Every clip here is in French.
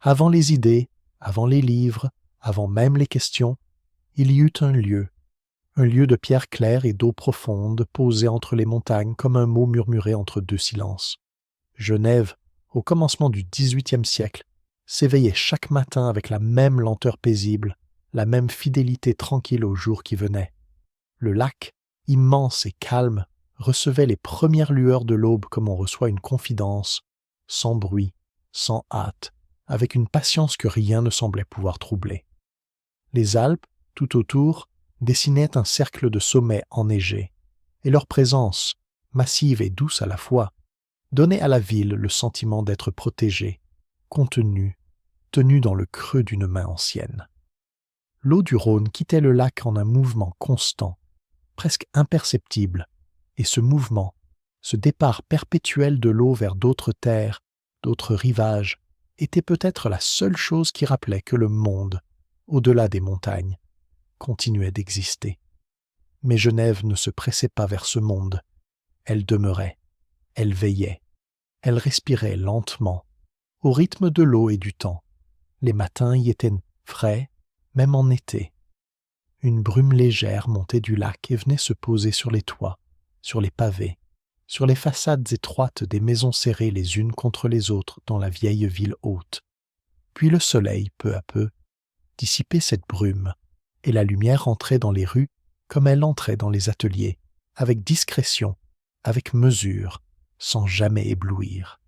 Avant les idées, avant les livres, avant même les questions, il y eut un lieu de pierre claire et d'eau profonde posé entre les montagnes comme un mot murmuré entre deux silences. Genève, au commencement du XVIIIe siècle, s'éveillait chaque matin avec la même lenteur paisible, la même fidélité tranquille au jour qui venait. Le lac, immense et calme, recevait les premières lueurs de l'aube comme on reçoit une confidence, sans bruit, sans hâte, avec une patience que rien ne semblait pouvoir troubler. Les Alpes, tout autour, dessinaient un cercle de sommets enneigés, et leur présence, massive et douce à la fois, donnait à la ville le sentiment d'être protégée, contenue, tenue dans le creux d'une main ancienne. L'eau du Rhône quittait le lac en un mouvement constant, presque imperceptible, et ce mouvement, ce départ perpétuel de l'eau vers d'autres terres, d'autres rivages, était peut-être la seule chose qui rappelait que le monde, au-delà des montagnes, continuait d'exister. Mais Genève ne se pressait pas vers ce monde. Elle demeurait, elle veillait, elle respirait lentement, au rythme de l'eau et du temps. Les matins y étaient frais, même en été. Une brume légère montait du lac et venait se poser sur les toits, sur les pavés, sur les façades étroites des maisons serrées les unes contre les autres dans la vieille ville haute. Puis le soleil, peu à peu, dissipait cette brume, et la lumière entrait dans les rues comme elle entrait dans les ateliers, avec discrétion, avec mesure, sans jamais éblouir.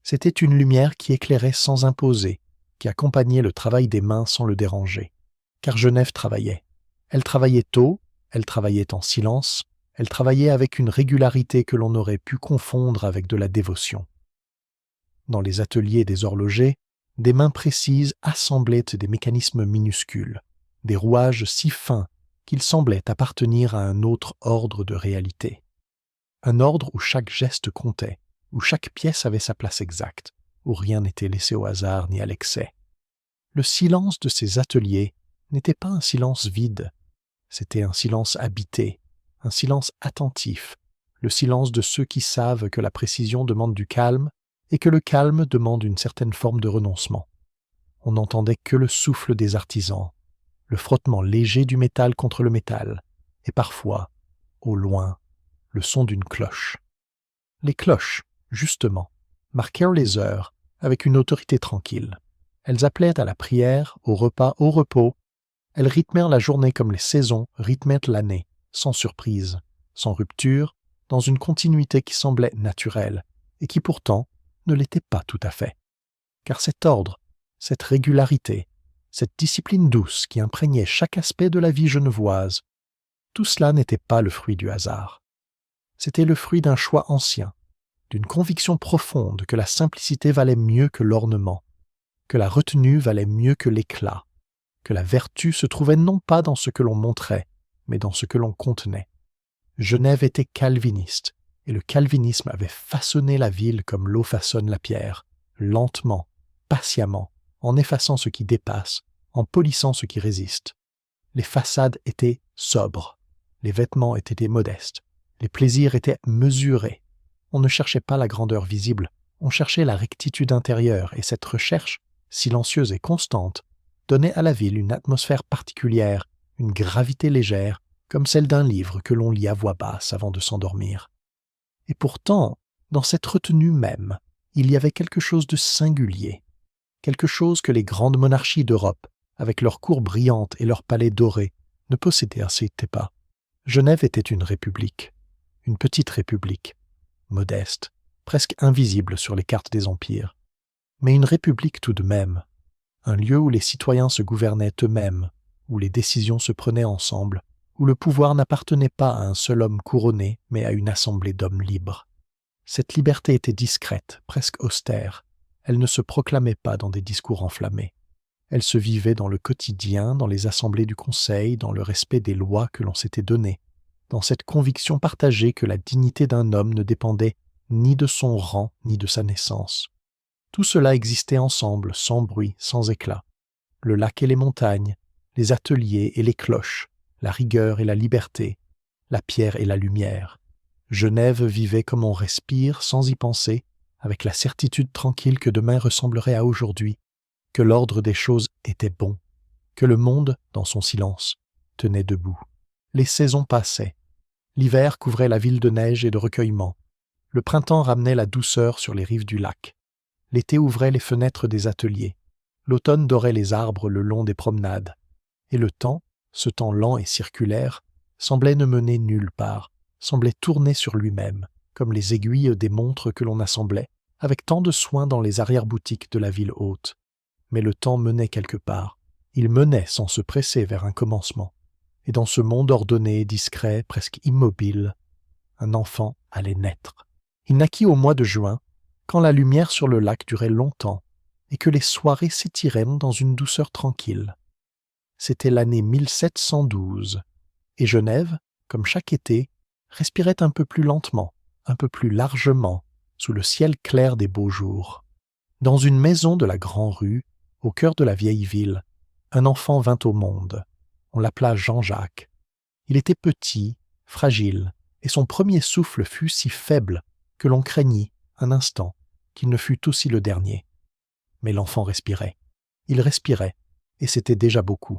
C'était une lumière qui éclairait sans imposer, qui accompagnait le travail des mains sans le déranger. Car Genève travaillait. Elle travaillait tôt, elle travaillait en silence, elle travaillait avec une régularité que l'on aurait pu confondre avec de la dévotion. Dans les ateliers des horlogers, des mains précises assemblaient des mécanismes minuscules, des rouages si fins qu'ils semblaient appartenir à un autre ordre de réalité. Un ordre où chaque geste comptait, où chaque pièce avait sa place exacte, où rien n'était laissé au hasard ni à l'excès. Le silence de ces ateliers n'était pas un silence vide, c'était un silence habité, un silence attentif, le silence de ceux qui savent que la précision demande du calme et que le calme demande une certaine forme de renoncement. On n'entendait que le souffle des artisans, le frottement léger du métal contre le métal, et parfois, au loin, le son d'une cloche. Les cloches, justement, marquèrent les heures avec une autorité tranquille. Elles appelaient à la prière, au repas, au repos. Elles rythmèrent la journée comme les saisons rythmèrent l'année, sans surprise, sans rupture, dans une continuité qui semblait naturelle, et qui pourtant ne l'était pas tout à fait. Car cet ordre, cette régularité, cette discipline douce qui imprégnait chaque aspect de la vie genevoise, tout cela n'était pas le fruit du hasard. C'était le fruit d'un choix ancien, d'une conviction profonde que la simplicité valait mieux que l'ornement, que la retenue valait mieux que l'éclat, que la vertu se trouvait non pas dans ce que l'on montrait, mais dans ce que l'on contenait. Genève était calviniste, et le calvinisme avait façonné la ville comme l'eau façonne la pierre, lentement, patiemment, en effaçant ce qui dépasse, en polissant ce qui résiste. Les façades étaient sobres, les vêtements étaient modestes, les plaisirs étaient mesurés. On ne cherchait pas la grandeur visible, on cherchait la rectitude intérieure, et cette recherche, silencieuse et constante, donnait à la ville une atmosphère particulière, une gravité légère, comme celle d'un livre que l'on lit à voix basse avant de s'endormir. Et pourtant, dans cette retenue même, il y avait quelque chose de singulier, quelque chose que les grandes monarchies d'Europe, avec leurs cours brillantes et leurs palais dorés, ne possédaient pas. Genève était une république, une petite république, modeste, presque invisible sur les cartes des empires, mais une république tout de même, un lieu où les citoyens se gouvernaient eux-mêmes, où les décisions se prenaient ensemble, où le pouvoir n'appartenait pas à un seul homme couronné, mais à une assemblée d'hommes libres. Cette liberté était discrète, presque austère. Elle ne se proclamait pas dans des discours enflammés. Elle se vivait dans le quotidien, dans les assemblées du conseil, dans le respect des lois que l'on s'était données, dans cette conviction partagée que la dignité d'un homme ne dépendait ni de son rang, ni de sa naissance. Tout cela existait ensemble, sans bruit, sans éclat. Le lac et les montagnes, les ateliers et les cloches, la rigueur et la liberté, la pierre et la lumière. Genève vivait comme on respire, sans y penser, avec la certitude tranquille que demain ressemblerait à aujourd'hui, que l'ordre des choses était bon, que le monde, dans son silence, tenait debout. Les saisons passaient. L'hiver couvrait la ville de neige et de recueillement. Le printemps ramenait la douceur sur les rives du lac. L'été ouvrait les fenêtres des ateliers. L'automne dorait les arbres le long des promenades. Et le temps, ce temps lent et circulaire, semblait ne mener nulle part, semblait tourner sur lui-même, comme les aiguilles des montres que l'on assemblait, avec tant de soin dans les arrière-boutiques de la ville haute. Mais le temps menait quelque part. Il menait sans se presser vers un commencement. Et dans ce monde ordonné, discret, presque immobile, un enfant allait naître. Il naquit au mois de juin, quand la lumière sur le lac durait longtemps et que les soirées s'étiraient dans une douceur tranquille. C'était l'année 1712, et Genève, comme chaque été, respirait un peu plus lentement, un peu plus largement, sous le ciel clair des beaux jours. Dans une maison de la Grand-Rue, au cœur de la vieille ville, un enfant vint au monde. On l'appela Jean-Jacques. Il était petit, fragile, et son premier souffle fut si faible que l'on craignit, un instant, qu'il ne fût aussi le dernier. Mais l'enfant respirait. Il respirait, et c'était déjà beaucoup.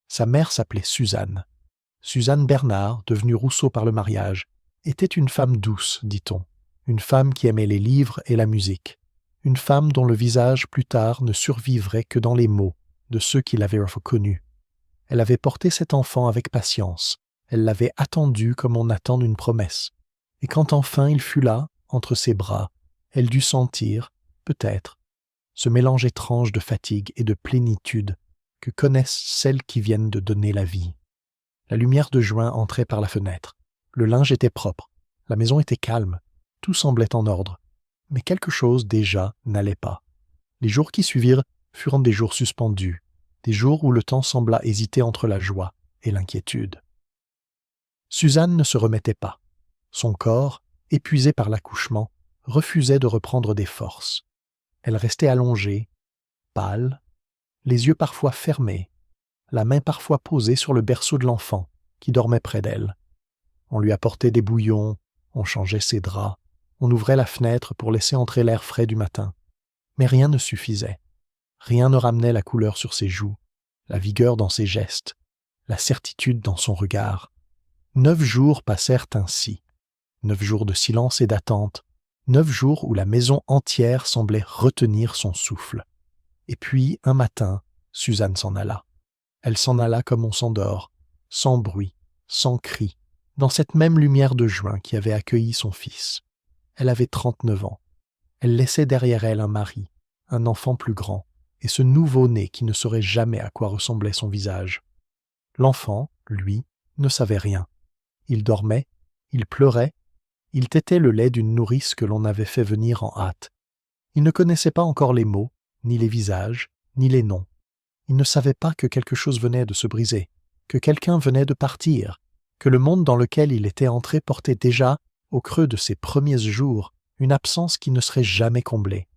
Sa mère s'appelait Suzanne. Suzanne Bernard, devenue Rousseau par le mariage, était une femme douce, dit-on, une femme qui aimait les livres et la musique, une femme dont le visage plus tard ne survivrait que dans les mots de ceux qui l'avaient reconnue. Elle avait porté cet enfant avec patience, elle l'avait attendu comme on attend une promesse, et quand enfin il fut là, entre ses bras, elle dut sentir, peut-être, ce mélange étrange de fatigue et de plénitude que connaissent celles qui viennent de donner la vie. La lumière de juin entrait par la fenêtre. Le linge était propre, la maison était calme, tout semblait en ordre. Mais quelque chose déjà n'allait pas. Les jours qui suivirent furent des jours suspendus, des jours où le temps sembla hésiter entre la joie et l'inquiétude. Suzanne ne se remettait pas. Son corps, épuisé par l'accouchement, refusait de reprendre des forces. Elle restait allongée, pâle, les yeux parfois fermés, la main parfois posée sur le berceau de l'enfant qui dormait près d'elle. On lui apportait des bouillons, on changeait ses draps, on ouvrait la fenêtre pour laisser entrer l'air frais du matin. Mais rien ne suffisait. Rien ne ramenait la couleur sur ses joues, la vigueur dans ses gestes, la certitude dans son regard. 9 jours passèrent ainsi. 9 jours de silence et d'attente. 9 jours où la maison entière semblait retenir son souffle. Et puis, un matin, Suzanne s'en alla. Elle s'en alla comme on s'endort, sans bruit, sans cri, dans cette même lumière de juin qui avait accueilli son fils. Elle avait 39 ans. Elle laissait derrière elle un mari, un enfant plus grand, et ce nouveau-né qui ne saurait jamais à quoi ressemblait son visage. L'enfant, lui, ne savait rien. Il dormait, il pleurait, il tétait le lait d'une nourrice que l'on avait fait venir en hâte. Il ne connaissait pas encore les mots, ni les visages, ni les noms. Il ne savait pas que quelque chose venait de se briser, que quelqu'un venait de partir, que le monde dans lequel il était entré portait déjà, au creux de ses premiers jours, une absence qui ne serait jamais comblée.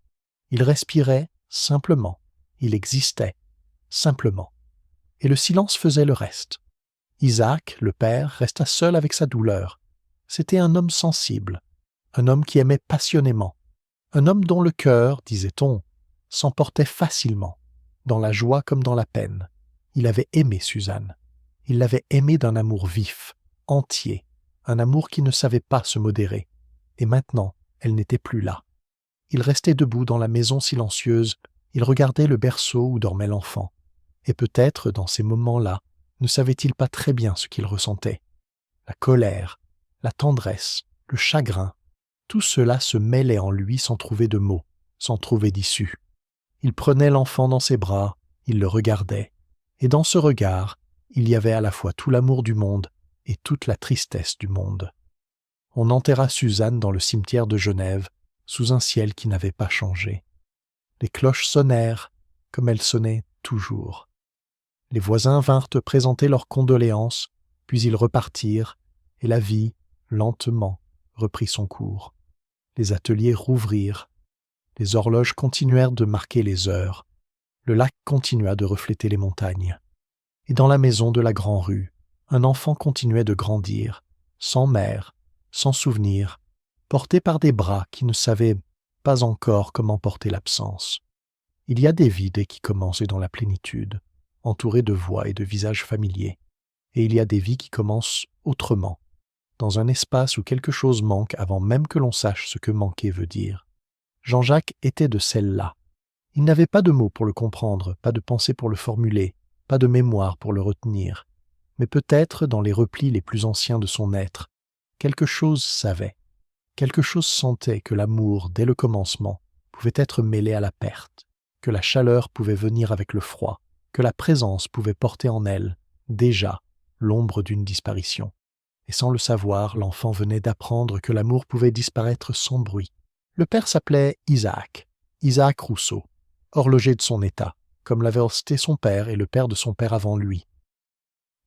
Il respirait simplement, il existait simplement. Et le silence faisait le reste. Isaac, le père, resta seul avec sa douleur. C'était un homme sensible, un homme qui aimait passionnément, un homme dont le cœur, disait-on, s'emportait facilement, dans la joie comme dans la peine. Il avait aimé Suzanne. Il l'avait aimée d'un amour vif, entier, un amour qui ne savait pas se modérer. Et maintenant, elle n'était plus là. Il restait debout dans la maison silencieuse, il regardait le berceau où dormait l'enfant. Et peut-être, dans ces moments-là, ne savait-il pas très bien ce qu'il ressentait. La colère, la tendresse, le chagrin, tout cela se mêlait en lui sans trouver de mots, sans trouver d'issue. Il prenait l'enfant dans ses bras, il le regardait, et dans ce regard, il y avait à la fois tout l'amour du monde et toute la tristesse du monde. On enterra Suzanne dans le cimetière de Genève, sous un ciel qui n'avait pas changé. Les cloches sonnèrent, comme elles sonnaient toujours. Les voisins vinrent présenter leurs condoléances, puis ils repartirent, et la vie, lentement, reprit son cours. Les ateliers rouvrirent, les horloges continuèrent de marquer les heures, le lac continua de refléter les montagnes. Et dans la maison de la Grand-Rue, un enfant continuait de grandir, sans mère, sans souvenir, porté par des bras qui ne savaient pas encore comment porter l'absence. Il y a des vies dès qui commencent dans la plénitude, entourées de voix et de visages familiers, et il y a des vies qui commencent autrement, dans un espace où quelque chose manque avant même que l'on sache ce que manquer veut dire. Jean-Jacques était de celle-là. Il n'avait pas de mots pour le comprendre, pas de pensée pour le formuler, pas de mémoire pour le retenir. Mais peut-être, dans les replis les plus anciens de son être, quelque chose savait, quelque chose sentait que l'amour, dès le commencement, pouvait être mêlé à la perte, que la chaleur pouvait venir avec le froid, que la présence pouvait porter en elle, déjà, l'ombre d'une disparition. Et sans le savoir, l'enfant venait d'apprendre que l'amour pouvait disparaître sans bruit. Le père s'appelait Isaac Rousseau, horloger de son état, comme l'avait été son père et le père de son père avant lui.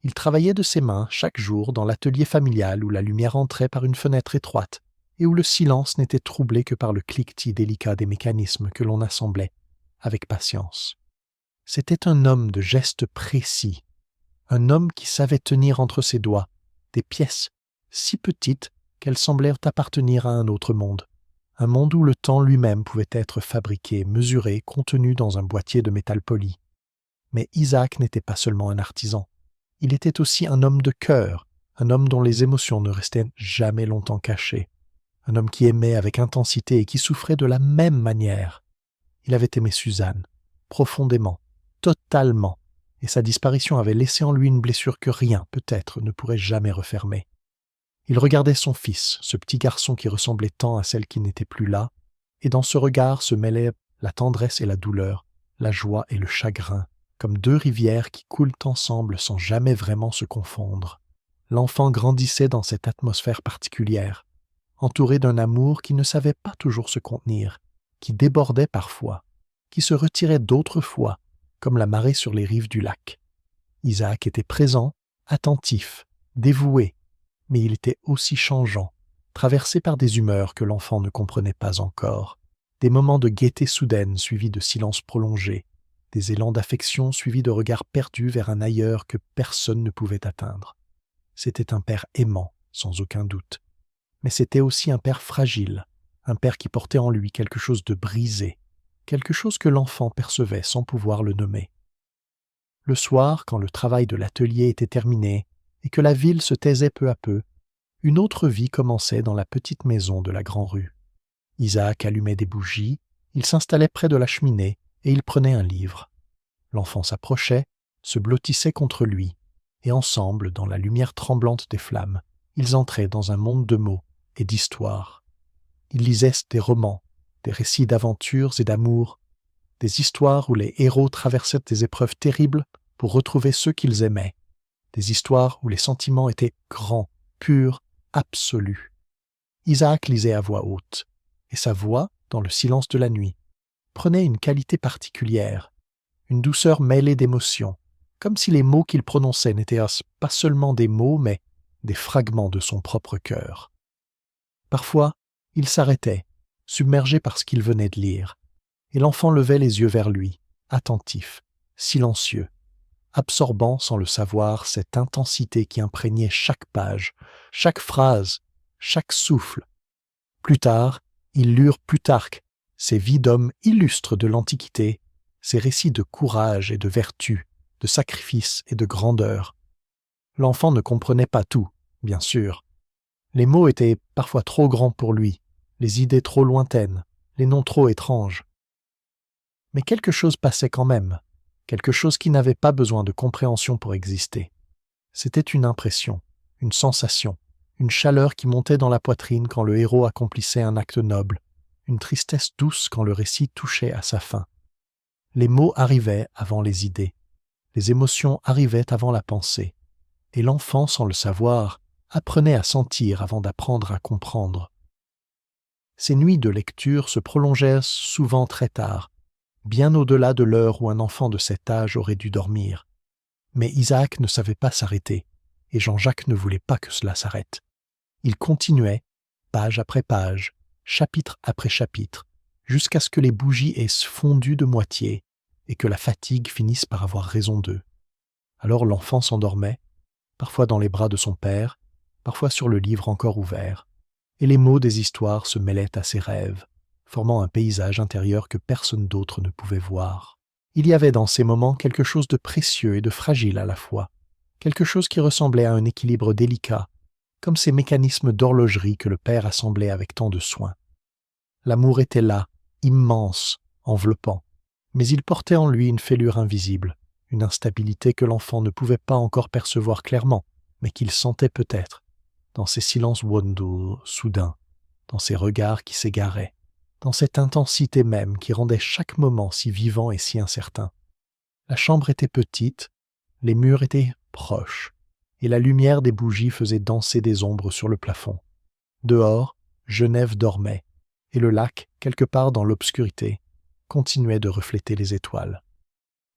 Il travaillait de ses mains chaque jour dans l'atelier familial où la lumière entrait par une fenêtre étroite et où le silence n'était troublé que par le cliquetis délicat des mécanismes que l'on assemblait avec patience. C'était un homme de gestes précis, un homme qui savait tenir entre ses doigts des pièces si petites qu'elles semblaient appartenir à un autre monde, un monde où le temps lui-même pouvait être fabriqué, mesuré, contenu dans un boîtier de métal poli. Mais Isaac n'était pas seulement un artisan, il était aussi un homme de cœur, un homme dont les émotions ne restaient jamais longtemps cachées, un homme qui aimait avec intensité et qui souffrait de la même manière. Il avait aimé Suzanne, profondément, totalement, et sa disparition avait laissé en lui une blessure que rien, peut-être, ne pourrait jamais refermer. Il regardait son fils, ce petit garçon qui ressemblait tant à celle qui n'était plus là, et dans ce regard se mêlaient la tendresse et la douleur, la joie et le chagrin, comme deux rivières qui coulent ensemble sans jamais vraiment se confondre. L'enfant grandissait dans cette atmosphère particulière, entouré d'un amour qui ne savait pas toujours se contenir, qui débordait parfois, qui se retirait d'autres fois, comme la marée sur les rives du lac. Isaac était présent, attentif, dévoué, mais il était aussi changeant, traversé par des humeurs que l'enfant ne comprenait pas encore, des moments de gaieté soudaine suivis de silence prolongé, des élans d'affection suivis de regards perdus vers un ailleurs que personne ne pouvait atteindre. C'était un père aimant, sans aucun doute, mais c'était aussi un père fragile, un père qui portait en lui quelque chose de brisé, quelque chose que l'enfant percevait sans pouvoir le nommer. Le soir, quand le travail de l'atelier était terminé et que la ville se taisait peu à peu, une autre vie commençait dans la petite maison de la Grand-Rue. Isaac allumait des bougies, il s'installait près de la cheminée et il prenait un livre. L'enfant s'approchait, se blottissait contre lui, et ensemble, dans la lumière tremblante des flammes, ils entraient dans un monde de mots et d'histoires. Ils lisaient des romans, des récits d'aventures et d'amour, des histoires où les héros traversaient des épreuves terribles pour retrouver ceux qu'ils aimaient, des histoires où les sentiments étaient grands, purs, absolus. Isaac lisait à voix haute, et sa voix, dans le silence de la nuit, prenait une qualité particulière, une douceur mêlée d'émotions, comme si les mots qu'il prononçait n'étaient pas seulement des mots, mais des fragments de son propre cœur. Parfois, il s'arrêtait, submergé par ce qu'il venait de lire, et l'enfant levait les yeux vers lui, attentif, silencieux, absorbant sans le savoir cette intensité qui imprégnait chaque page, chaque phrase, chaque souffle. Plus tard, ils lurent Plutarque, ces vies d'hommes illustres de l'Antiquité, ces récits de courage et de vertu, de sacrifice et de grandeur. L'enfant ne comprenait pas tout, bien sûr. Les mots étaient parfois trop grands pour lui, les idées trop lointaines, les noms trop étranges. Mais quelque chose passait quand même, quelque chose qui n'avait pas besoin de compréhension pour exister. C'était une impression, une sensation, une chaleur qui montait dans la poitrine quand le héros accomplissait un acte noble, une tristesse douce quand le récit touchait à sa fin. Les mots arrivaient avant les idées, les émotions arrivaient avant la pensée, et l'enfant, sans le savoir, apprenait à sentir avant d'apprendre à comprendre. Ces nuits de lecture se prolongeaient souvent très tard, bien au-delà de l'heure où un enfant de cet âge aurait dû dormir. Mais Isaac ne savait pas s'arrêter, et Jean-Jacques ne voulait pas que cela s'arrête. Il continuait, page après page, chapitre après chapitre, jusqu'à ce que les bougies aient fondu de moitié et que la fatigue finisse par avoir raison d'eux. Alors l'enfant s'endormait, parfois dans les bras de son père, parfois sur le livre encore ouvert, et les mots des histoires se mêlaient à ses rêves, formant un paysage intérieur que personne d'autre ne pouvait voir. Il y avait dans ces moments quelque chose de précieux et de fragile à la fois, quelque chose qui ressemblait à un équilibre délicat, comme ces mécanismes d'horlogerie que le père assemblait avec tant de soin. L'amour était là, immense, enveloppant, mais il portait en lui une fêlure invisible, une instabilité que l'enfant ne pouvait pas encore percevoir clairement, mais qu'il sentait peut-être, dans ces silences wondu soudains, dans ces regards qui s'égaraient, dans cette intensité même qui rendait chaque moment si vivant et si incertain. La chambre était petite, les murs étaient proches, et la lumière des bougies faisait danser des ombres sur le plafond. Dehors, Genève dormait, et le lac, quelque part dans l'obscurité, continuait de refléter les étoiles.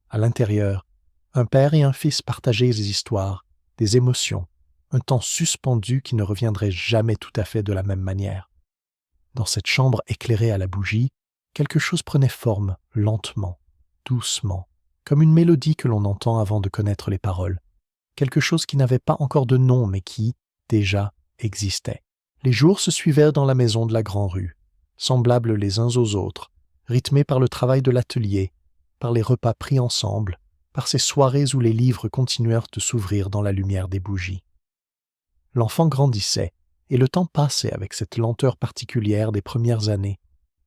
À l'intérieur, un père et un fils partageaient des histoires, des émotions, un temps suspendu qui ne reviendrait jamais tout à fait de la même manière. Dans cette chambre éclairée à la bougie, quelque chose prenait forme, lentement, doucement, comme une mélodie que l'on entend avant de connaître les paroles. Quelque chose qui n'avait pas encore de nom, mais qui, déjà, existait. Les jours se suivaient dans la maison de la Grand-Rue, semblables les uns aux autres, rythmés par le travail de l'atelier, par les repas pris ensemble, par ces soirées où les livres continuèrent de s'ouvrir dans la lumière des bougies. L'enfant grandissait, et le temps passait avec cette lenteur particulière des premières années,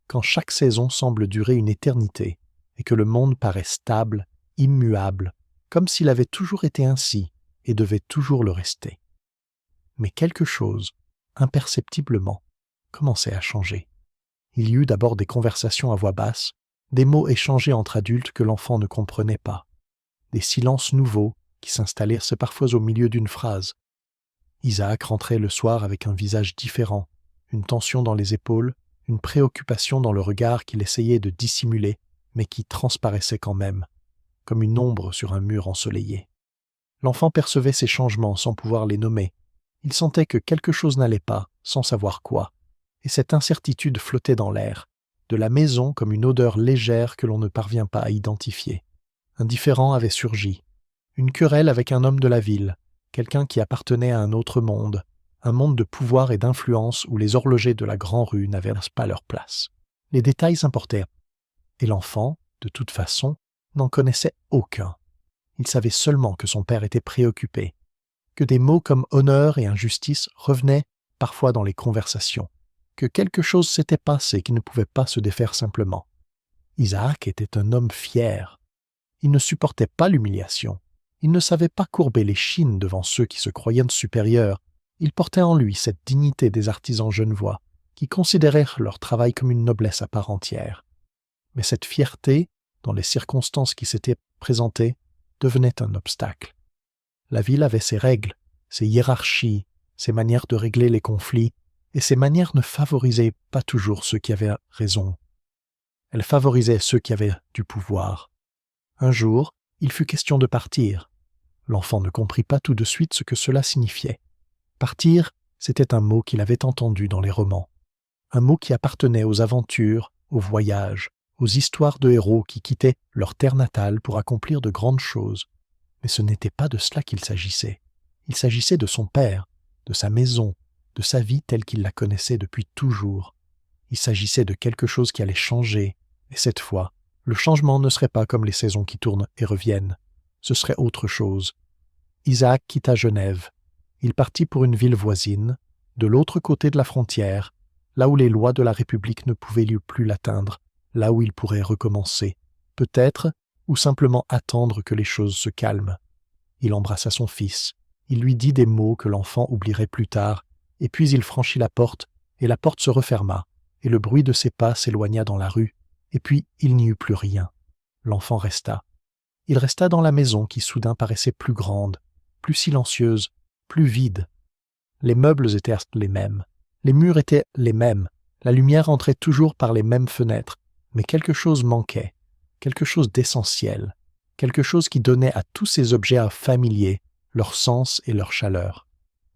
quand chaque saison semble durer une éternité, et que le monde paraît stable, immuable, comme s'il avait toujours été ainsi, et devait toujours le rester. Mais quelque chose, imperceptiblement, commençait à changer. Il y eut d'abord des conversations à voix basse, des mots échangés entre adultes que l'enfant ne comprenait pas, des silences nouveaux qui s'installèrent parfois au milieu d'une phrase. Isaac rentrait le soir avec un visage différent, une tension dans les épaules, une préoccupation dans le regard qu'il essayait de dissimuler, mais qui transparaissait quand même, comme une ombre sur un mur ensoleillé. L'enfant percevait ces changements sans pouvoir les nommer. Il sentait que quelque chose n'allait pas, sans savoir quoi, et cette incertitude flottait dans l'air, de la maison comme une odeur légère que l'on ne parvient pas à identifier. Un différend avait surgi, une querelle avec un homme de la ville, quelqu'un qui appartenait à un autre monde, un monde de pouvoir et d'influence où les horlogers de la Grand-Rue n'avaient pas leur place. Les détails importaient, et l'enfant, de toute façon, n'en connaissait aucun. Il savait seulement que son père était préoccupé, que des mots comme honneur et injustice revenaient parfois dans les conversations, que quelque chose s'était passé qui ne pouvait pas se défaire simplement. Isaac était un homme fier. Il ne supportait pas l'humiliation. Il ne savait pas courber les chines devant ceux qui se croyaient supérieurs. Il portait en lui cette dignité des artisans genevois, qui considérèrent leur travail comme une noblesse à part entière. Mais cette fierté, dans les circonstances qui s'étaient présentées, devenait un obstacle. La ville avait ses règles, ses hiérarchies, ses manières de régler les conflits, et ces manières ne favorisaient pas toujours ceux qui avaient raison. Elles favorisaient ceux qui avaient du pouvoir. Un jour, il fut question de partir. L'enfant ne comprit pas tout de suite ce que cela signifiait. Partir, c'était un mot qu'il avait entendu dans les romans. Un mot qui appartenait aux aventures, aux voyages, aux histoires de héros qui quittaient leur terre natale pour accomplir de grandes choses. Mais ce n'était pas de cela qu'il s'agissait. Il s'agissait de son père, de sa maison, de sa vie telle qu'il la connaissait depuis toujours. Il s'agissait de quelque chose qui allait changer, et cette fois, le changement ne serait pas comme les saisons qui tournent et reviennent. Ce serait autre chose. Isaac quitta Genève. Il partit pour une ville voisine, de l'autre côté de la frontière, là où les lois de la République ne pouvaient plus l'atteindre, là où il pourrait recommencer, peut-être, ou simplement attendre que les choses se calment. Il embrassa son fils. Il lui dit des mots que l'enfant oublierait plus tard, et puis il franchit la porte, et la porte se referma, et le bruit de ses pas s'éloigna dans la rue, et puis il n'y eut plus rien. L'enfant resta. Il resta dans la maison qui soudain paraissait plus grande, plus silencieuse, plus vide. Les meubles étaient les mêmes, les murs étaient les mêmes, la lumière entrait toujours par les mêmes fenêtres, mais quelque chose manquait, quelque chose d'essentiel, quelque chose qui donnait à tous ces objets familiers leur sens et leur chaleur.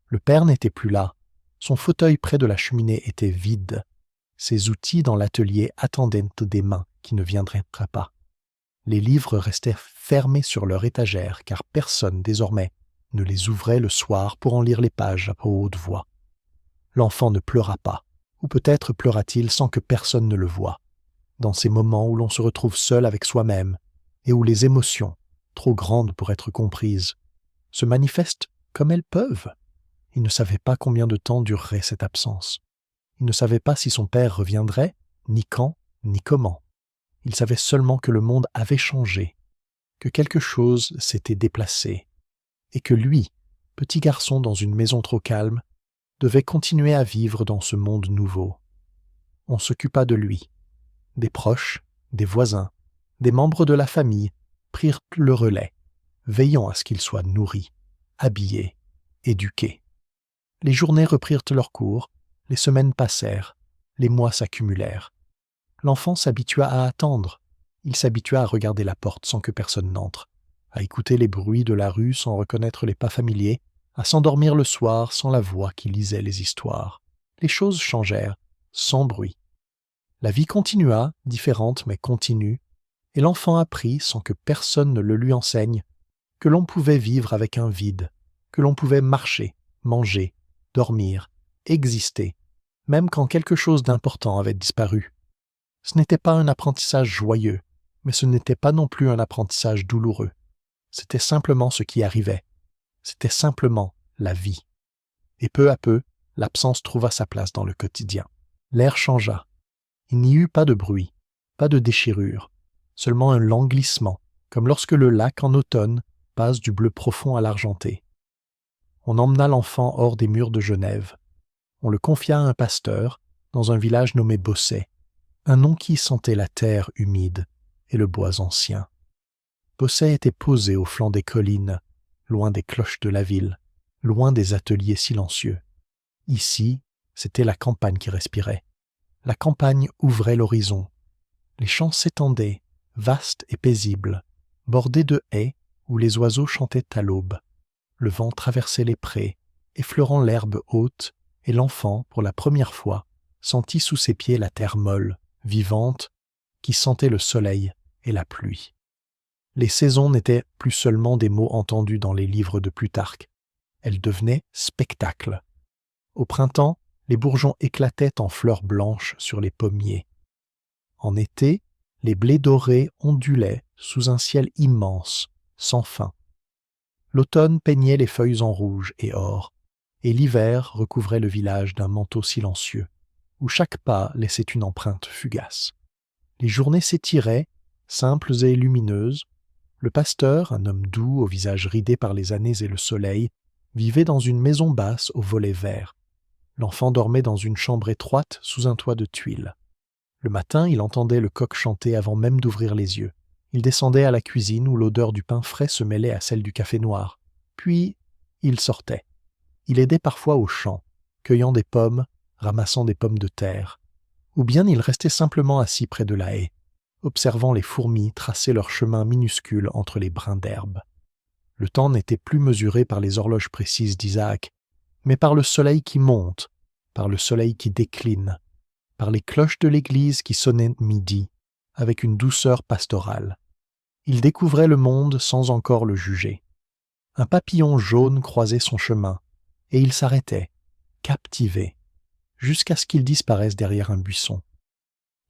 Le père n'était plus là, son fauteuil près de la cheminée était vide, ses outils dans l'atelier attendaient des mains qui ne viendraient pas. Les livres restaient fermés sur leur étagère car personne désormais ne les ouvrait le soir pour en lire les pages à haute voix. L'enfant ne pleura pas, Ou peut-être pleura-t-il sans que personne ne le voie, dans ces moments où l'on se retrouve seul avec soi-même et où les émotions, trop grandes pour être comprises, se manifestent comme elles peuvent. Il ne savait pas combien de temps durerait cette absence. Il ne savait pas si son père reviendrait, ni quand, ni comment. Il savait seulement que le monde avait changé, que quelque chose s'était déplacé, et que lui, petit garçon dans une maison trop calme, devait continuer à vivre dans ce monde nouveau. On s'occupa de lui. Des proches, des voisins, des membres de la famille prirent le relais, veillant à ce qu'il soit nourri, habillé, éduqué. Les journées reprirent leur cours, les semaines passèrent, les mois s'accumulèrent. L'enfant s'habitua à attendre. Il s'habitua à regarder la porte sans que personne n'entre, à écouter les bruits de la rue sans reconnaître les pas familiers, à s'endormir le soir sans la voix qui lisait les histoires. Les choses changèrent, sans bruit. La vie continua, différente mais continue, et l'enfant apprit, sans que personne ne le lui enseigne, que l'on pouvait vivre avec un vide, que l'on pouvait marcher, manger, dormir, exister, même quand quelque chose d'important avait disparu. Ce n'était pas un apprentissage joyeux, mais ce n'était pas non plus un apprentissage douloureux. C'était simplement ce qui arrivait. C'était simplement la vie. Et peu à peu, l'absence trouva sa place dans le quotidien. L'air changea. Il n'y eut pas de bruit, pas de déchirure, seulement un lent glissement, comme lorsque le lac en automne passe du bleu profond à l'argenté. On emmena l'enfant hors des murs de Genève. On le confia à un pasteur, dans un village nommé Bosset, un nom qui sentait la terre humide et le bois ancien. Bosset était posé au flanc des collines, loin des cloches de la ville, loin des ateliers silencieux. Ici, c'était la campagne qui respirait. La campagne ouvrait l'horizon. Les champs s'étendaient, vastes et paisibles, bordés de haies où les oiseaux chantaient à l'aube. Le vent traversait les prés, effleurant l'herbe haute, et l'enfant, pour la première fois, sentit sous ses pieds la terre molle, vivante, qui sentait le soleil et la pluie. Les saisons n'étaient plus seulement des mots entendus dans les livres de Plutarque. Elles devenaient spectacles. Au printemps, les bourgeons éclataient en fleurs blanches sur les pommiers. En été, les blés dorés ondulaient sous un ciel immense, sans fin. L'automne peignait les feuilles en rouge et or, et l'hiver recouvrait le village d'un manteau silencieux, où chaque pas laissait une empreinte fugace. Les journées s'étiraient, simples et lumineuses. Le pasteur, un homme doux au visage ridé par les années et le soleil, vivait dans une maison basse aux volets verts. L'enfant dormait dans une chambre étroite sous un toit de tuiles. Le matin, il entendait le coq chanter avant même d'ouvrir les yeux. Il descendait à la cuisine où l'odeur du pain frais se mêlait à celle du café noir. Puis, il sortait. Il aidait parfois au champ, cueillant des pommes, ramassant des pommes de terre. Ou bien il restait simplement assis près de la haie, observant les fourmis tracer leur chemin minuscule entre les brins d'herbe. Le temps n'était plus mesuré par les horloges précises d'Isaac, mais par le soleil qui monte, par le soleil qui décline, par les cloches de l'église qui sonnaient midi, avec une douceur pastorale. Il découvrait le monde sans encore le juger. Un papillon jaune croisait son chemin, et il s'arrêtait, captivé, jusqu'à ce qu'il disparaisse derrière un buisson.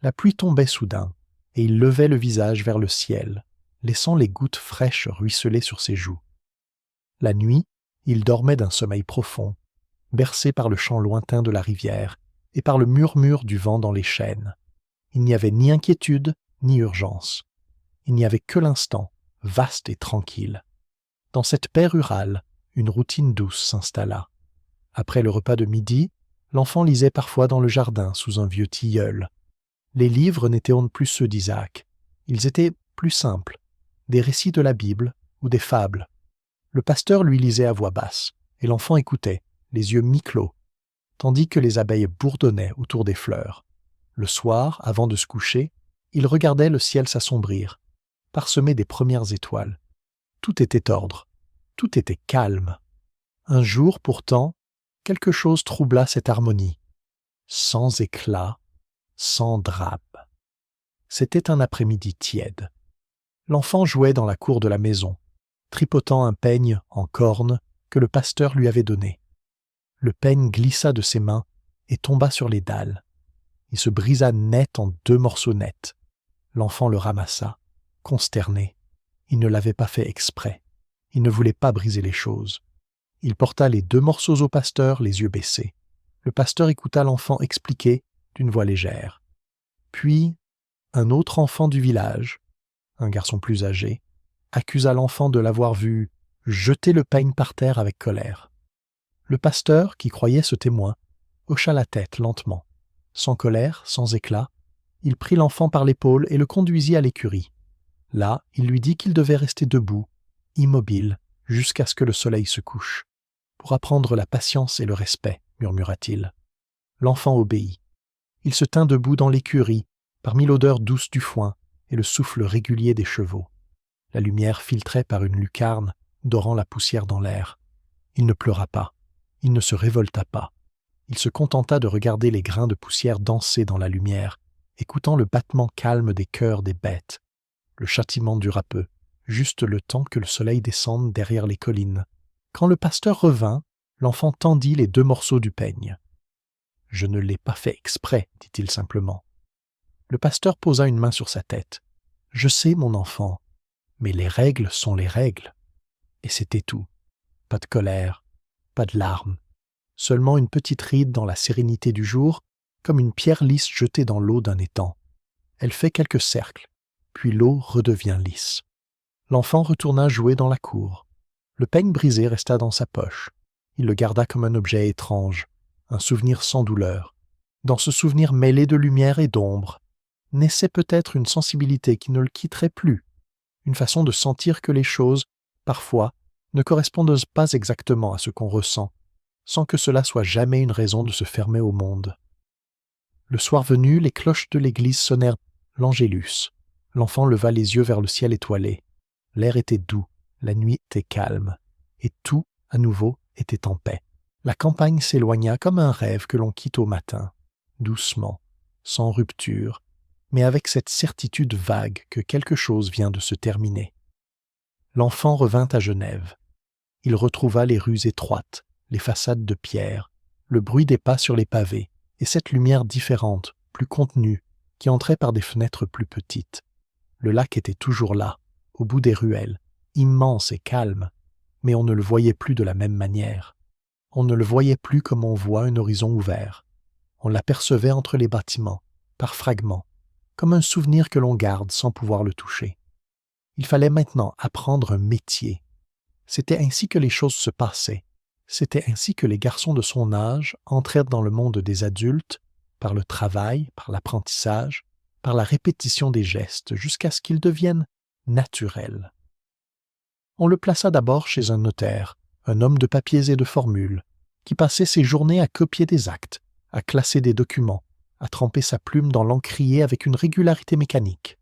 La pluie tombait soudain, et il levait le visage vers le ciel, laissant les gouttes fraîches ruisseler sur ses joues. La nuit, il dormait d'un sommeil profond, bercé par le chant lointain de la rivière et par le murmure du vent dans les chênes. Il n'y avait ni inquiétude, ni urgence. Il n'y avait que l'instant, vaste et tranquille. Dans cette paix rurale, une routine douce s'installa. Après le repas de midi, l'enfant lisait parfois dans le jardin sous un vieux tilleul. Les livres n'étaient on ne plus ceux d'Isaac. Ils étaient plus simples, des récits de la Bible ou des fables. Le pasteur lui lisait à voix basse, et l'enfant écoutait, les yeux mi-clos, tandis que les abeilles bourdonnaient autour des fleurs. Le soir, avant de se coucher, il regardait le ciel s'assombrir, parsemé des premières étoiles. Tout était ordre, tout était calme. Un jour, pourtant, quelque chose troubla cette harmonie. Sans éclat, sans drape. C'était un après-midi tiède. L'enfant jouait dans la cour de la maison, tripotant un peigne en corne que le pasteur lui avait donné. Le peigne glissa de ses mains et tomba sur les dalles. Il se brisa net en 2 morceaux nets. L'enfant le ramassa, consterné. Il ne l'avait pas fait exprès. Il ne voulait pas briser les choses. Il porta les 2 morceaux au pasteur, les yeux baissés. Le pasteur écouta l'enfant expliquer d'une voix légère. Puis, un autre enfant du village, un garçon plus âgé, accusa l'enfant de l'avoir vu jeter le peigne par terre avec colère. Le pasteur, qui croyait ce témoin, hocha la tête lentement. Sans colère, sans éclat, il prit l'enfant par l'épaule et le conduisit à l'écurie. Là, il lui dit qu'il devait rester debout, immobile, jusqu'à ce que le soleil se couche. Pour apprendre la patience et le respect, murmura-t-il. L'enfant obéit. Il se tint debout dans l'écurie, parmi l'odeur douce du foin et le souffle régulier des chevaux. La lumière filtrait par une lucarne, dorant la poussière dans l'air. Il ne pleura pas. Il ne se révolta pas. Il se contenta de regarder les grains de poussière danser dans la lumière, écoutant le battement calme des cœurs des bêtes. Le châtiment dura peu, juste le temps que le soleil descende derrière les collines. Quand le pasteur revint, l'enfant tendit les 2 morceaux du peigne. « Je ne l'ai pas fait exprès, dit-il simplement. Le pasteur posa une main sur sa tête. « Je sais, mon enfant, mais les règles sont les règles. » Et c'était tout. Pas de colère, pas de larmes, seulement une petite ride dans la sérénité du jour, comme une pierre lisse jetée dans l'eau d'un étang. Elle fait quelques cercles, puis l'eau redevient lisse. L'enfant retourna jouer dans la cour. Le peigne brisé resta dans sa poche. Il le garda comme un objet étrange, un souvenir sans douleur. Dans ce souvenir mêlé de lumière et d'ombre, naissait peut-être une sensibilité qui ne le quitterait plus, une façon de sentir que les choses, parfois, ne correspondent pas exactement à ce qu'on ressent, sans que cela soit jamais une raison de se fermer au monde. Le soir venu, les cloches de l'église sonnèrent l'Angélus. L'enfant leva les yeux vers le ciel étoilé. L'air était doux, la nuit était calme, et tout, à nouveau, était en paix. La campagne s'éloigna comme un rêve que l'on quitte au matin, doucement, sans rupture, mais avec cette certitude vague que quelque chose vient de se terminer. L'enfant revint à Genève. Il retrouva les rues étroites, les façades de pierre, le bruit des pas sur les pavés, et cette lumière différente, plus contenue, qui entrait par des fenêtres plus petites. Le lac était toujours là, au bout des ruelles, immense et calme, mais on ne le voyait plus de la même manière. On ne le voyait plus comme on voit un horizon ouvert. On l'apercevait entre les bâtiments, par fragments, comme un souvenir que l'on garde sans pouvoir le toucher. Il fallait maintenant apprendre un métier. C'était ainsi que les choses se passaient. C'était ainsi que les garçons de son âge entrèrent dans le monde des adultes, par le travail, par l'apprentissage, par la répétition des gestes, jusqu'à ce qu'ils deviennent naturels. On le plaça d'abord chez un notaire, un homme de papiers et de formules, qui passait ses journées à copier des actes, à classer des documents, à tremper sa plume dans l'encrier avec une régularité mécanique.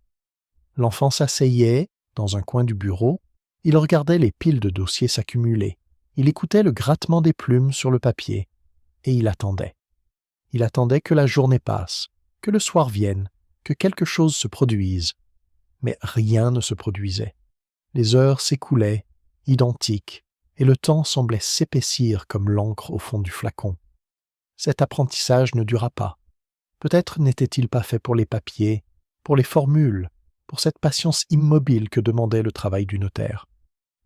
L'enfant s'asseyait, dans un coin du bureau, il regardait les piles de dossiers s'accumuler, il écoutait le grattement des plumes sur le papier, et il attendait. Il attendait que la journée passe, que le soir vienne, que quelque chose se produise. Mais rien ne se produisait. Les heures s'écoulaient, identiques, et le temps semblait s'épaissir comme l'encre au fond du flacon. Cet apprentissage ne dura pas. Peut-être n'était-il pas fait pour les papiers, pour les formules, pour cette patience immobile que demandait le travail du notaire.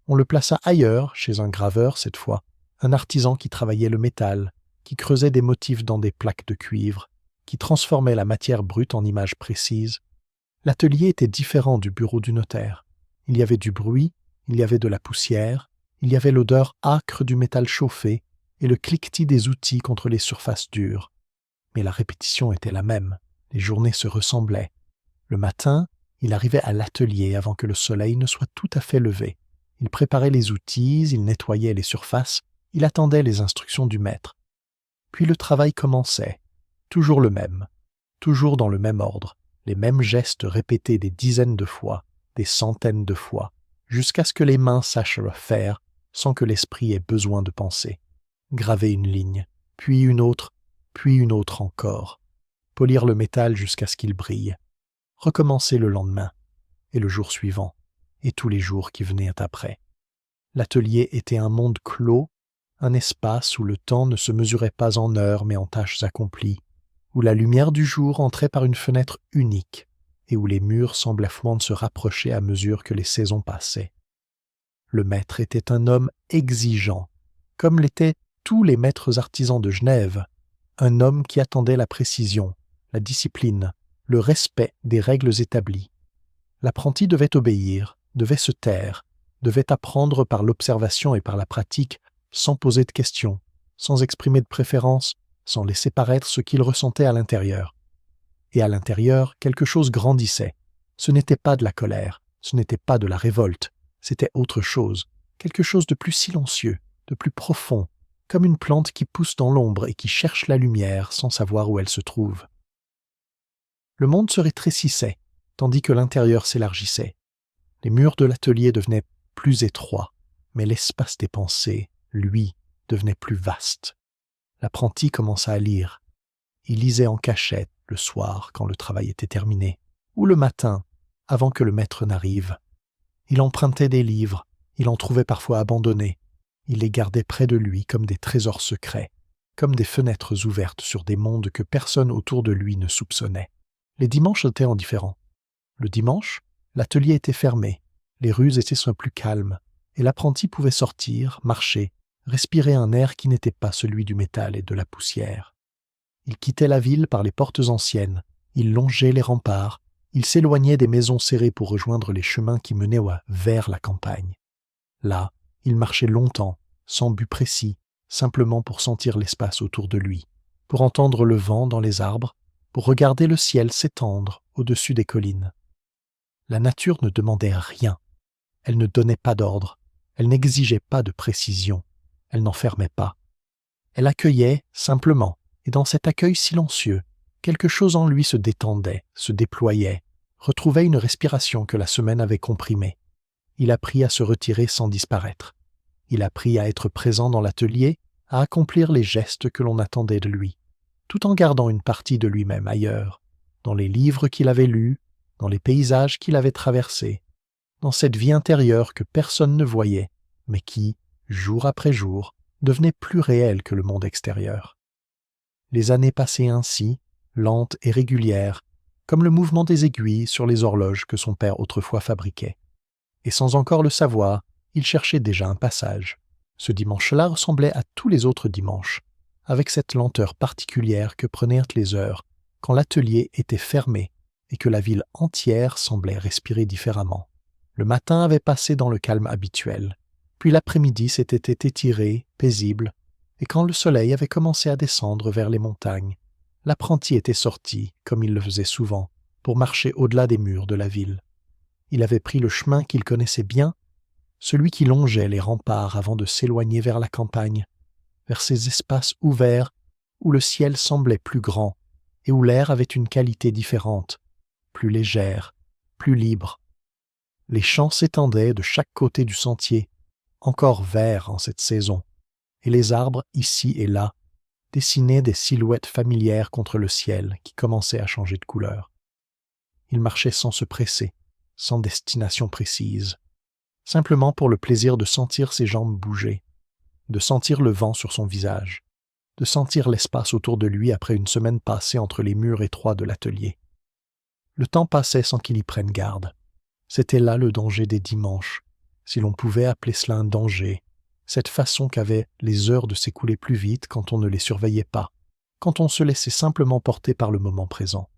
On le plaça ailleurs, chez un graveur cette fois, un artisan qui travaillait le métal, qui creusait des motifs dans des plaques de cuivre, qui transformait la matière brute en images précises. L'atelier était différent du bureau du notaire. Il y avait du bruit, il y avait de la poussière, il y avait l'odeur âcre du métal chauffé et le cliquetis des outils contre les surfaces dures. Mais la répétition était la même, les journées se ressemblaient. Le matin, il arrivait à l'atelier avant que le soleil ne soit tout à fait levé. Il préparait les outils, il nettoyait les surfaces, il attendait les instructions du maître. Puis le travail commençait, toujours le même, toujours dans le même ordre, les mêmes gestes répétés des dizaines de fois, des centaines de fois, jusqu'à ce que les mains sachent le faire sans que l'esprit ait besoin de penser. Graver une ligne, puis une autre encore. Polir le métal jusqu'à ce qu'il brille. Recommencer le lendemain, et le jour suivant, et tous les jours qui venaient après. L'atelier était un monde clos, un espace où le temps ne se mesurait pas en heures mais en tâches accomplies, où la lumière du jour entrait par une fenêtre unique et où les murs semblaient fouant se rapprocher à mesure que les saisons passaient. Le maître était un homme exigeant, comme l'étaient tous les maîtres artisans de Genève, un homme qui attendait la précision, la discipline, le respect des règles établies. L'apprenti devait obéir, devait se taire, devait apprendre par l'observation et par la pratique, sans poser de questions, sans exprimer de préférence, sans laisser paraître ce qu'il ressentait à l'intérieur. Et à l'intérieur, quelque chose grandissait. Ce n'était pas de la colère, ce n'était pas de la révolte, c'était autre chose, quelque chose de plus silencieux, de plus profond, comme une plante qui pousse dans l'ombre et qui cherche la lumière sans savoir où elle se trouve. Le monde se rétrécissait, tandis que l'intérieur s'élargissait. Les murs de l'atelier devenaient plus étroits, mais l'espace des pensées, lui, devenait plus vaste. L'apprenti commença à lire. Il lisait en cachette le soir quand le travail était terminé, ou le matin, avant que le maître n'arrive. Il empruntait des livres, il en trouvait parfois abandonnés. Il les gardait près de lui comme des trésors secrets, comme des fenêtres ouvertes sur des mondes que personne autour de lui ne soupçonnait. Les dimanches étaient indifférents. Le dimanche, l'atelier était fermé, les rues étaient soin plus calmes, et l'apprenti pouvait sortir, marcher, respirer un air qui n'était pas celui du métal et de la poussière. Il quittait la ville par les portes anciennes, il longeait les remparts, il s'éloignait des maisons serrées pour rejoindre les chemins qui menaient vers la campagne. Là, il marchait longtemps, sans but précis, simplement pour sentir l'espace autour de lui, pour entendre le vent dans les arbres, pour regarder le ciel s'étendre au-dessus des collines. La nature ne demandait rien, elle ne donnait pas d'ordre, elle n'exigeait pas de précision, elle n'enfermait pas. Elle accueillait simplement, et dans cet accueil silencieux, quelque chose en lui se détendait, se déployait, retrouvait une respiration que la semaine avait comprimée. Il apprit à se retirer sans disparaître. Il apprit à être présent dans l'atelier, à accomplir les gestes que l'on attendait de lui, tout en gardant une partie de lui-même ailleurs, dans les livres qu'il avait lus, dans les paysages qu'il avait traversés, dans cette vie intérieure que personne ne voyait, mais qui, jour après jour, devenait plus réelle que le monde extérieur. Les années passaient ainsi, lentes et régulières, comme le mouvement des aiguilles sur les horloges que son père autrefois fabriquait. Et sans encore le savoir, il cherchait déjà un passage. Ce dimanche-là ressemblait à tous les autres dimanches, avec cette lenteur particulière que prenaient les heures quand l'atelier était fermé et que la ville entière semblait respirer différemment. Le matin avait passé dans le calme habituel, puis l'après-midi s'était étiré, paisible, et quand le soleil avait commencé à descendre vers les montagnes, l'apprenti était sorti, comme il le faisait souvent, pour marcher au-delà des murs de la ville. Il avait pris le chemin qu'il connaissait bien, celui qui longeait les remparts avant de s'éloigner vers la campagne, vers ces espaces ouverts où le ciel semblait plus grand et où l'air avait une qualité différente, plus légère, plus libre. Les champs s'étendaient de chaque côté du sentier, encore verts en cette saison, et les arbres, ici et là, dessinaient des silhouettes familières contre le ciel qui commençait à changer de couleur. Il marchait sans se presser, sans destination précise, simplement pour le plaisir de sentir ses jambes bouger, de sentir le vent sur son visage, de sentir l'espace autour de lui après une semaine passée entre les murs étroits de l'atelier. Le temps passait sans qu'il y prenne garde. C'était là le danger des dimanches, si l'on pouvait appeler cela un danger, cette façon qu'avaient les heures de s'écouler plus vite quand on ne les surveillait pas, quand on se laissait simplement porter par le moment présent.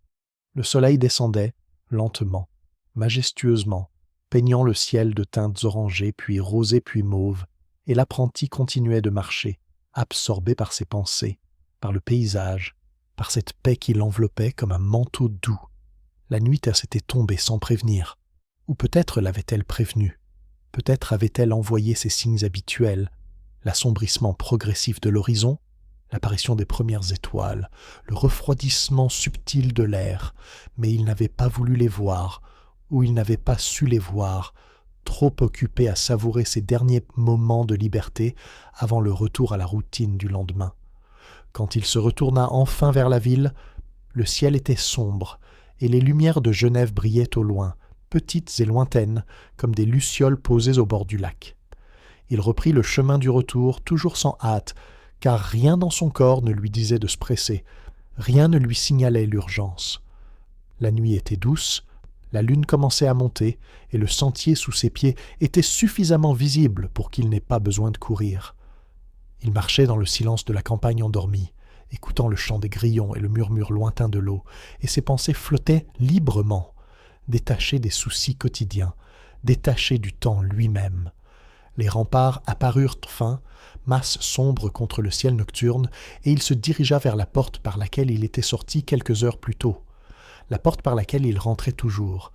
Le soleil descendait, lentement, majestueusement, peignant le ciel de teintes orangées puis rosées puis mauves, et l'apprenti continuait de marcher, absorbé par ses pensées, par le paysage, par cette paix qui l'enveloppait comme un manteau doux. La nuit s'était tombée sans prévenir, ou peut-être l'avait-elle prévenu, peut-être avait-elle envoyé ses signes habituels, l'assombrissement progressif de l'horizon, l'apparition des premières étoiles, le refroidissement subtil de l'air, mais il n'avait pas voulu les voir, ou il n'avait pas su les voir, trop occupé à savourer ces derniers moments de liberté avant le retour à la routine du lendemain. Quand il se retourna enfin vers la ville, le ciel était sombre, et les lumières de Genève brillaient au loin, petites et lointaines, comme des lucioles posées au bord du lac. Il reprit le chemin du retour, toujours sans hâte, car rien dans son corps ne lui disait de se presser, rien ne lui signalait l'urgence. La nuit était douce, la lune commençait à monter, et le sentier sous ses pieds était suffisamment visible pour qu'il n'ait pas besoin de courir. Il marchait dans le silence de la campagne endormie, écoutant le chant des grillons et le murmure lointain de l'eau, et ses pensées flottaient librement, détachées des soucis quotidiens, détachées du temps lui-même. Les remparts apparurent enfin, masse sombre contre le ciel nocturne, et il se dirigea vers la porte par laquelle il était sorti quelques heures plus tôt, la porte par laquelle il rentrait toujours,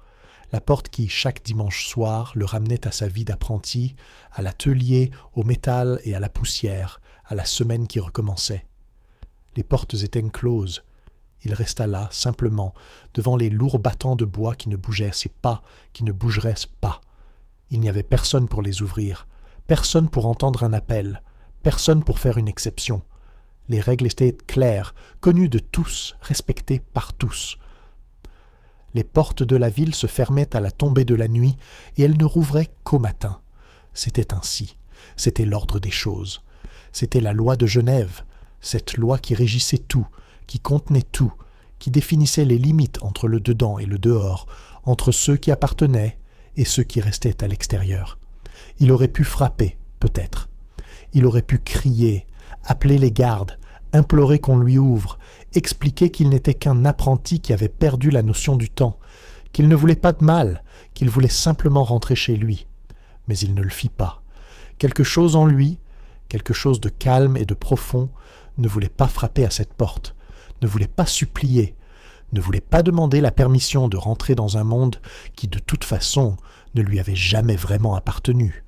la porte qui, chaque dimanche soir, le ramenait à sa vie d'apprenti, à l'atelier, au métal et à la poussière, à la semaine qui recommençait. Les portes étaient closes. Il resta là, simplement, devant les lourds battants de bois qui ne bougeaient pas, qui ne bougeraient pas. Il n'y avait personne pour les ouvrir, personne pour entendre un appel, personne pour faire une exception. Les règles étaient claires, connues de tous, respectées par tous. Les portes de la ville se fermaient à la tombée de la nuit et elles ne rouvraient qu'au matin. C'était ainsi, c'était l'ordre des choses. C'était la loi de Genève, cette loi qui régissait tout, qui contenait tout, qui définissait les limites entre le dedans et le dehors, entre ceux qui appartenaient et ceux qui restaient à l'extérieur. Il aurait pu frapper, peut-être. Il aurait pu crier, appeler les gardes, implorer qu'on lui ouvre, expliquer qu'il n'était qu'un apprenti qui avait perdu la notion du temps, qu'il ne voulait pas de mal, qu'il voulait simplement rentrer chez lui. Mais il ne le fit pas. Quelque chose en lui, quelque chose de calme et de profond, ne voulait pas frapper à cette porte, ne voulait pas supplier, ne voulait pas demander la permission de rentrer dans un monde qui, de toute façon, ne lui avait jamais vraiment appartenu.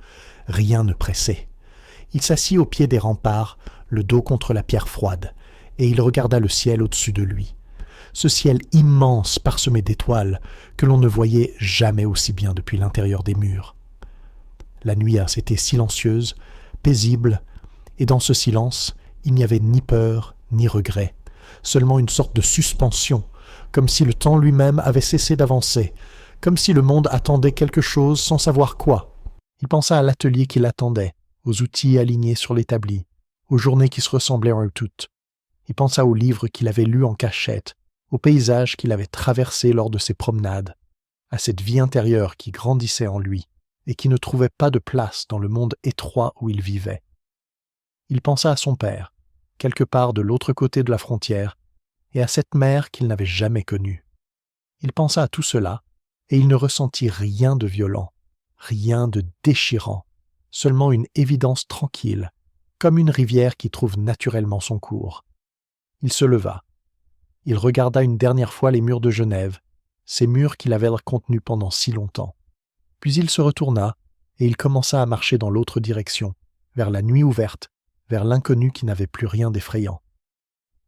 Rien ne pressait. Il s'assit au pied des remparts, le dos contre la pierre froide, et il regarda le ciel au-dessus de lui. Ce ciel immense parsemé d'étoiles que l'on ne voyait jamais aussi bien depuis l'intérieur des murs. La nuit était silencieuse, paisible, et dans ce silence, il n'y avait ni peur ni regret, seulement une sorte de suspension, comme si le temps lui-même avait cessé d'avancer, comme si le monde attendait quelque chose sans savoir quoi. Il pensa à l'atelier qui l'attendait, aux outils alignés sur l'établi, aux journées qui se ressemblaient en toutes. Il pensa aux livres qu'il avait lus en cachette, aux paysages qu'il avait traversés lors de ses promenades, à cette vie intérieure qui grandissait en lui et qui ne trouvait pas de place dans le monde étroit où il vivait. Il pensa à son père, quelque part de l'autre côté de la frontière, et à cette mère qu'il n'avait jamais connue. Il pensa à tout cela, et il ne ressentit rien de violent, rien de déchirant, seulement une évidence tranquille, comme une rivière qui trouve naturellement son cours. Il se leva. Il regarda une dernière fois les murs de Genève, ces murs qu'il avait contenus pendant si longtemps. Puis il se retourna, et il commença à marcher dans l'autre direction, vers la nuit ouverte, vers l'inconnu qui n'avait plus rien d'effrayant.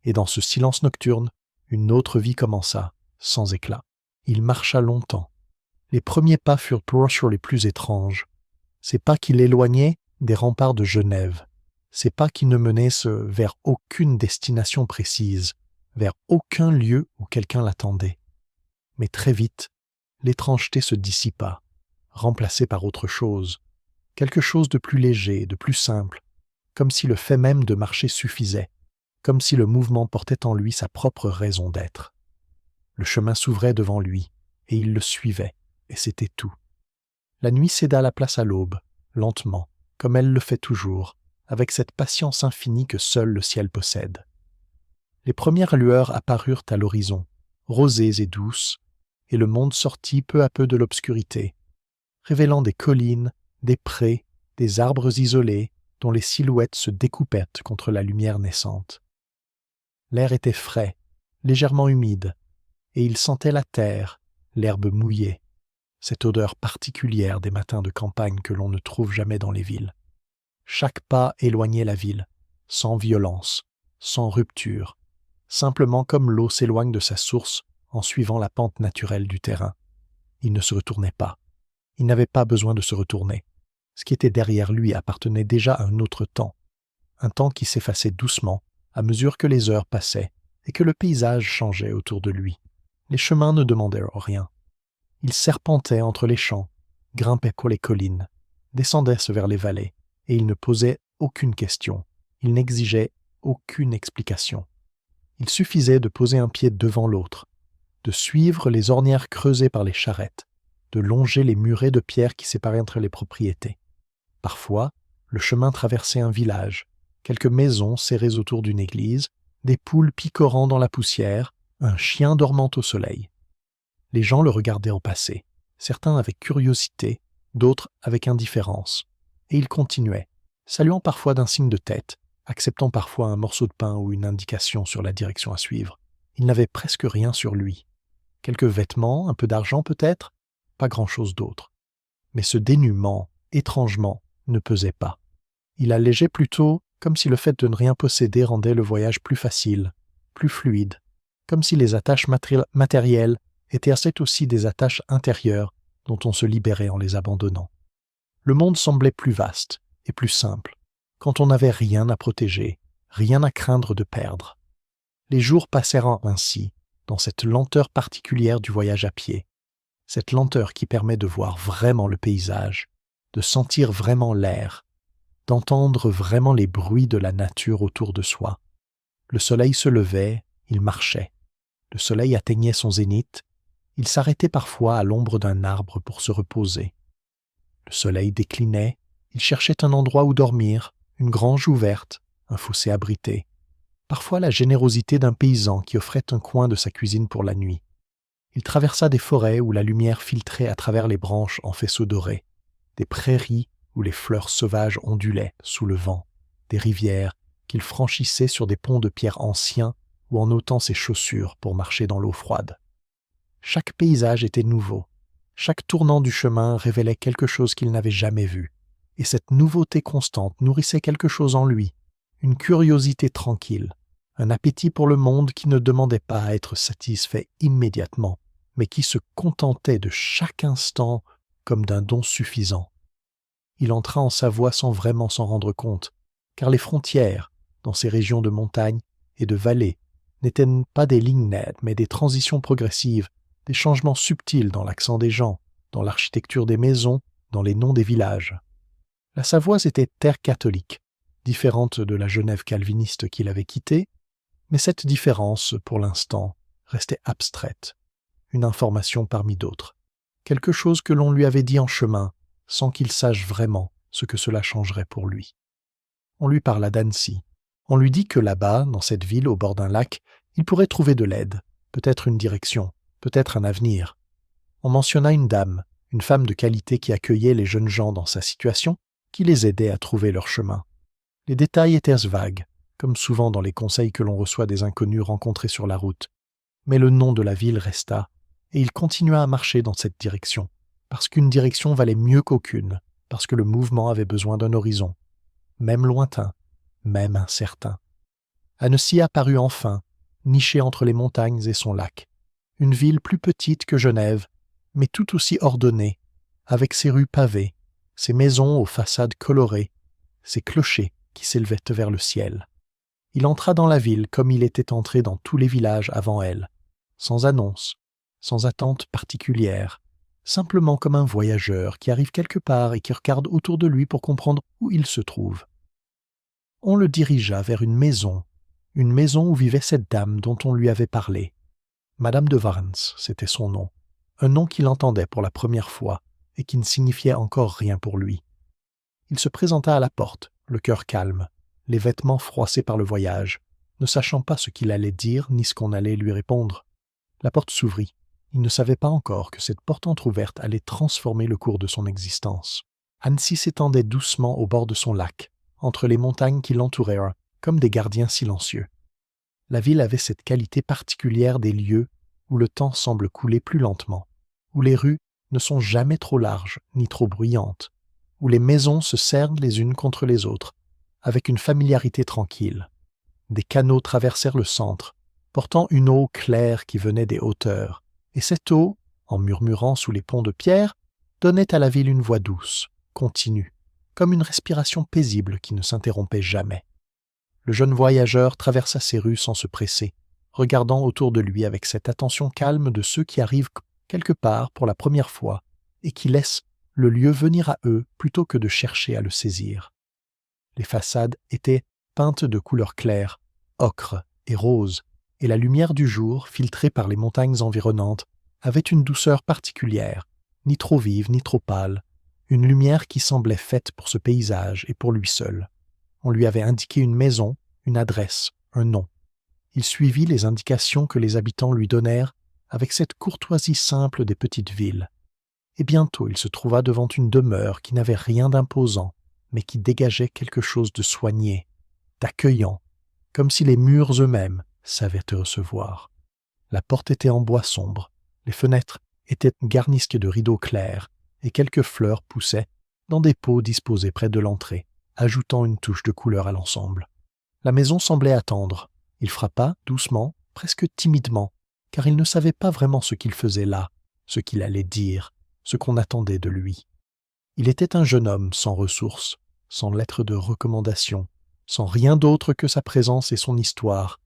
Et dans ce silence nocturne, une autre vie commença, sans éclat. Il marcha longtemps. Les premiers pas furent toujours les plus étranges. Ces pas qui l'éloignaient des remparts de Genève. Ces pas qui ne menaient vers aucune destination précise, vers aucun lieu où quelqu'un l'attendait. Mais très vite, l'étrangeté se dissipa, remplacée par autre chose, quelque chose de plus léger, de plus simple, comme si le fait même de marcher suffisait, comme si le mouvement portait en lui sa propre raison d'être. Le chemin s'ouvrait devant lui, et il le suivait, et c'était tout. La nuit céda la place à l'aube, lentement, comme elle le fait toujours, avec cette patience infinie que seul le ciel possède. Les premières lueurs apparurent à l'horizon, rosées et douces, et le monde sortit peu à peu de l'obscurité, révélant des collines, des prés, des arbres isolés, dont les silhouettes se découpaient contre la lumière naissante. L'air était frais, légèrement humide, et il sentait la terre, l'herbe mouillée, cette odeur particulière des matins de campagne que l'on ne trouve jamais dans les villes. Chaque pas éloignait la ville, sans violence, sans rupture, simplement comme l'eau s'éloigne de sa source en suivant la pente naturelle du terrain. Il ne se retournait pas. Il n'avait pas besoin de se retourner. Ce qui était derrière lui appartenait déjà à un autre temps, un temps qui s'effaçait doucement à mesure que les heures passaient et que le paysage changeait autour de lui. Les chemins ne demandaient rien. Ils serpentaient entre les champs, grimpaient pour les collines, descendaient vers les vallées, et il ne posait aucune question, il n'exigeait aucune explication. Il suffisait de poser un pied devant l'autre, de suivre les ornières creusées par les charrettes, de longer les murets de pierre qui séparaient entre les propriétés. Parfois, le chemin traversait un village, quelques maisons serrées autour d'une église, des poules picorant dans la poussière, un chien dormant au soleil. Les gens le regardaient en passer, certains avec curiosité, d'autres avec indifférence, et il continuait, saluant parfois d'un signe de tête, acceptant parfois un morceau de pain ou une indication sur la direction à suivre. Il n'avait presque rien sur lui. Quelques vêtements, un peu d'argent peut-être, pas grand-chose d'autre. Mais ce dénuement, étrangement, ne pesait pas. Il allégeait plutôt, comme si le fait de ne rien posséder rendait le voyage plus facile, plus fluide, comme si les attaches matérielles étaient aussi des attaches intérieures dont on se libérait en les abandonnant. Le monde semblait plus vaste et plus simple, quand on n'avait rien à protéger, rien à craindre de perdre. Les jours passèrent ainsi, dans cette lenteur particulière du voyage à pied, cette lenteur qui permet de voir vraiment le paysage, de sentir vraiment l'air, d'entendre vraiment les bruits de la nature autour de soi. Le soleil se levait, il marchait. Le soleil atteignait son zénith, il s'arrêtait parfois à l'ombre d'un arbre pour se reposer. Le soleil déclinait, il cherchait un endroit où dormir, une grange ouverte, un fossé abrité. Parfois la générosité d'un paysan qui offrait un coin de sa cuisine pour la nuit. Il traversa des forêts où la lumière filtrait à travers les branches en faisceaux dorés, des prairies où les fleurs sauvages ondulaient sous le vent, des rivières qu'il franchissait sur des ponts de pierre anciens ou en ôtant ses chaussures pour marcher dans l'eau froide. Chaque paysage était nouveau, chaque tournant du chemin révélait quelque chose qu'il n'avait jamais vu, et cette nouveauté constante nourrissait quelque chose en lui, une curiosité tranquille, un appétit pour le monde qui ne demandait pas à être satisfait immédiatement, mais qui se contentait de chaque instant comme d'un don suffisant. Il entra en Savoie sans vraiment s'en rendre compte, car les frontières, dans ces régions de montagne et de vallées, n'étaient pas des lignes nettes, mais des transitions progressives, des changements subtils dans l'accent des gens, dans l'architecture des maisons, dans les noms des villages. La Savoie était terre catholique, différente de la Genève calviniste qu'il avait quittée, mais cette différence, pour l'instant, restait abstraite, une information parmi d'autres, quelque chose que l'on lui avait dit en chemin, sans qu'il sache vraiment ce que cela changerait pour lui. On lui parla d'Annecy. On lui dit que là-bas, dans cette ville au bord d'un lac, il pourrait trouver de l'aide, peut-être une direction, peut-être un avenir. On mentionna une dame, une femme de qualité qui accueillait les jeunes gens dans sa situation, qui les aidait à trouver leur chemin. Les détails étaient vagues, comme souvent dans les conseils que l'on reçoit des inconnus rencontrés sur la route. Mais le nom de la ville resta, et il continua à marcher dans cette direction, parce qu'une direction valait mieux qu'aucune, parce que le mouvement avait besoin d'un horizon, même lointain, même incertain. Annecy apparut enfin, nichée entre les montagnes et son lac. Une ville plus petite que Genève, mais tout aussi ordonnée, avec ses rues pavées, ses maisons aux façades colorées, ses clochers qui s'élevaient vers le ciel. Il entra dans la ville comme il était entré dans tous les villages avant elle, sans annonce, sans attente particulière, simplement comme un voyageur qui arrive quelque part et qui regarde autour de lui pour comprendre où il se trouve. On le dirigea vers une maison où vivait cette dame dont on lui avait parlé. Madame de Warens, c'était son nom, un nom qu'il entendait pour la première fois et qui ne signifiait encore rien pour lui. Il se présenta à la porte, le cœur calme, les vêtements froissés par le voyage, ne sachant pas ce qu'il allait dire ni ce qu'on allait lui répondre. La porte s'ouvrit. Il ne savait pas encore que cette porte entr'ouverte allait transformer le cours de son existence. Annecy s'étendait doucement au bord de son lac, entre les montagnes qui l'entouraient, comme des gardiens silencieux. La ville avait cette qualité particulière des lieux où le temps semble couler plus lentement, où les rues ne sont jamais trop larges ni trop bruyantes, où les maisons se cernent les unes contre les autres, avec une familiarité tranquille. Des canaux traversèrent le centre, portant une eau claire qui venait des hauteurs, et cette eau, en murmurant sous les ponts de pierre, donnait à la ville une voix douce, continue, comme une respiration paisible qui ne s'interrompait jamais. Le jeune voyageur traversa ces rues sans se presser, regardant autour de lui avec cette attention calme de ceux qui arrivent quelque part pour la première fois et qui laissent le lieu venir à eux plutôt que de chercher à le saisir. Les façades étaient peintes de couleurs claires, ocre et rose, et la lumière du jour, filtrée par les montagnes environnantes, avait une douceur particulière, ni trop vive ni trop pâle, une lumière qui semblait faite pour ce paysage et pour lui seul. On lui avait indiqué une maison, une adresse, un nom. Il suivit les indications que les habitants lui donnèrent avec cette courtoisie simple des petites villes. Et bientôt il se trouva devant une demeure qui n'avait rien d'imposant, mais qui dégageait quelque chose de soigné, d'accueillant, comme si les murs eux-mêmes savaient te recevoir. La porte était en bois sombre, les fenêtres étaient garnies de rideaux clairs, et quelques fleurs poussaient dans des pots disposés près de l'entrée, ajoutant une touche de couleur à l'ensemble. La maison semblait attendre. Il frappa doucement, presque timidement, car il ne savait pas vraiment ce qu'il faisait là, ce qu'il allait dire, ce qu'on attendait de lui. Il était un jeune homme sans ressources, sans lettre de recommandation, sans rien d'autre que sa présence et son histoire,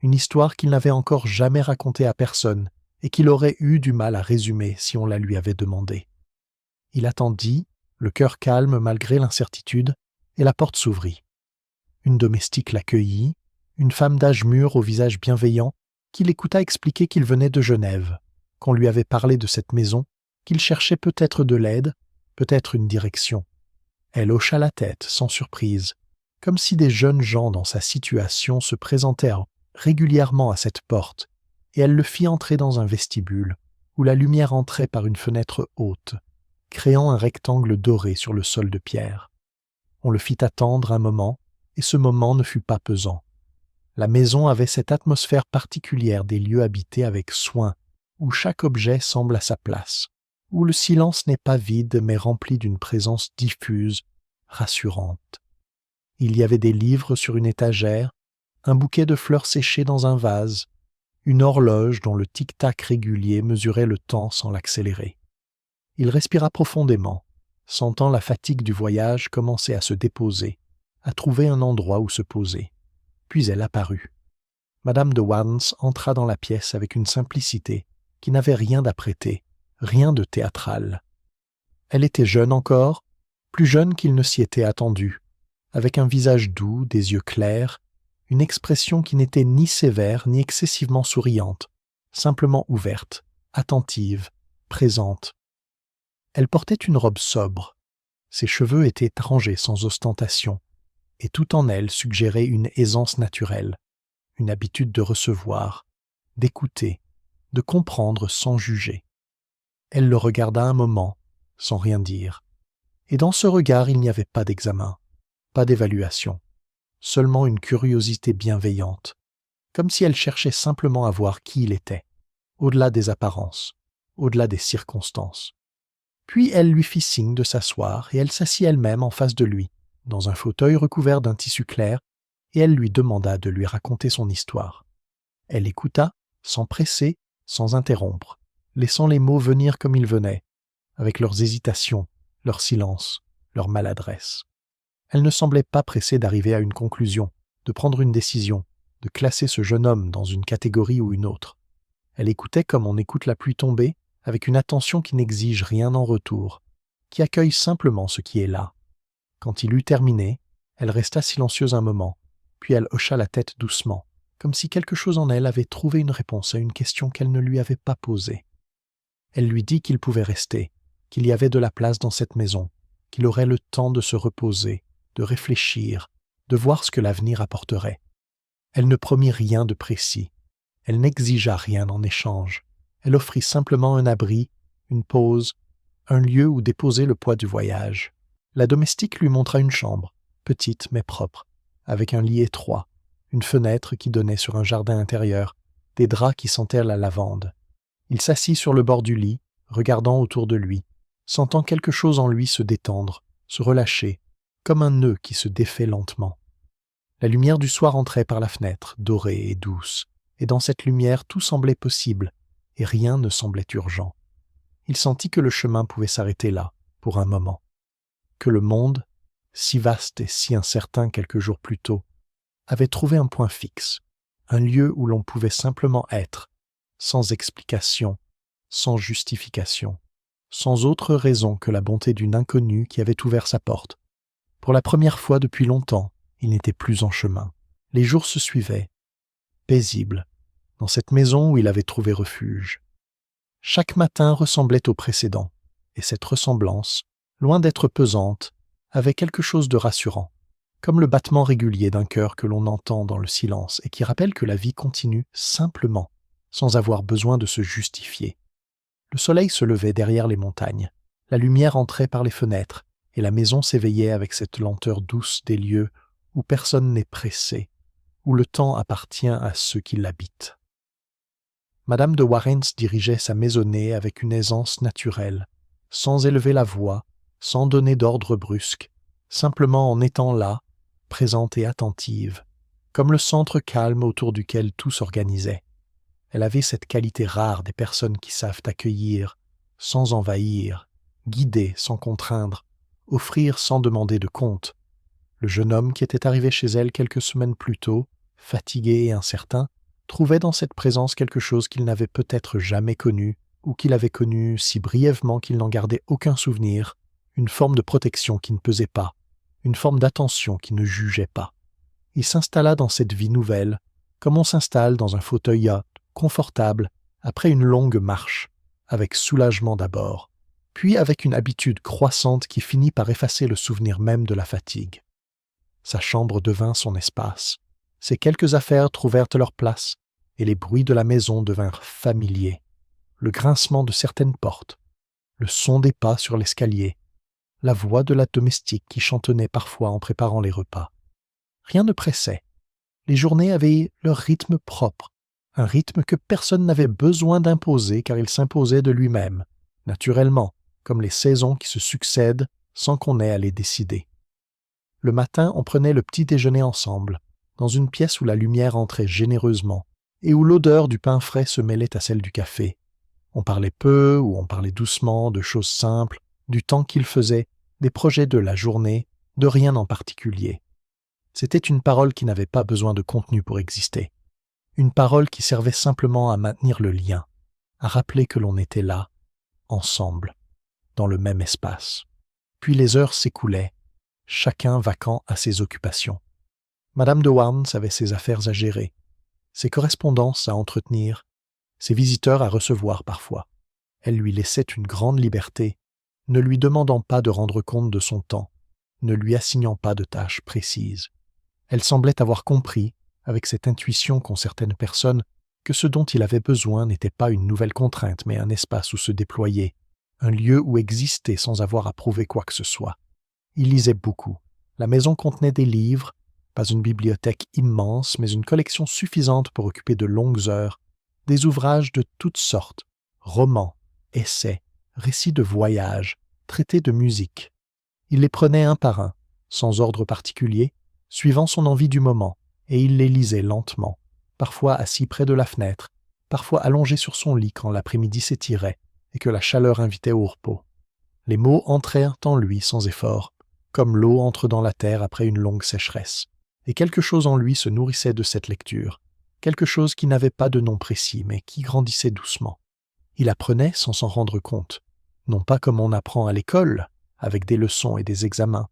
une histoire qu'il n'avait encore jamais racontée à personne et qu'il aurait eu du mal à résumer si on la lui avait demandé. Il attendit, le cœur calme malgré l'incertitude, et la porte s'ouvrit. Une domestique l'accueillit, une femme d'âge mûr au visage bienveillant, qui l'écouta expliquer qu'il venait de Genève, qu'on lui avait parlé de cette maison, qu'il cherchait peut-être de l'aide, peut-être une direction. Elle hocha la tête, sans surprise, comme si des jeunes gens dans sa situation se présentèrent régulièrement à cette porte, et elle le fit entrer dans un vestibule, où la lumière entrait par une fenêtre haute, créant un rectangle doré sur le sol de pierre. On le fit attendre un moment, et ce moment ne fut pas pesant. La maison avait cette atmosphère particulière des lieux habités avec soin, où chaque objet semble à sa place, où le silence n'est pas vide mais rempli d'une présence diffuse, rassurante. Il y avait des livres sur une étagère, un bouquet de fleurs séchées dans un vase, une horloge dont le tic-tac régulier mesurait le temps sans l'accélérer. Il respira profondément, sentant la fatigue du voyage commencer à se déposer, à trouver un endroit où se poser. Puis elle apparut. Madame de Warnes entra dans la pièce avec une simplicité qui n'avait rien d'apprêté, rien de théâtral. Elle était jeune encore, plus jeune qu'il ne s'y était attendu, avec un visage doux, des yeux clairs, une expression qui n'était ni sévère ni excessivement souriante, simplement ouverte, attentive, présente. Elle portait une robe sobre. Ses cheveux étaient arrangés sans ostentation, et tout en elle suggérait une aisance naturelle, une habitude de recevoir, d'écouter, de comprendre sans juger. Elle le regarda un moment, sans rien dire, et dans ce regard il n'y avait pas d'examen, pas d'évaluation, seulement une curiosité bienveillante, comme si elle cherchait simplement à voir qui il était, au-delà des apparences, au-delà des circonstances. Puis elle lui fit signe de s'asseoir et elle s'assit elle-même en face de lui, dans un fauteuil recouvert d'un tissu clair, et elle lui demanda de lui raconter son histoire. Elle écouta, sans presser, sans interrompre, laissant les mots venir comme ils venaient, avec leurs hésitations, leur silence, leur maladresse. Elle ne semblait pas pressée d'arriver à une conclusion, de prendre une décision, de classer ce jeune homme dans une catégorie ou une autre. Elle écoutait comme on écoute la pluie tomber, avec une attention qui n'exige rien en retour, qui accueille simplement ce qui est là. Quand il eut terminé, elle resta silencieuse un moment, puis elle hocha la tête doucement, comme si quelque chose en elle avait trouvé une réponse à une question qu'elle ne lui avait pas posée. Elle lui dit qu'il pouvait rester, qu'il y avait de la place dans cette maison, qu'il aurait le temps de se reposer, de réfléchir, de voir ce que l'avenir apporterait. Elle ne promit rien de précis, elle n'exigea rien en échange, elle offrit simplement un abri, une pause, un lieu où déposer le poids du voyage. La domestique lui montra une chambre, petite mais propre, avec un lit étroit, une fenêtre qui donnait sur un jardin intérieur, des draps qui sentaient la lavande. Il s'assit sur le bord du lit, regardant autour de lui, sentant quelque chose en lui se détendre, se relâcher, comme un nœud qui se défait lentement. La lumière du soir entrait par la fenêtre, dorée et douce, et dans cette lumière tout semblait possible, et rien ne semblait urgent. Il sentit que le chemin pouvait s'arrêter là, pour un moment, que le monde, si vaste et si incertain quelques jours plus tôt, avait trouvé un point fixe, un lieu où l'on pouvait simplement être, sans explication, sans justification, sans autre raison que la bonté d'une inconnue qui avait ouvert sa porte, Pour la première fois depuis longtemps, il n'était plus en chemin. Les jours se suivaient, paisibles, dans cette maison où il avait trouvé refuge. Chaque matin ressemblait au précédent, et cette ressemblance, loin d'être pesante, avait quelque chose de rassurant, comme le battement régulier d'un cœur que l'on entend dans le silence et qui rappelle que la vie continue simplement, sans avoir besoin de se justifier. Le soleil se levait derrière les montagnes, la lumière entrait par les fenêtres, et la maison s'éveillait avec cette lenteur douce des lieux où personne n'est pressé, où le temps appartient à ceux qui l'habitent. Madame de Warrens dirigeait sa maisonnée avec une aisance naturelle, sans élever la voix, sans donner d'ordre brusque, simplement en étant là, présente et attentive, comme le centre calme autour duquel tout s'organisait. Elle avait cette qualité rare des personnes qui savent accueillir, sans envahir, guider sans contraindre, offrir sans demander de compte. Le jeune homme qui était arrivé chez elle quelques semaines plus tôt, fatigué et incertain, trouvait dans cette présence quelque chose qu'il n'avait peut-être jamais connu, ou qu'il avait connu si brièvement qu'il n'en gardait aucun souvenir, une forme de protection qui ne pesait pas, une forme d'attention qui ne jugeait pas. Il s'installa dans cette vie nouvelle, comme on s'installe dans un fauteuil confortable après une longue marche, avec soulagement d'abord, puis avec une habitude croissante qui finit par effacer le souvenir même de la fatigue. Sa chambre devint son espace. Ses quelques affaires trouvèrent leur place, et les bruits de la maison devinrent familiers. Le grincement de certaines portes, le son des pas sur l'escalier, la voix de la domestique qui chantonnait parfois en préparant les repas. Rien ne pressait. Les journées avaient leur rythme propre, un rythme que personne n'avait besoin d'imposer car il s'imposait de lui-même, naturellement, comme les saisons qui se succèdent sans qu'on ait à les décider. Le matin, on prenait le petit déjeuner ensemble, dans une pièce où la lumière entrait généreusement et où l'odeur du pain frais se mêlait à celle du café. On parlait peu ou on parlait doucement de choses simples, du temps qu'il faisait, des projets de la journée, de rien en particulier. C'était une parole qui n'avait pas besoin de contenu pour exister. Une parole qui servait simplement à maintenir le lien, à rappeler que l'on était là, ensemble, dans le même espace. Puis les heures s'écoulaient, chacun vaquant à ses occupations. Madame de Warrens avait ses affaires à gérer, ses correspondances à entretenir, ses visiteurs à recevoir parfois. Elle lui laissait une grande liberté, ne lui demandant pas de rendre compte de son temps, ne lui assignant pas de tâches précises. Elle semblait avoir compris, avec cette intuition qu'ont certaines personnes, que ce dont il avait besoin n'était pas une nouvelle contrainte, mais un espace où se déployer, un lieu où exister sans avoir à prouver quoi que ce soit. Il lisait beaucoup. La maison contenait des livres, pas une bibliothèque immense, mais une collection suffisante pour occuper de longues heures, des ouvrages de toutes sortes, romans, essais, récits de voyages, traités de musique. Il les prenait un par un, sans ordre particulier, suivant son envie du moment, et il les lisait lentement, parfois assis près de la fenêtre, parfois allongé sur son lit quand l'après-midi s'étirait et que la chaleur invitait au repos. Les mots entrèrent en lui sans effort, comme l'eau entre dans la terre après une longue sécheresse, et quelque chose en lui se nourrissait de cette lecture, quelque chose qui n'avait pas de nom précis, mais qui grandissait doucement. Il apprenait sans s'en rendre compte, non pas comme on apprend à l'école, avec des leçons et des examens,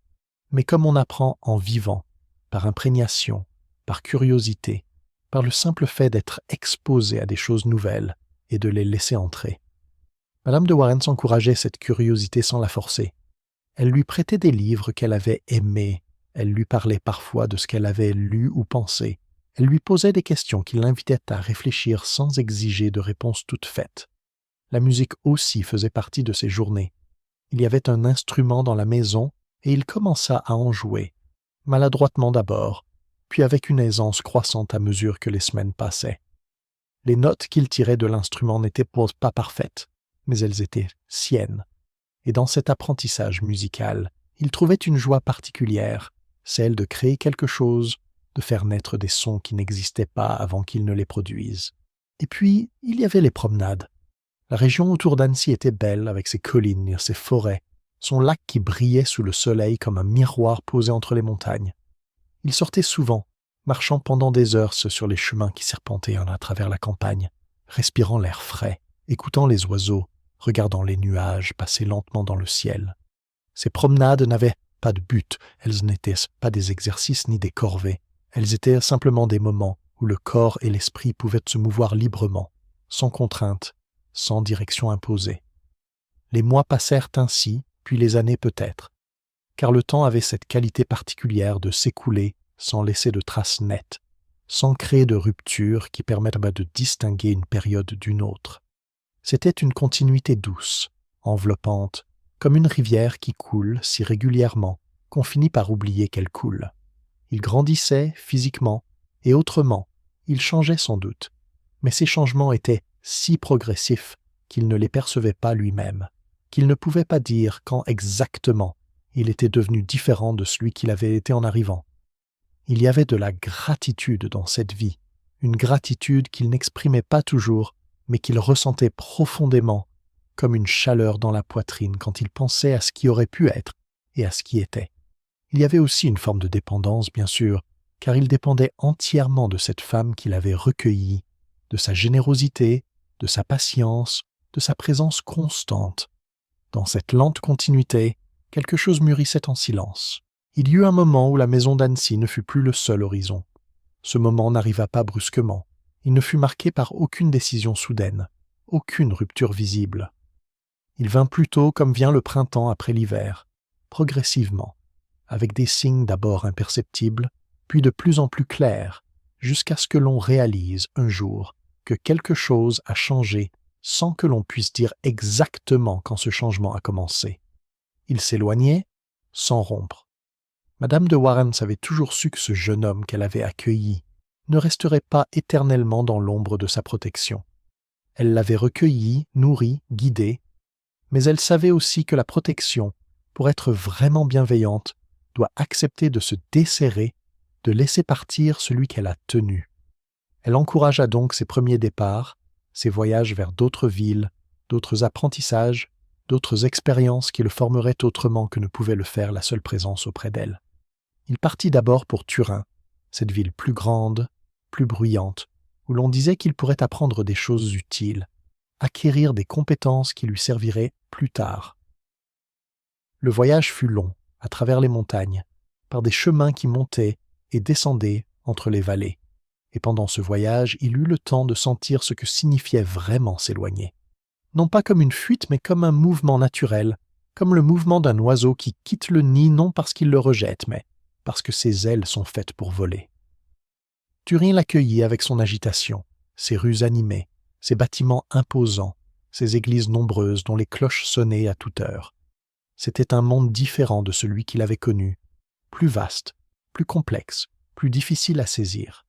mais comme on apprend en vivant, par imprégnation, par curiosité, par le simple fait d'être exposé à des choses nouvelles et de les laisser entrer. Madame de Warrens encourageait cette curiosité sans la forcer. Elle lui prêtait des livres qu'elle avait aimés, elle lui parlait parfois de ce qu'elle avait lu ou pensé, elle lui posait des questions qui l'invitaient à réfléchir sans exiger de réponses toutes faites. La musique aussi faisait partie de ses journées. Il y avait un instrument dans la maison et il commença à en jouer, maladroitement d'abord, puis avec une aisance croissante à mesure que les semaines passaient. Les notes qu'il tirait de l'instrument n'étaient pas parfaites, mais elles étaient siennes. Et dans cet apprentissage musical, il trouvait une joie particulière, celle de créer quelque chose, de faire naître des sons qui n'existaient pas avant qu'il ne les produise. Et puis, il y avait les promenades. La région autour d'Annecy était belle, avec ses collines et ses forêts, son lac qui brillait sous le soleil comme un miroir posé entre les montagnes. Il sortait souvent, marchant pendant des heures sur les chemins qui serpentaient à travers la campagne, respirant l'air frais, écoutant les oiseaux, regardant les nuages passer lentement dans le ciel. Ces promenades n'avaient pas de but, elles n'étaient pas des exercices ni des corvées. Elles étaient simplement des moments où le corps et l'esprit pouvaient se mouvoir librement, sans contrainte, sans direction imposée. Les mois passèrent ainsi, puis les années peut-être, car le temps avait cette qualité particulière de s'écouler sans laisser de traces nettes, sans créer de rupture qui permettent de distinguer une période d'une autre. C'était une continuité douce, enveloppante, comme une rivière qui coule si régulièrement qu'on finit par oublier qu'elle coule. Il grandissait physiquement et autrement, il changeait sans doute, mais ces changements étaient si progressifs qu'il ne les percevait pas lui-même, qu'il ne pouvait pas dire quand exactement il était devenu différent de celui qu'il avait été en arrivant. Il y avait de la gratitude dans cette vie, une gratitude qu'il n'exprimait pas toujours, mais qu'il ressentait profondément, comme une chaleur dans la poitrine quand il pensait à ce qui aurait pu être et à ce qui était. Il y avait aussi une forme de dépendance, bien sûr, car il dépendait entièrement de cette femme qu'il avait recueillie, de sa générosité, de sa patience, de sa présence constante. Dans cette lente continuité, quelque chose mûrissait en silence. Il y eut un moment où la maison d'Annecy ne fut plus le seul horizon. Ce moment n'arriva pas brusquement. Il ne fut marqué par aucune décision soudaine, aucune rupture visible. Il vint plutôt comme vient le printemps après l'hiver, progressivement, avec des signes d'abord imperceptibles, puis de plus en plus clairs, jusqu'à ce que l'on réalise un jour que quelque chose a changé sans que l'on puisse dire exactement quand ce changement a commencé. Il s'éloignait sans rompre. Madame de Warrens avait toujours su que ce jeune homme qu'elle avait accueilli ne resterait pas éternellement dans l'ombre de sa protection. Elle l'avait recueilli, nourri, guidé, mais elle savait aussi que la protection, pour être vraiment bienveillante, doit accepter de se desserrer, de laisser partir celui qu'elle a tenu. Elle encouragea donc ses premiers départs, ses voyages vers d'autres villes, d'autres apprentissages, d'autres expériences qui le formeraient autrement que ne pouvait le faire la seule présence auprès d'elle. Il partit d'abord pour Turin, cette ville plus grande, plus bruyante, où l'on disait qu'il pourrait apprendre des choses utiles, acquérir des compétences qui lui serviraient plus tard. Le voyage fut long, à travers les montagnes, par des chemins qui montaient et descendaient entre les vallées, et pendant ce voyage, il eut le temps de sentir ce que signifiait vraiment s'éloigner. Non pas comme une fuite, mais comme un mouvement naturel, comme le mouvement d'un oiseau qui quitte le nid non parce qu'il le rejette, mais parce que ses ailes sont faites pour voler. Turin l'accueillit avec son agitation, ses rues animées, ses bâtiments imposants, ses églises nombreuses dont les cloches sonnaient à toute heure. C'était un monde différent de celui qu'il avait connu, plus vaste, plus complexe, plus difficile à saisir.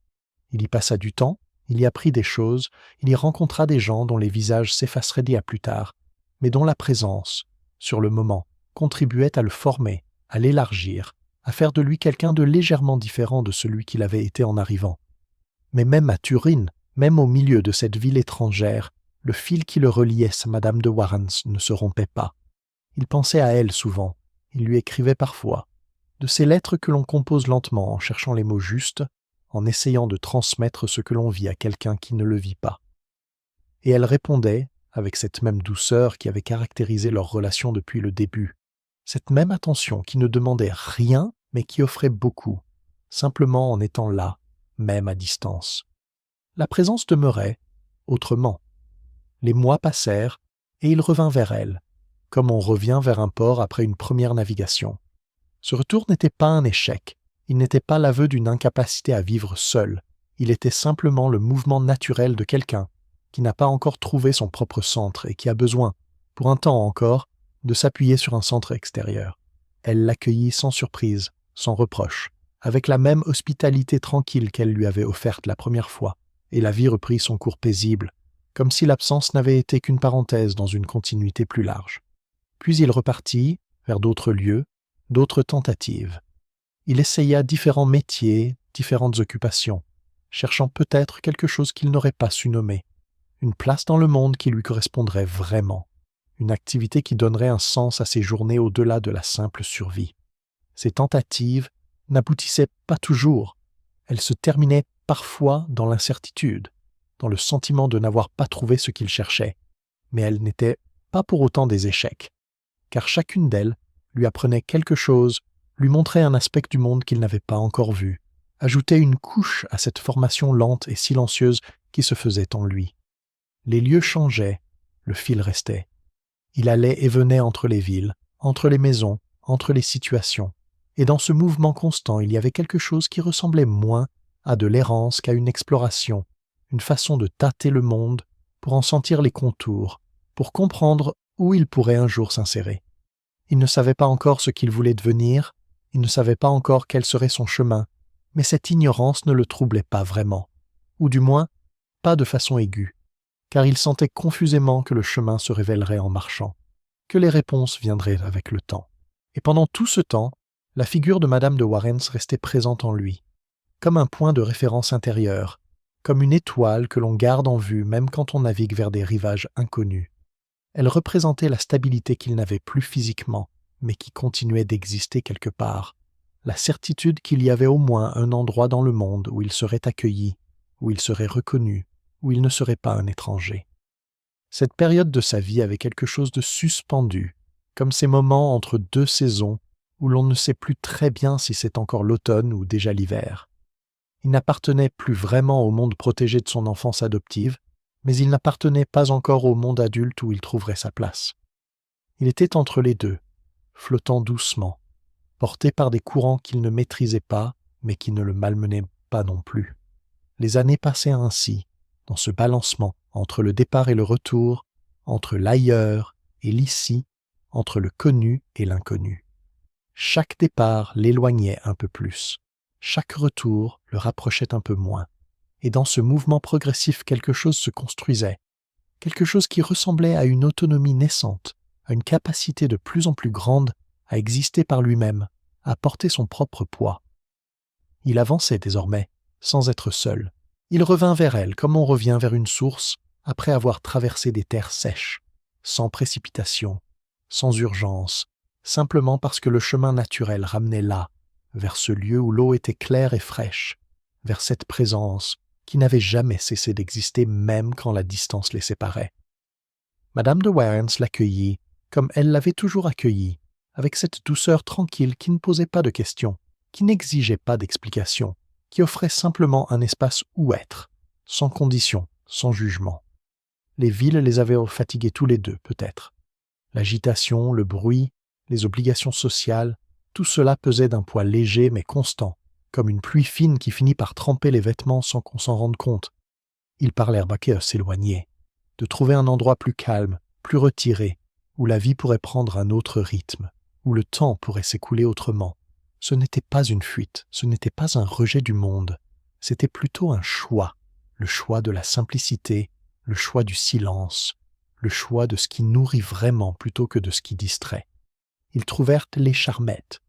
Il y passa du temps, il y apprit des choses, il y rencontra des gens dont les visages s'effaceraient d'il y a plus tard, mais dont la présence, sur le moment, contribuait à le former, à l'élargir, à faire de lui quelqu'un de légèrement différent de celui qu'il avait été en arrivant. Mais même à Turin, même au milieu de cette ville étrangère, le fil qui le reliait à Madame de Warrens ne se rompait pas. Il pensait à elle souvent, il lui écrivait parfois, de ces lettres que l'on compose lentement en cherchant les mots justes, en essayant de transmettre ce que l'on vit à quelqu'un qui ne le vit pas. Et elle répondait, avec cette même douceur qui avait caractérisé leur relation depuis le début, cette même attention qui ne demandait rien mais qui offrait beaucoup, simplement en étant là, même à distance. La présence demeurait, autrement. Les mois passèrent, et il revint vers elle, comme on revient vers un port après une première navigation. Ce retour n'était pas un échec, il n'était pas l'aveu d'une incapacité à vivre seul, il était simplement le mouvement naturel de quelqu'un qui n'a pas encore trouvé son propre centre et qui a besoin, pour un temps encore, de s'appuyer sur un centre extérieur. Elle l'accueillit sans surprise, sans reproche, avec la même hospitalité tranquille qu'elle lui avait offerte la première fois, et la vie reprit son cours paisible, comme si l'absence n'avait été qu'une parenthèse dans une continuité plus large. Puis il repartit vers d'autres lieux, d'autres tentatives. Il essaya différents métiers, différentes occupations, cherchant peut-être quelque chose qu'il n'aurait pas su nommer, une place dans le monde qui lui correspondrait vraiment, une activité qui donnerait un sens à ses journées au-delà de la simple survie. Ces tentatives n'aboutissaient pas toujours, elles se terminaient parfois dans l'incertitude, dans le sentiment de n'avoir pas trouvé ce qu'il cherchait, mais elles n'étaient pas pour autant des échecs, car chacune d'elles lui apprenait quelque chose lui montrait un aspect du monde qu'il n'avait pas encore vu, ajoutait une couche à cette formation lente et silencieuse qui se faisait en lui. Les lieux changeaient, le fil restait. Il allait et venait entre les villes, entre les maisons, entre les situations, et dans ce mouvement constant il y avait quelque chose qui ressemblait moins à de l'errance qu'à une exploration, une façon de tâter le monde pour en sentir les contours, pour comprendre où il pourrait un jour s'insérer. Il ne savait pas encore ce qu'il voulait devenir, il ne savait pas encore quel serait son chemin, mais cette ignorance ne le troublait pas vraiment, ou du moins pas de façon aiguë, car il sentait confusément que le chemin se révélerait en marchant, que les réponses viendraient avec le temps. Et pendant tout ce temps, la figure de Madame de Warrens restait présente en lui, comme un point de référence intérieur, comme une étoile que l'on garde en vue même quand on navigue vers des rivages inconnus. Elle représentait la stabilité qu'il n'avait plus physiquement, mais qui continuait d'exister quelque part, la certitude qu'il y avait au moins un endroit dans le monde où il serait accueilli, où il serait reconnu, où il ne serait pas un étranger. Cette période de sa vie avait quelque chose de suspendu, comme ces moments entre deux saisons où l'on ne sait plus très bien si c'est encore l'automne ou déjà l'hiver. Il n'appartenait plus vraiment au monde protégé de son enfance adoptive, mais il n'appartenait pas encore au monde adulte où il trouverait sa place. Il était entre les deux, flottant doucement, porté par des courants qu'il ne maîtrisait pas, mais qui ne le malmenaient pas non plus. Les années passaient ainsi, dans ce balancement entre le départ et le retour, entre l'ailleurs et l'ici, entre le connu et l'inconnu. Chaque départ l'éloignait un peu plus, chaque retour le rapprochait un peu moins, et dans ce mouvement progressif quelque chose se construisait, quelque chose qui ressemblait à une autonomie naissante, à une capacité de plus en plus grande à exister par lui-même, à porter son propre poids. Il avançait désormais, sans être seul. Il revint vers elle comme on revient vers une source après avoir traversé des terres sèches, sans précipitation, sans urgence, simplement parce que le chemin naturel ramenait là, vers ce lieu où l'eau était claire et fraîche, vers cette présence qui n'avait jamais cessé d'exister même quand la distance les séparait. Madame de Warrens l'accueillit comme elle l'avait toujours accueilli, avec cette douceur tranquille qui ne posait pas de questions, qui n'exigeait pas d'explications, qui offrait simplement un espace où être, sans condition, sans jugement. Les villes les avaient fatigués tous les deux, peut-être. L'agitation, le bruit, les obligations sociales, tout cela pesait d'un poids léger mais constant, comme une pluie fine qui finit par tremper les vêtements sans qu'on s'en rende compte. Ils parlèrent à s'éloigner, de trouver un endroit plus calme, plus retiré, où la vie pourrait prendre un autre rythme, où le temps pourrait s'écouler autrement. Ce n'était pas une fuite, ce n'était pas un rejet du monde, c'était plutôt un choix, le choix de la simplicité, le choix du silence, le choix de ce qui nourrit vraiment plutôt que de ce qui distrait. Ils trouvèrent les Charmettes.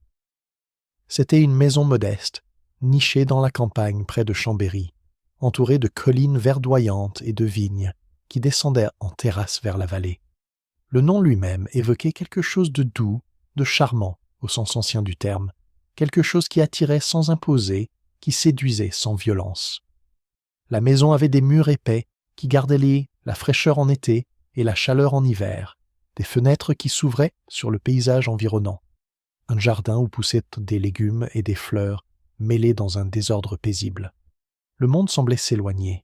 C'était une maison modeste, nichée dans la campagne près de Chambéry, entourée de collines verdoyantes et de vignes qui descendaient en terrasse vers la vallée. Le nom lui-même évoquait quelque chose de doux, de charmant au sens ancien du terme, quelque chose qui attirait sans imposer, qui séduisait sans violence. La maison avait des murs épais qui gardaient la fraîcheur en été et la chaleur en hiver, des fenêtres qui s'ouvraient sur le paysage environnant, un jardin où poussaient des légumes et des fleurs mêlés dans un désordre paisible. Le monde semblait s'éloigner.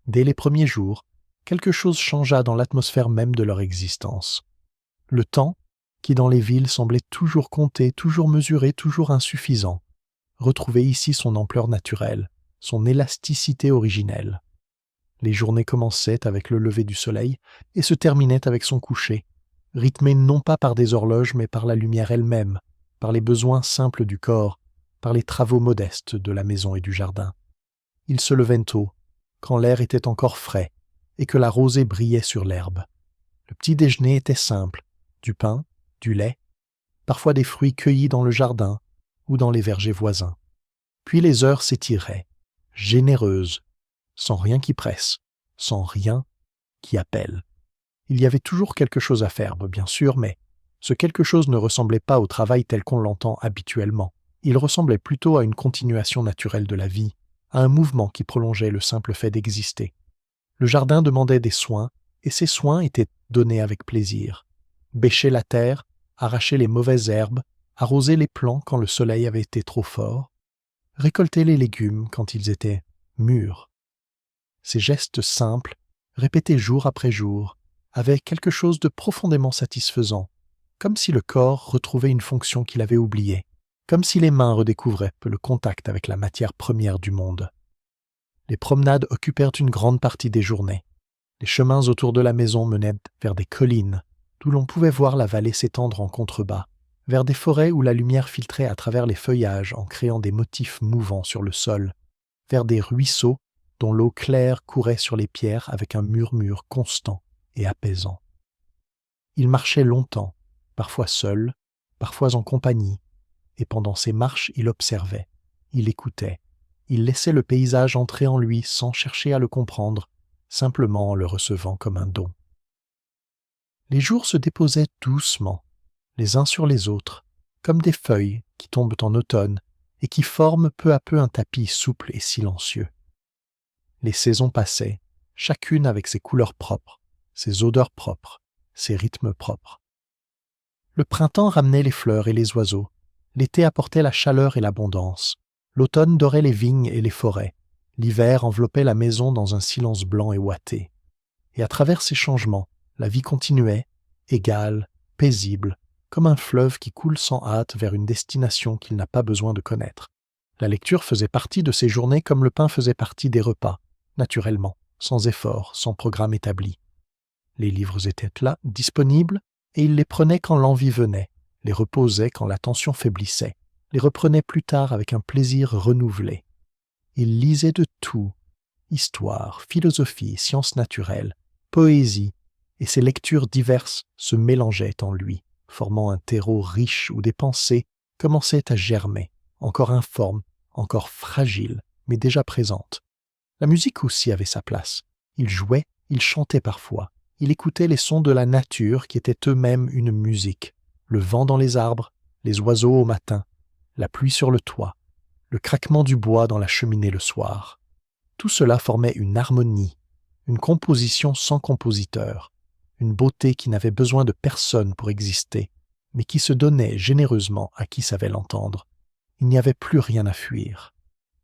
Dès les premiers jours, quelque chose changea dans l'atmosphère même de leur existence. Le temps, qui dans les villes semblait toujours compté, toujours mesuré, toujours insuffisant, retrouvait ici son ampleur naturelle, son élasticité originelle. Les journées commençaient avec le lever du soleil et se terminaient avec son coucher, rythmées non pas par des horloges mais par la lumière elle-même, par les besoins simples du corps, par les travaux modestes de la maison et du jardin. Ils se levaient tôt, quand l'air était encore frais et que la rosée brillait sur l'herbe. Le petit déjeuner était simple, du pain, du lait, parfois des fruits cueillis dans le jardin ou dans les vergers voisins. Puis les heures s'étiraient, généreuses, sans rien qui presse, sans rien qui appelle. Il y avait toujours quelque chose à faire, bien sûr, mais ce quelque chose ne ressemblait pas au travail tel qu'on l'entend habituellement. Il ressemblait plutôt à une continuation naturelle de la vie, à un mouvement qui prolongeait le simple fait d'exister. Le jardin demandait des soins, et ces soins étaient donnés avec plaisir. Bêcher la terre, arracher les mauvaises herbes, arroser les plants quand le soleil avait été trop fort, récolter les légumes quand ils étaient mûrs. Ces gestes simples, répétés jour après jour, avaient quelque chose de profondément satisfaisant, comme si le corps retrouvait une fonction qu'il avait oubliée, comme si les mains redécouvraient le contact avec la matière première du monde. Les promenades occupèrent une grande partie des journées. Les chemins autour de la maison menaient vers des collines, d'où l'on pouvait voir la vallée s'étendre en contrebas, vers des forêts où la lumière filtrait à travers les feuillages en créant des motifs mouvants sur le sol, vers des ruisseaux dont l'eau claire courait sur les pierres avec un murmure constant et apaisant. Il marchait longtemps, parfois seul, parfois en compagnie, et pendant ces marches il observait, il écoutait, il laissait le paysage entrer en lui sans chercher à le comprendre, simplement en le recevant comme un don. Les jours se déposaient doucement, les uns sur les autres, comme des feuilles qui tombent en automne et qui forment peu à peu un tapis souple et silencieux. Les saisons passaient, chacune avec ses couleurs propres, ses odeurs propres, ses rythmes propres. Le printemps ramenait les fleurs et les oiseaux, l'été apportait la chaleur et l'abondance, l'automne dorait les vignes et les forêts, l'hiver enveloppait la maison dans un silence blanc et ouaté. Et à travers ces changements, la vie continuait, égale, paisible, comme un fleuve qui coule sans hâte vers une destination qu'il n'a pas besoin de connaître. La lecture faisait partie de ces journées comme le pain faisait partie des repas, naturellement, sans effort, sans programme établi. Les livres étaient là, disponibles, et il les prenait quand l'envie venait, les reposait quand la tension faiblissait, les reprenait plus tard avec un plaisir renouvelé. Il lisait de tout, histoire, philosophie, sciences naturelles, poésie, et ces lectures diverses se mélangeaient en lui, formant un terreau riche où des pensées commençaient à germer, encore informes, encore fragiles, mais déjà présentes. La musique aussi avait sa place. Il jouait, il chantait parfois. Il écoutait les sons de la nature qui étaient eux-mêmes une musique. Le vent dans les arbres, les oiseaux au matin, la pluie sur le toit, le craquement du bois dans la cheminée le soir. Tout cela formait une harmonie, une composition sans compositeur, une beauté qui n'avait besoin de personne pour exister, mais qui se donnait généreusement à qui savait l'entendre. Il n'y avait plus rien à fuir.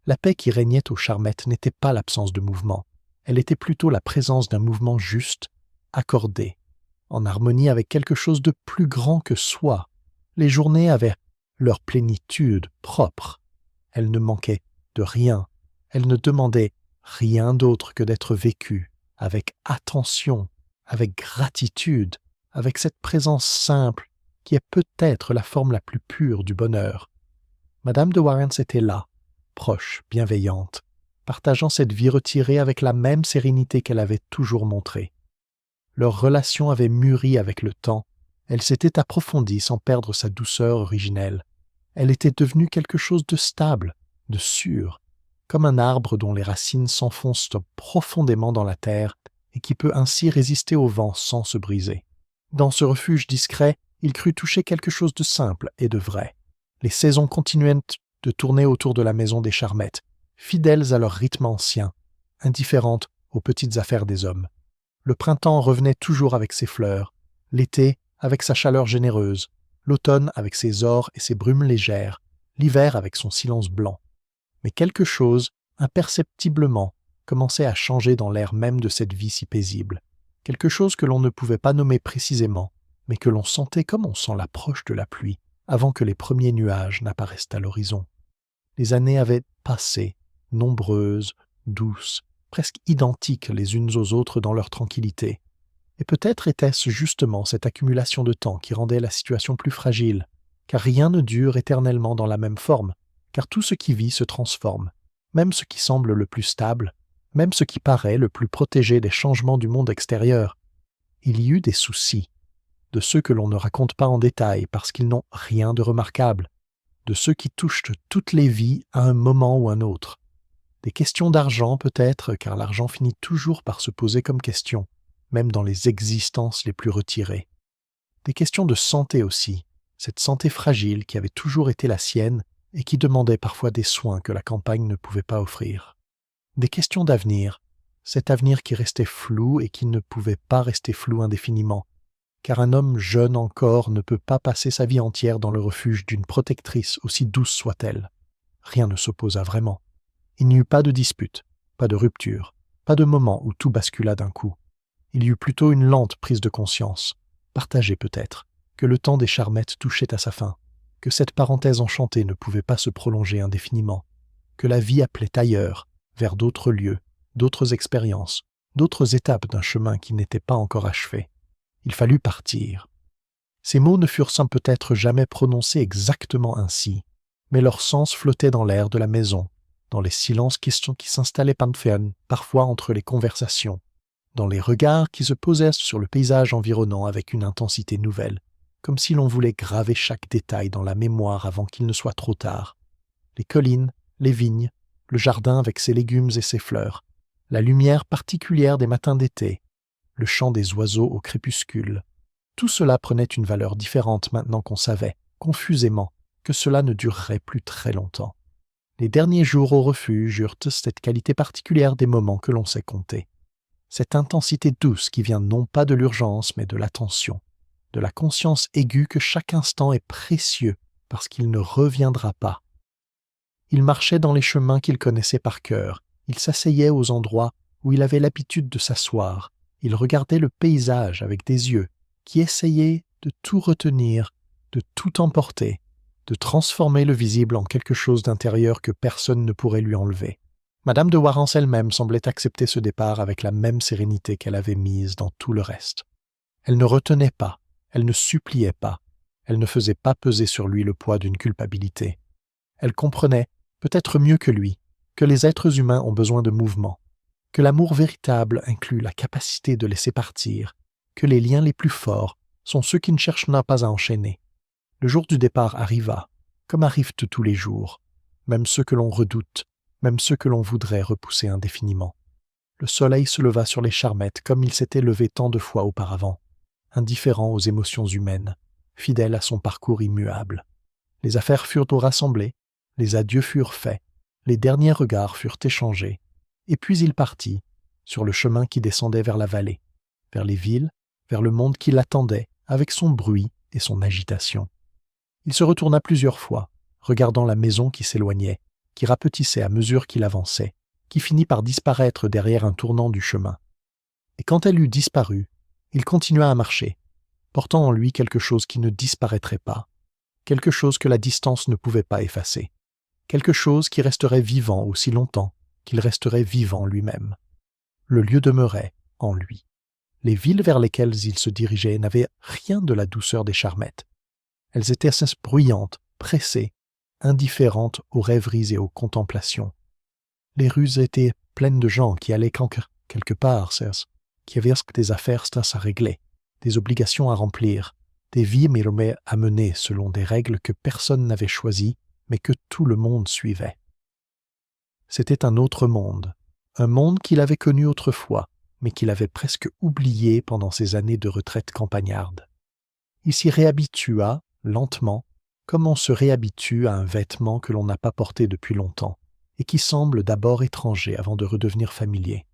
La paix qui régnait aux Charmettes n'était pas l'absence de mouvement, elle était plutôt la présence d'un mouvement juste, accordé, en harmonie avec quelque chose de plus grand que soi. Les journées avaient leur plénitude propre. Elles ne manquaient de rien, elles ne demandaient rien d'autre que d'être vécues, avec attention, avec gratitude, avec cette présence simple qui est peut-être la forme la plus pure du bonheur. Madame de Warrens était là, proche, bienveillante, partageant cette vie retirée avec la même sérénité qu'elle avait toujours montrée. Leur relation avait mûri avec le temps, elle s'était approfondie sans perdre sa douceur originelle. Elle était devenue quelque chose de stable, de sûr, comme un arbre dont les racines s'enfoncent profondément dans la terre et qui peut ainsi résister au vent sans se briser. Dans ce refuge discret, il crut toucher quelque chose de simple et de vrai. Les saisons continuaient de tourner autour de la maison des Charmettes, fidèles à leur rythme ancien, indifférentes aux petites affaires des hommes. Le printemps revenait toujours avec ses fleurs, l'été avec sa chaleur généreuse, l'automne avec ses ors et ses brumes légères, l'hiver avec son silence blanc. Mais quelque chose, imperceptiblement, commençait à changer dans l'air même de cette vie si paisible. Quelque chose que l'on ne pouvait pas nommer précisément, mais que l'on sentait comme on sent l'approche de la pluie, avant que les premiers nuages n'apparaissent à l'horizon. Les années avaient passé, nombreuses, douces, presque identiques les unes aux autres dans leur tranquillité. Et peut-être était-ce justement cette accumulation de temps qui rendait la situation plus fragile, car rien ne dure éternellement dans la même forme, car tout ce qui vit se transforme, même ce qui semble le plus stable, même ce qui paraît le plus protégé des changements du monde extérieur. Il y eut des soucis, de ceux que l'on ne raconte pas en détail parce qu'ils n'ont rien de remarquable, de ceux qui touchent toutes les vies à un moment ou un autre. Des questions d'argent peut-être, car l'argent finit toujours par se poser comme question, même dans les existences les plus retirées. Des questions de santé aussi, cette santé fragile qui avait toujours été la sienne et qui demandait parfois des soins que la campagne ne pouvait pas offrir. Des questions d'avenir, cet avenir qui restait flou et qui ne pouvait pas rester flou indéfiniment, car un homme jeune encore ne peut pas passer sa vie entière dans le refuge d'une protectrice aussi douce soit-elle. Rien ne s'opposa vraiment. Il n'y eut pas de dispute, pas de rupture, pas de moment où tout bascula d'un coup. Il y eut plutôt une lente prise de conscience, partagée peut-être, que le temps des Charmettes touchait à sa fin, que cette parenthèse enchantée ne pouvait pas se prolonger indéfiniment, que la vie appelait ailleurs, vers d'autres lieux, d'autres expériences, d'autres étapes d'un chemin qui n'était pas encore achevé. Il fallut partir. Ces mots ne furent sans peut-être jamais prononcés exactement ainsi, mais leur sens flottait dans l'air de la maison, dans les silences qui s'installaient parfois entre les conversations, dans les regards qui se posaient sur le paysage environnant avec une intensité nouvelle, comme si l'on voulait graver chaque détail dans la mémoire avant qu'il ne soit trop tard. Les collines, les vignes, le jardin avec ses légumes et ses fleurs, la lumière particulière des matins d'été, le chant des oiseaux au crépuscule, tout cela prenait une valeur différente maintenant qu'on savait, confusément, que cela ne durerait plus très longtemps. Les derniers jours au refuge eurent cette qualité particulière des moments que l'on sait compter. Cette intensité douce qui vient non pas de l'urgence, mais de l'attention, de la conscience aiguë que chaque instant est précieux parce qu'il ne reviendra pas. Il marchait dans les chemins qu'il connaissait par cœur, il s'asseyait aux endroits où il avait l'habitude de s'asseoir, il regardait le paysage avec des yeux qui essayaient de tout retenir, de tout emporter, de transformer le visible en quelque chose d'intérieur que personne ne pourrait lui enlever. Madame de Warrens elle-même semblait accepter ce départ avec la même sérénité qu'elle avait mise dans tout le reste. Elle ne retenait pas, elle ne suppliait pas, elle ne faisait pas peser sur lui le poids d'une culpabilité. Elle comprenait, peut-être mieux que lui, que les êtres humains ont besoin de mouvement, que l'amour véritable inclut la capacité de laisser partir, que les liens les plus forts sont ceux qui ne cherchent pas à enchaîner. Le jour du départ arriva, comme arrivent tous les jours, même ceux que l'on redoute, même ceux que l'on voudrait repousser indéfiniment. Le soleil se leva sur les Charmettes comme il s'était levé tant de fois auparavant, indifférent aux émotions humaines, fidèle à son parcours immuable. Les affaires furent rassemblées, les adieux furent faits, les derniers regards furent échangés, et puis il partit, sur le chemin qui descendait vers la vallée, vers les villes, vers le monde qui l'attendait, avec son bruit et son agitation. Il se retourna plusieurs fois, regardant la maison qui s'éloignait, qui rapetissait à mesure qu'il avançait, qui finit par disparaître derrière un tournant du chemin. Et quand elle eut disparu, il continua à marcher, portant en lui quelque chose qui ne disparaîtrait pas, quelque chose que la distance ne pouvait pas effacer, quelque chose qui resterait vivant aussi longtemps qu'il resterait vivant lui-même. Le lieu demeurait en lui. Les villes vers lesquelles il se dirigeait n'avaient rien de la douceur des Charmettes. Elles étaient assez bruyantes, pressées, indifférentes aux rêveries et aux contemplations. Les rues étaient pleines de gens qui allaient quelque part, qui avaient des affaires à régler, des obligations à remplir, des vies à mener selon des règles que personne n'avait choisies, mais que tout le monde suivait. C'était un autre monde, un monde qu'il avait connu autrefois, mais qu'il avait presque oublié pendant ses années de retraite campagnarde. Il s'y réhabitua, lentement, comme on se réhabitue à un vêtement que l'on n'a pas porté depuis longtemps, et qui semble d'abord étranger avant de redevenir familier.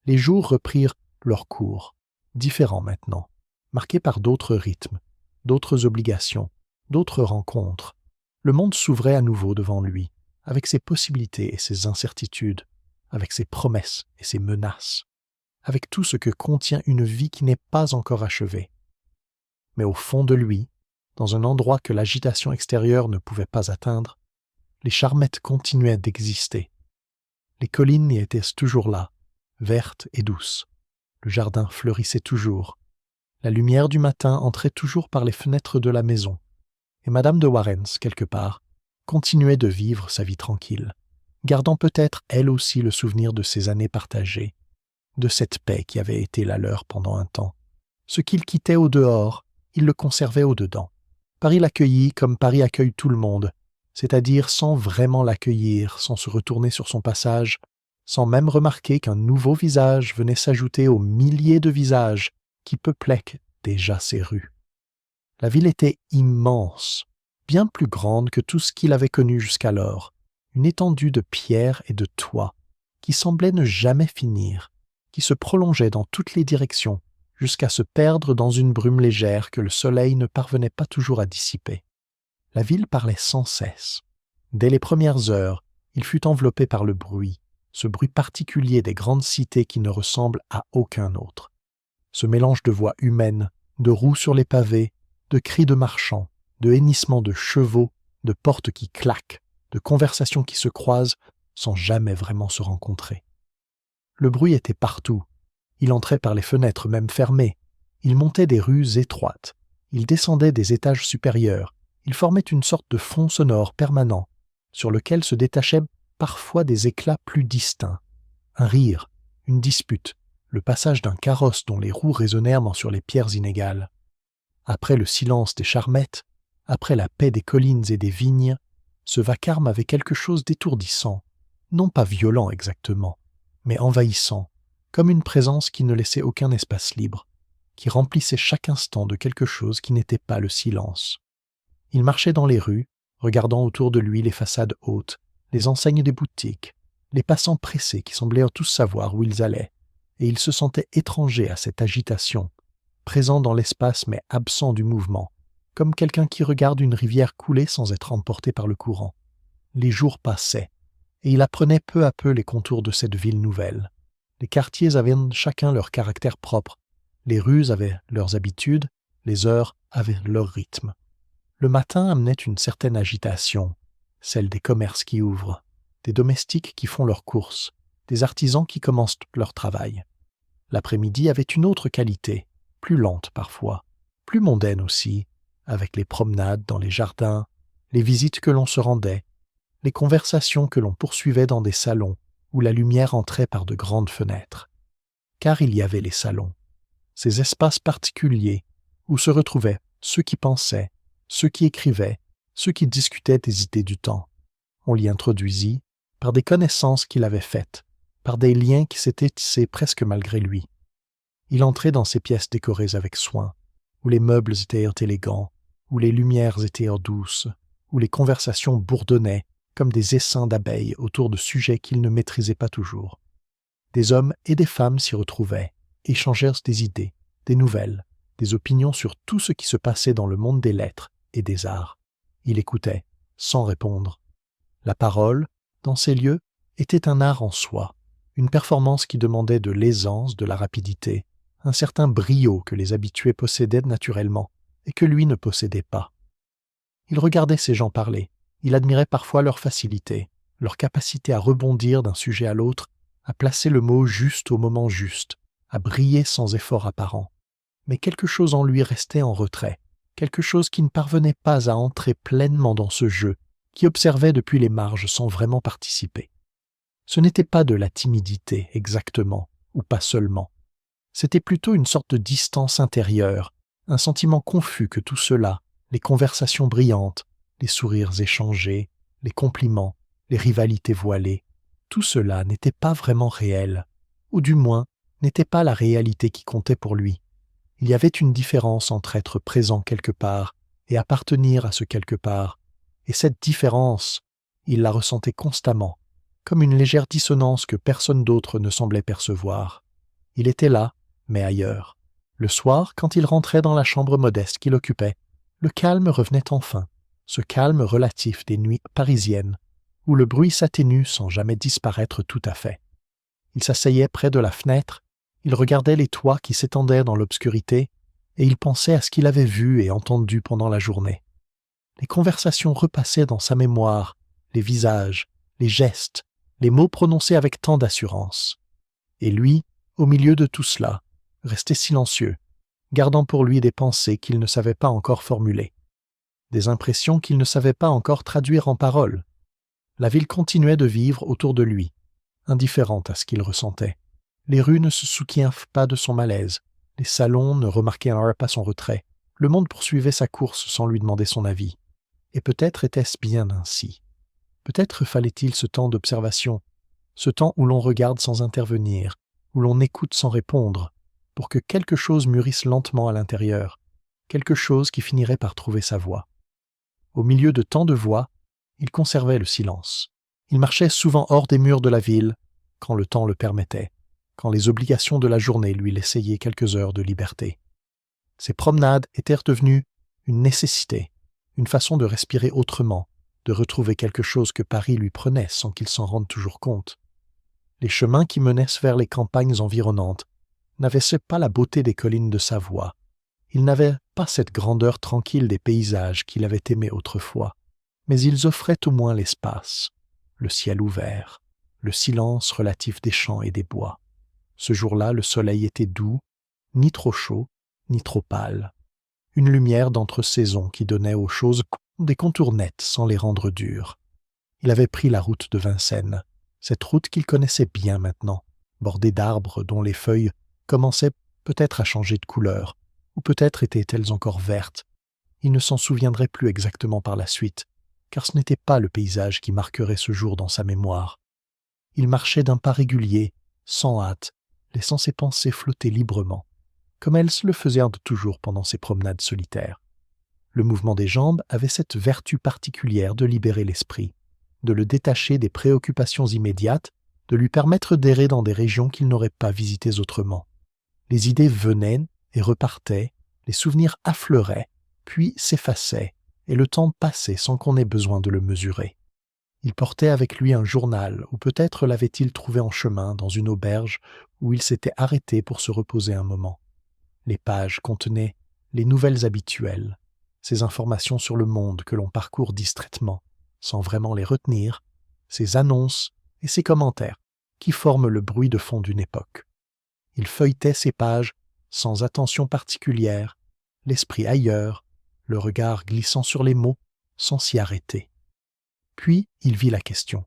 Les jours reprirent leur cours, différents maintenant, marqués par d'autres rythmes, d'autres obligations, d'autres rencontres. Le monde s'ouvrait à nouveau devant lui, avec ses possibilités et ses incertitudes, avec ses promesses et ses menaces, avec tout ce que contient une vie qui n'est pas encore achevée. Mais au fond de lui, dans un endroit que l'agitation extérieure ne pouvait pas atteindre, les Charmettes continuaient d'exister. Les collines y étaient toujours là, vertes et douces. Le jardin fleurissait toujours. La lumière du matin entrait toujours par les fenêtres de la maison. Et Madame de Warrens, quelque part, continuait de vivre sa vie tranquille, gardant peut-être elle aussi le souvenir de ces années partagées, de cette paix qui avait été la leur pendant un temps. Ce qu'il quittait au dehors, il le conservait au dedans. Paris l'accueillit comme Paris accueille tout le monde, c'est-à-dire sans vraiment l'accueillir, sans se retourner sur son passage, sans même remarquer qu'un nouveau visage venait s'ajouter aux milliers de visages qui peuplaient déjà ces rues. La ville était immense, bien plus grande que tout ce qu'il avait connu jusqu'alors, une étendue de pierres et de toits, qui semblait ne jamais finir, qui se prolongeait dans toutes les directions, jusqu'à se perdre dans une brume légère que le soleil ne parvenait pas toujours à dissiper. La ville parlait sans cesse. Dès les premières heures, il fut enveloppé par le bruit, ce bruit particulier des grandes cités qui ne ressemble à aucun autre. Ce mélange de voix humaines, de roues sur les pavés, de cris de marchands, de hennissements de chevaux, de portes qui claquent, de conversations qui se croisent sans jamais vraiment se rencontrer. Le bruit était partout. Il entrait par les fenêtres même fermées. Il montait des rues étroites. Il descendait des étages supérieurs. Il formait une sorte de fond sonore permanent, sur lequel se détachaient parfois des éclats plus distincts. Un rire, une dispute, le passage d'un carrosse dont les roues résonnèrent sur les pierres inégales. Après le silence des charmettes, après la paix des collines et des vignes, ce vacarme avait quelque chose d'étourdissant, non pas violent exactement, mais envahissant, comme une présence qui ne laissait aucun espace libre, qui remplissait chaque instant de quelque chose qui n'était pas le silence. Il marchait dans les rues, regardant autour de lui les façades hautes, les enseignes des boutiques, les passants pressés qui semblaient tous savoir où ils allaient, et il se sentait étranger à cette agitation, présent dans l'espace mais absent du mouvement, comme quelqu'un qui regarde une rivière couler sans être emporté par le courant. Les jours passaient, et il apprenait peu à peu les contours de cette ville nouvelle. Les quartiers avaient chacun leur caractère propre, les rues avaient leurs habitudes, les heures avaient leur rythme. Le matin amenait une certaine agitation, celle des commerces qui ouvrent, des domestiques qui font leurs courses, des artisans qui commencent leur travail. L'après-midi avait une autre qualité, plus lente parfois, plus mondaine aussi, avec les promenades dans les jardins, les visites que l'on se rendait, les conversations que l'on poursuivait dans des salons où la lumière entrait par de grandes fenêtres. Car il y avait les salons, ces espaces particuliers où se retrouvaient ceux qui pensaient, ceux qui écrivaient, ceux qui discutaient des idées du temps. On l'y introduisit par des connaissances qu'il avait faites, par des liens qui s'étaient tissés presque malgré lui. Il entrait dans ces pièces décorées avec soin, où les meubles étaient élégants, où les lumières étaient douces, où les conversations bourdonnaient comme des essaims d'abeilles autour de sujets qu'il ne maîtrisait pas toujours. Des hommes et des femmes s'y retrouvaient, échangèrent des idées, des nouvelles, des opinions sur tout ce qui se passait dans le monde des lettres et des arts. Il écoutait, sans répondre. La parole, dans ces lieux, était un art en soi, une performance qui demandait de l'aisance, de la rapidité, un certain brio que les habitués possédaient naturellement et que lui ne possédait pas. Il regardait ces gens parler, il admirait parfois leur facilité, leur capacité à rebondir d'un sujet à l'autre, à placer le mot juste au moment juste, à briller sans effort apparent. Mais quelque chose en lui restait en retrait, quelque chose qui ne parvenait pas à entrer pleinement dans ce jeu, qui observait depuis les marges sans vraiment participer. Ce n'était pas de la timidité exactement, ou pas seulement. C'était plutôt une sorte de distance intérieure, un sentiment confus que tout cela, les conversations brillantes, les sourires échangés, les compliments, les rivalités voilées, tout cela n'était pas vraiment réel, ou du moins n'était pas la réalité qui comptait pour lui. Il y avait une différence entre être présent quelque part et appartenir à ce quelque part, et cette différence, il la ressentait constamment, comme une légère dissonance que personne d'autre ne semblait percevoir. Il était là, mais ailleurs. Le soir, quand il rentrait dans la chambre modeste qu'il occupait, le calme revenait enfin, ce calme relatif des nuits parisiennes, où le bruit s'atténue sans jamais disparaître tout à fait. Il s'asseyait près de la fenêtre, il regardait les toits qui s'étendaient dans l'obscurité, et il pensait à ce qu'il avait vu et entendu pendant la journée. Les conversations repassaient dans sa mémoire, les visages, les gestes, les mots prononcés avec tant d'assurance. Et lui, au milieu de tout cela, restait silencieux, gardant pour lui des pensées qu'il ne savait pas encore formuler, des impressions qu'il ne savait pas encore traduire en paroles. La ville continuait de vivre autour de lui, indifférente à ce qu'il ressentait. Les rues ne se soucièrent pas de son malaise, les salons ne remarquèrent pas son retrait. Le monde poursuivait sa course sans lui demander son avis. Et peut-être était-ce bien ainsi. Peut-être fallait-il ce temps d'observation, ce temps où l'on regarde sans intervenir, où l'on écoute sans répondre, pour que quelque chose mûrisse lentement à l'intérieur, quelque chose qui finirait par trouver sa voie. Au milieu de tant de voix, il conservait le silence. Il marchait souvent hors des murs de la ville, quand le temps le permettait, quand les obligations de la journée lui laissaient quelques heures de liberté. Ces promenades étaient devenues une nécessité, une façon de respirer autrement, de retrouver quelque chose que Paris lui prenait sans qu'il s'en rende toujours compte. Les chemins qui menaient vers les campagnes environnantes n'avaient pas la beauté des collines de Savoie. Ils n'avaient pas cette grandeur tranquille des paysages qu'il avait aimés autrefois, mais ils offraient au moins l'espace, le ciel ouvert, le silence relatif des champs et des bois. Ce jour-là, le soleil était doux, ni trop chaud, ni trop pâle. Une lumière d'entre-saison qui donnait aux choses des contours nets sans les rendre dures. Il avait pris la route de Vincennes, cette route qu'il connaissait bien maintenant, bordée d'arbres dont les feuilles commençaient peut-être à changer de couleur, ou peut-être étaient-elles encore vertes. Il ne s'en souviendrait plus exactement par la suite, car ce n'était pas le paysage qui marquerait ce jour dans sa mémoire. Il marchait d'un pas régulier, sans hâte, laissant ses pensées flotter librement, comme elles le faisaient toujours pendant ses promenades solitaires. Le mouvement des jambes avait cette vertu particulière de libérer l'esprit, de le détacher des préoccupations immédiates, de lui permettre d'errer dans des régions qu'il n'aurait pas visitées autrement. Les idées venaient et repartaient, les souvenirs affleuraient, puis s'effaçaient, et le temps passait sans qu'on ait besoin de le mesurer. Il portait avec lui un journal, ou peut-être l'avait-il trouvé en chemin dans une auberge où il s'était arrêté pour se reposer un moment. Les pages contenaient les nouvelles habituelles, ces informations sur le monde que l'on parcourt distraitement, sans vraiment les retenir, ces annonces et ces commentaires qui forment le bruit de fond d'une époque. Il feuilletait ces pages sans attention particulière, l'esprit ailleurs, le regard glissant sur les mots sans s'y arrêter. Puis il vit la question.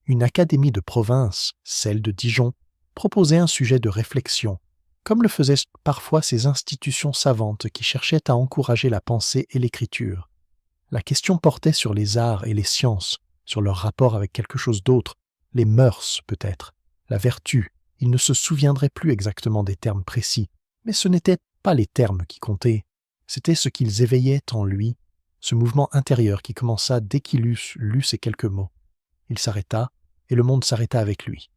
Une académie de province, celle de Dijon, proposait un sujet de réflexion, comme le faisaient parfois ces institutions savantes qui cherchaient à encourager la pensée et l'écriture. La question portait sur les arts et les sciences, sur leur rapport avec quelque chose d'autre, les mœurs peut-être, la vertu. Il ne se souviendrait plus exactement des termes précis, mais ce n'étaient pas les termes qui comptaient, c'était ce qu'ils éveillaient en lui, ce mouvement intérieur qui commença dès qu'il eut lu ces quelques mots. Il s'arrêta, et le monde s'arrêta avec lui.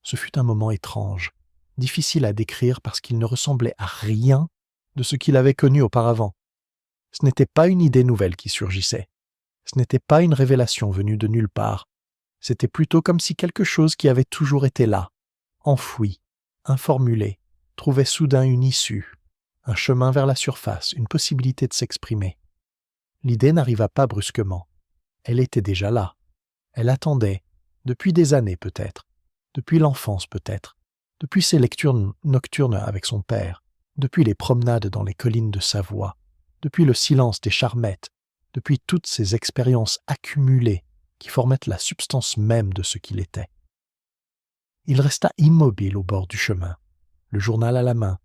Ce fut un moment étrange, difficile à décrire parce qu'il ne ressemblait à rien de ce qu'il avait connu auparavant. Ce n'était pas une idée nouvelle qui surgissait. Ce n'était pas une révélation venue de nulle part. C'était plutôt comme si quelque chose qui avait toujours été là, enfoui, informulé, trouvait soudain une issue, un chemin vers la surface, une possibilité de s'exprimer. L'idée n'arriva pas brusquement. Elle était déjà là. Elle attendait, depuis des années peut-être, depuis l'enfance peut-être, depuis ses lectures nocturnes avec son père, depuis les promenades dans les collines de Savoie, depuis le silence des charmettes, depuis toutes ces expériences accumulées qui formaient la substance même de ce qu'il était. Il resta immobile au bord du chemin, le journal à la main,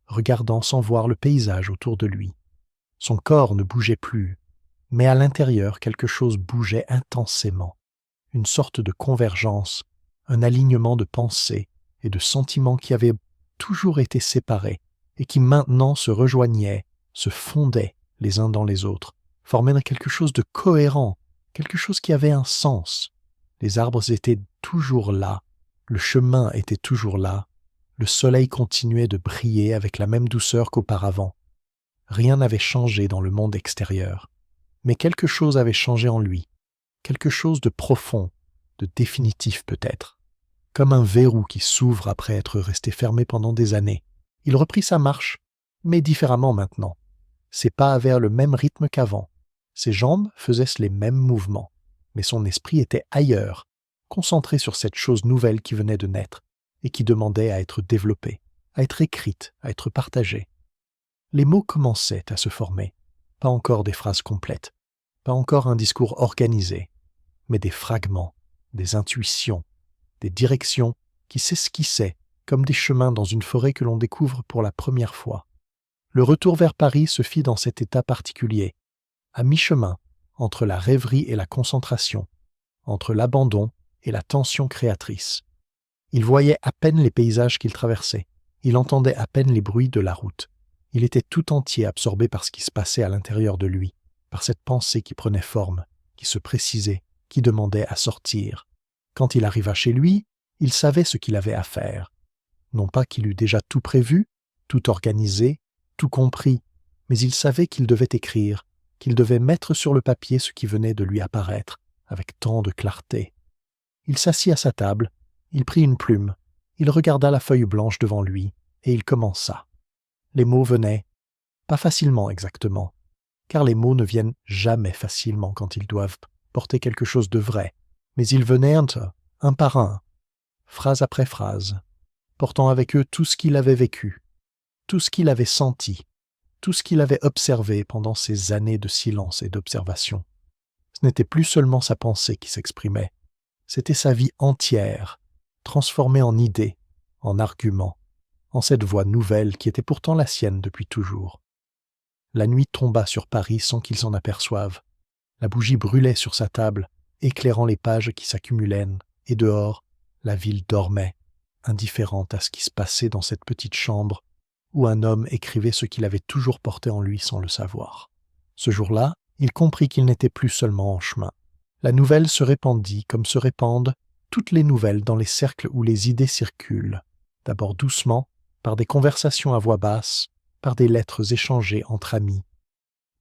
regardant sans voir le paysage autour de lui. Son corps ne bougeait plus, mais à l'intérieur quelque chose bougeait intensément, une sorte de convergence, un alignement de pensées et de sentiments qui avaient toujours été séparés et qui maintenant se rejoignaient, se fondaient les uns dans les autres, formaient quelque chose de cohérent, quelque chose qui avait un sens. Les arbres étaient toujours là, le chemin était toujours là, le soleil continuait de briller avec la même douceur qu'auparavant. Rien n'avait changé dans le monde extérieur, mais quelque chose avait changé en lui, quelque chose de profond, de définitif peut-être. Comme un verrou qui s'ouvre après être resté fermé pendant des années. Il reprit sa marche, mais différemment maintenant. Ses pas avaient le même rythme qu'avant. Ses jambes faisaient les mêmes mouvements, mais son esprit était ailleurs, concentré sur cette chose nouvelle qui venait de naître et qui demandait à être développée, à être écrite, à être partagée. Les mots commençaient à se former, pas encore des phrases complètes, pas encore un discours organisé, mais des fragments, des intuitions, des directions qui s'esquissaient comme des chemins dans une forêt que l'on découvre pour la première fois. Le retour vers Paris se fit dans cet état particulier, à mi-chemin entre la rêverie et la concentration, entre l'abandon et la tension créatrice. Il voyait à peine les paysages qu'il traversait, il entendait à peine les bruits de la route. Il était tout entier absorbé par ce qui se passait à l'intérieur de lui, par cette pensée qui prenait forme, qui se précisait, qui demandait à sortir. Quand il arriva chez lui, il savait ce qu'il avait à faire. Non pas qu'il eût déjà tout prévu, tout organisé, tout compris, mais il savait qu'il devait écrire, qu'il devait mettre sur le papier ce qui venait de lui apparaître, avec tant de clarté. Il s'assit à sa table, il prit une plume, il regarda la feuille blanche devant lui, et il commença. Les mots venaient, pas facilement exactement, car les mots ne viennent jamais facilement quand ils doivent porter quelque chose de vrai, mais ils venaient un par un, phrase après phrase, portant avec eux tout ce qu'il avait vécu, tout ce qu'il avait senti, tout ce qu'il avait observé pendant ces années de silence et d'observation. Ce n'était plus seulement sa pensée qui s'exprimait, c'était sa vie entière, transformée en idées, en arguments, en cette voix nouvelle qui était pourtant la sienne depuis toujours. La nuit tomba sur Paris sans qu'il s'en aperçoive. La bougie brûlait sur sa table, éclairant les pages qui s'accumulaient, et dehors, la ville dormait, indifférente à ce qui se passait dans cette petite chambre où un homme écrivait ce qu'il avait toujours porté en lui sans le savoir. Ce jour-là, il comprit qu'il n'était plus seulement en chemin. La nouvelle se répandit comme se répandent toutes les nouvelles dans les cercles où les idées circulent, d'abord doucement, par des conversations à voix basse, par des lettres échangées entre amis,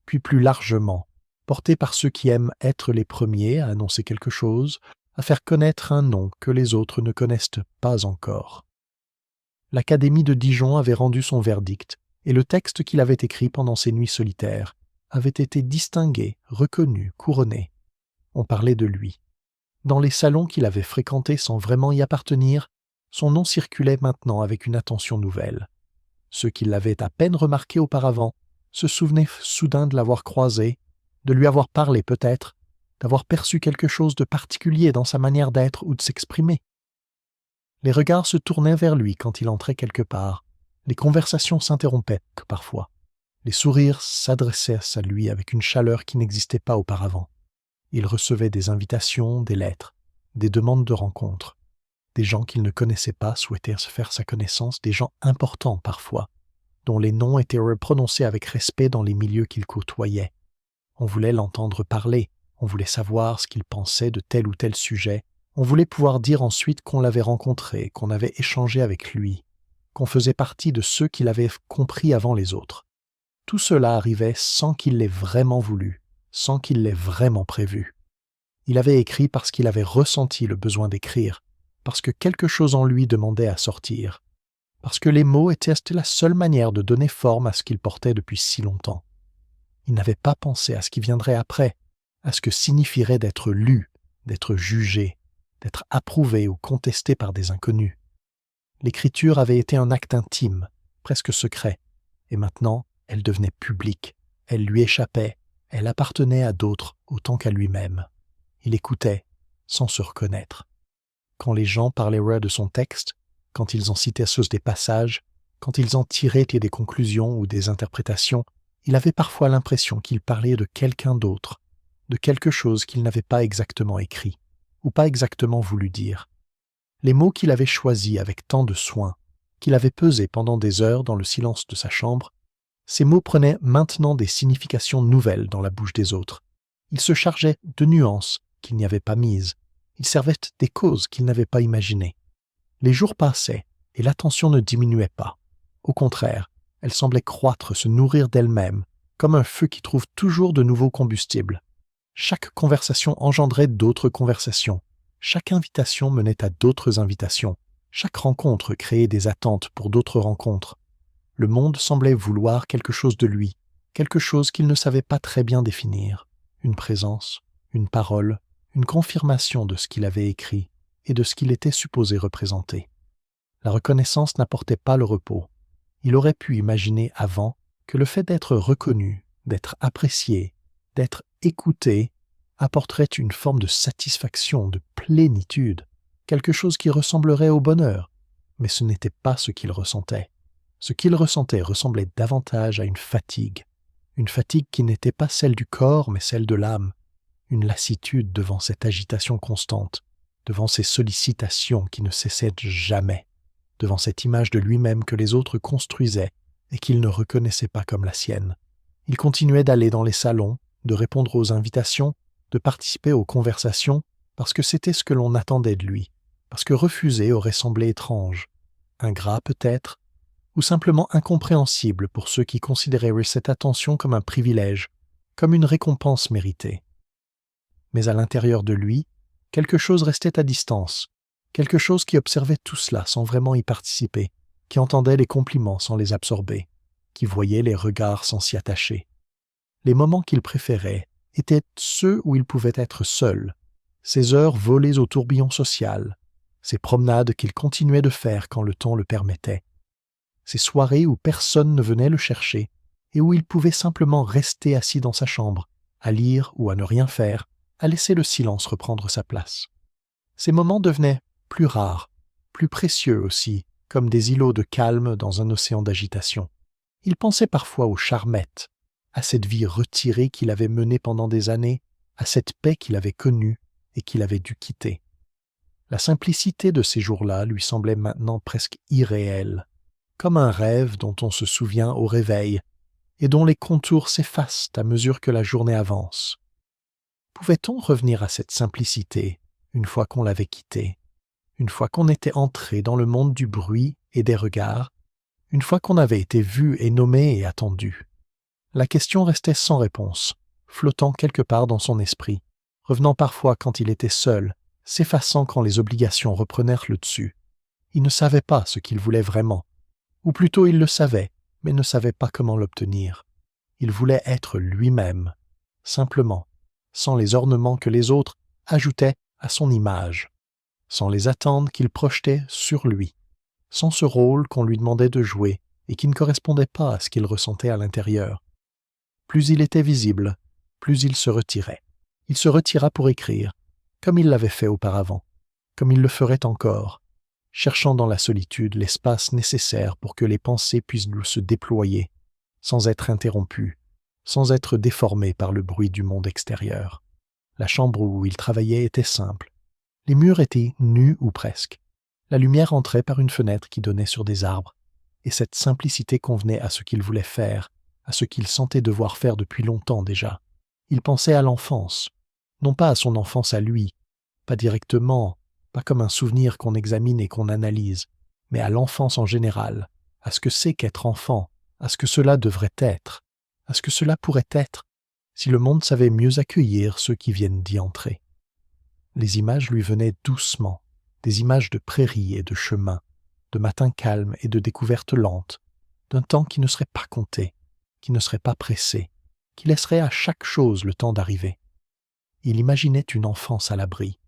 puis plus largement, portées par ceux qui aiment être les premiers à annoncer quelque chose, à faire connaître un nom que les autres ne connaissent pas encore. L'Académie de Dijon avait rendu son verdict, et le texte qu'il avait écrit pendant ses nuits solitaires avait été distingué, reconnu, couronné. On parlait de lui. Dans les salons qu'il avait fréquentés sans vraiment y appartenir, son nom circulait maintenant avec une attention nouvelle. Ceux qui l'avaient à peine remarqué auparavant se souvenaient soudain de l'avoir croisé, de lui avoir parlé peut-être, d'avoir perçu quelque chose de particulier dans sa manière d'être ou de s'exprimer. Les regards se tournaient vers lui quand il entrait quelque part, les conversations s'interrompaient parfois, les sourires s'adressaient à lui avec une chaleur qui n'existait pas auparavant. Il recevait des invitations, des lettres, des demandes de rencontres. Des gens qu'il ne connaissait pas souhaitaient se faire sa connaissance, des gens importants parfois, dont les noms étaient prononcés avec respect dans les milieux qu'il côtoyait. On voulait l'entendre parler, on voulait savoir ce qu'il pensait de tel ou tel sujet, on voulait pouvoir dire ensuite qu'on l'avait rencontré, qu'on avait échangé avec lui, qu'on faisait partie de ceux qu'il avait compris avant les autres. Tout cela arrivait sans qu'il l'ait vraiment voulu, sans qu'il l'ait vraiment prévu. Il avait écrit parce qu'il avait ressenti le besoin d'écrire, parce que quelque chose en lui demandait à sortir, parce que les mots étaient la seule manière de donner forme à ce qu'il portait depuis si longtemps. Il n'avait pas pensé à ce qui viendrait après, à ce que signifierait d'être lu, d'être jugé, d'être approuvé ou contesté par des inconnus. L'écriture avait été un acte intime, presque secret, et maintenant elle devenait publique, elle lui échappait, elle appartenait à d'autres autant qu'à lui-même. Il écoutait, sans se reconnaître. Quand les gens parlaient de son texte, quand ils en citaient des passages, quand ils en tiraient des conclusions ou des interprétations, il avait parfois l'impression qu'il parlait de quelqu'un d'autre, de quelque chose qu'il n'avait pas exactement écrit, ou pas exactement voulu dire. Les mots qu'il avait choisis avec tant de soin, qu'il avait pesés pendant des heures dans le silence de sa chambre, ces mots prenaient maintenant des significations nouvelles dans la bouche des autres. Ils se chargeaient de nuances qu'il n'y avait pas mises. Ils servaient des causes qu'il n'avait pas imaginées. Les jours passaient, et l'attention ne diminuait pas. Au contraire, elle semblait croître, se nourrir d'elle-même, comme un feu qui trouve toujours de nouveaux combustibles. Chaque conversation engendrait d'autres conversations. Chaque invitation menait à d'autres invitations. Chaque rencontre créait des attentes pour d'autres rencontres. Le monde semblait vouloir quelque chose de lui, quelque chose qu'il ne savait pas très bien définir. Une présence, une parole, une confirmation de ce qu'il avait écrit et de ce qu'il était supposé représenter. La reconnaissance n'apportait pas le repos. Il aurait pu imaginer avant que le fait d'être reconnu, d'être apprécié, d'être écouté, apporterait une forme de satisfaction, de plénitude, quelque chose qui ressemblerait au bonheur. Mais ce n'était pas ce qu'il ressentait. Ce qu'il ressentait ressemblait davantage à une fatigue qui n'était pas celle du corps mais celle de l'âme, une lassitude devant cette agitation constante, devant ces sollicitations qui ne cessaient jamais, devant cette image de lui-même que les autres construisaient et qu'il ne reconnaissait pas comme la sienne. Il continuait d'aller dans les salons, de répondre aux invitations, de participer aux conversations, parce que c'était ce que l'on attendait de lui, parce que refuser aurait semblé étrange. ingrat peut-être, ou simplement incompréhensible pour ceux qui considéraient cette attention comme un privilège, comme une récompense méritée. Mais à l'intérieur de lui, quelque chose restait à distance, quelque chose qui observait tout cela sans vraiment y participer, qui entendait les compliments sans les absorber, qui voyait les regards sans s'y attacher. Les moments qu'il préférait étaient ceux où il pouvait être seul, ces heures volées au tourbillon social, ces promenades qu'il continuait de faire quand le temps le permettait, ces soirées où personne ne venait le chercher et où il pouvait simplement rester assis dans sa chambre, à lire ou à ne rien faire, à laisser le silence reprendre sa place. Ces moments devenaient plus rares, plus précieux aussi, comme des îlots de calme dans un océan d'agitation. Il pensait parfois aux charmettes, à cette vie retirée qu'il avait menée pendant des années, à cette paix qu'il avait connue et qu'il avait dû quitter. La simplicité de ces jours-là lui semblait maintenant presque irréelle, comme un rêve dont on se souvient au réveil et dont les contours s'effacent à mesure que la journée avance. Pouvait-on revenir à cette simplicité une fois qu'on l'avait quittée, une fois qu'on était entré dans le monde du bruit et des regards, une fois qu'on avait été vu et nommé et attendu? La question restait sans réponse, flottant quelque part dans son esprit, revenant parfois quand il était seul, s'effaçant quand les obligations reprenèrent le dessus. Il ne savait pas ce qu'il voulait vraiment, ou plutôt il le savait, mais ne savait pas comment l'obtenir. Il voulait être lui-même, simplement, sans les ornements que les autres ajoutaient à son image, sans les attentes qu'il projetait sur lui, sans ce rôle qu'on lui demandait de jouer et qui ne correspondait pas à ce qu'il ressentait à l'intérieur. Plus il était visible, plus il se retirait. Il se retira pour écrire, comme il l'avait fait auparavant, comme il le ferait encore, cherchant dans la solitude l'espace nécessaire pour que les pensées puissent se déployer, sans être interrompues, sans être déformées par le bruit du monde extérieur. La chambre où il travaillait était simple. Les murs étaient nus ou presque. La lumière entrait par une fenêtre qui donnait sur des arbres, et cette simplicité convenait à ce qu'il voulait faire, à ce qu'il sentait devoir faire depuis longtemps déjà. Il pensait à l'enfance, non pas à son enfance à lui, pas directement, pas comme un souvenir qu'on examine et qu'on analyse, mais à l'enfance en général, à ce que c'est qu'être enfant, à ce que cela devrait être, à ce que cela pourrait être, si le monde savait mieux accueillir ceux qui viennent d'y entrer. Les images lui venaient doucement, des images de prairies et de chemins, de matins calmes et de découvertes lentes, d'un temps qui ne serait pas compté, qui ne serait pas pressé, qui laisserait à chaque chose le temps d'arriver. Il imaginait une enfance à l'abri,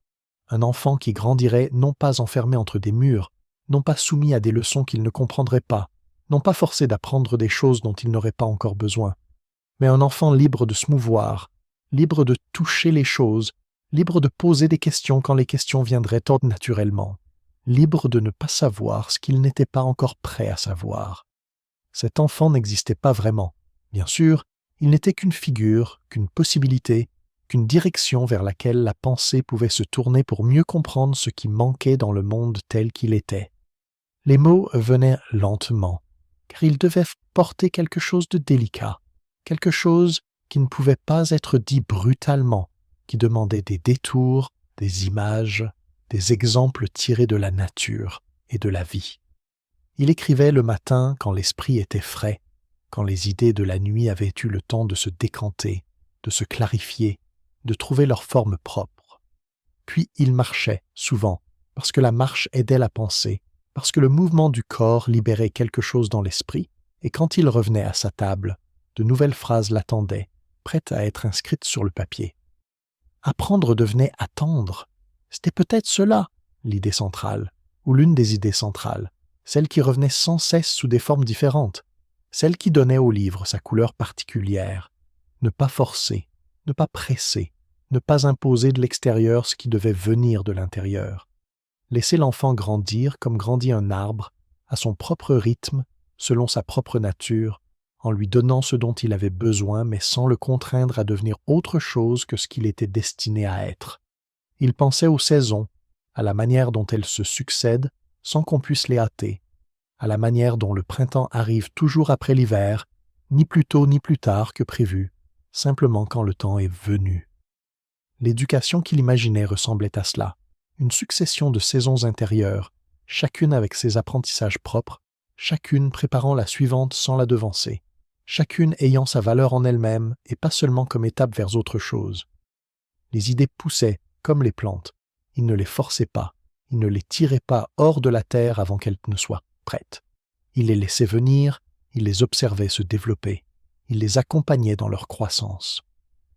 un enfant qui grandirait non pas enfermé entre des murs, non pas soumis à des leçons qu'il ne comprendrait pas, non pas forcé d'apprendre des choses dont il n'aurait pas encore besoin, mais un enfant libre de se mouvoir, libre de toucher les choses, libre de poser des questions quand les questions viendraient toutes naturellement, libre de ne pas savoir ce qu'il n'était pas encore prêt à savoir. Cet enfant n'existait pas vraiment. Bien sûr, il n'était qu'une figure, qu'une possibilité, qu'une direction vers laquelle la pensée pouvait se tourner pour mieux comprendre ce qui manquait dans le monde tel qu'il était. Les mots venaient lentement, car ils devaient porter quelque chose de délicat, quelque chose qui ne pouvait pas être dit brutalement, qui demandait des détours, des images, des exemples tirés de la nature et de la vie. Il écrivait le matin quand l'esprit était frais, quand les idées de la nuit avaient eu le temps de se décanter, de se clarifier, de trouver leur forme propre. Puis il marchait, souvent, parce que la marche aidait la pensée, parce que le mouvement du corps libérait quelque chose dans l'esprit, et quand il revenait à sa table, de nouvelles phrases l'attendaient, prêtes à être inscrites sur le papier. Apprendre devenait attendre. C'était peut-être cela, l'idée centrale, ou l'une des idées centrales, celle qui revenait sans cesse sous des formes différentes, celle qui donnait au livre sa couleur particulière. Ne pas forcer, ne pas presser, ne pas imposer de l'extérieur ce qui devait venir de l'intérieur. Laisser l'enfant grandir comme grandit un arbre, à son propre rythme, selon sa propre nature, en lui donnant ce dont il avait besoin, mais sans le contraindre à devenir autre chose que ce qu'il était destiné à être. Il pensait aux saisons, à la manière dont elles se succèdent, sans qu'on puisse les hâter, à la manière dont le printemps arrive toujours après l'hiver, ni plus tôt ni plus tard que prévu, simplement quand le temps est venu. L'éducation qu'il imaginait ressemblait à cela, une succession de saisons intérieures, chacune avec ses apprentissages propres, chacune préparant la suivante sans la devancer, chacune ayant sa valeur en elle-même et pas seulement comme étape vers autre chose. Les idées poussaient, comme les plantes. Il ne les forçait pas, il ne les tirait pas hors de la terre avant qu'elles ne soient prêtes. Il les laissait venir, il les observait se développer, il les accompagnait dans leur croissance.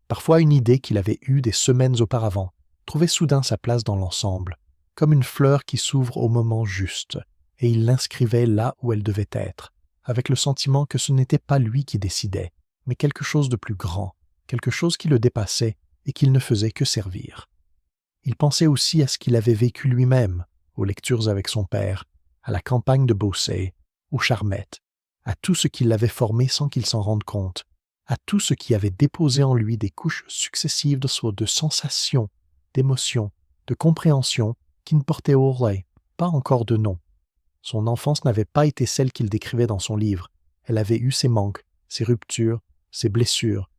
Parfois une idée qu'il avait eue des semaines auparavant trouvait soudain sa place dans l'ensemble, comme une fleur qui s'ouvre au moment juste, et il l'inscrivait là où elle devait être, avec le sentiment que ce n'était pas lui qui décidait, mais quelque chose de plus grand, quelque chose qui le dépassait et qu'il ne faisait que servir. Il pensait aussi à ce qu'il avait vécu lui-même, aux lectures avec son père, à la campagne de Beausset, aux Charmettes, à tout ce qui l'avait formé sans qu'il s'en rende compte, à tout ce qui avait déposé en lui des couches successives de sensations, d'émotions, de compréhension qui ne portaient au vrai pas encore de nom. Son enfance n'avait pas été celle qu'il décrivait dans son livre. Elle avait eu ses manques, ses ruptures, ses blessures,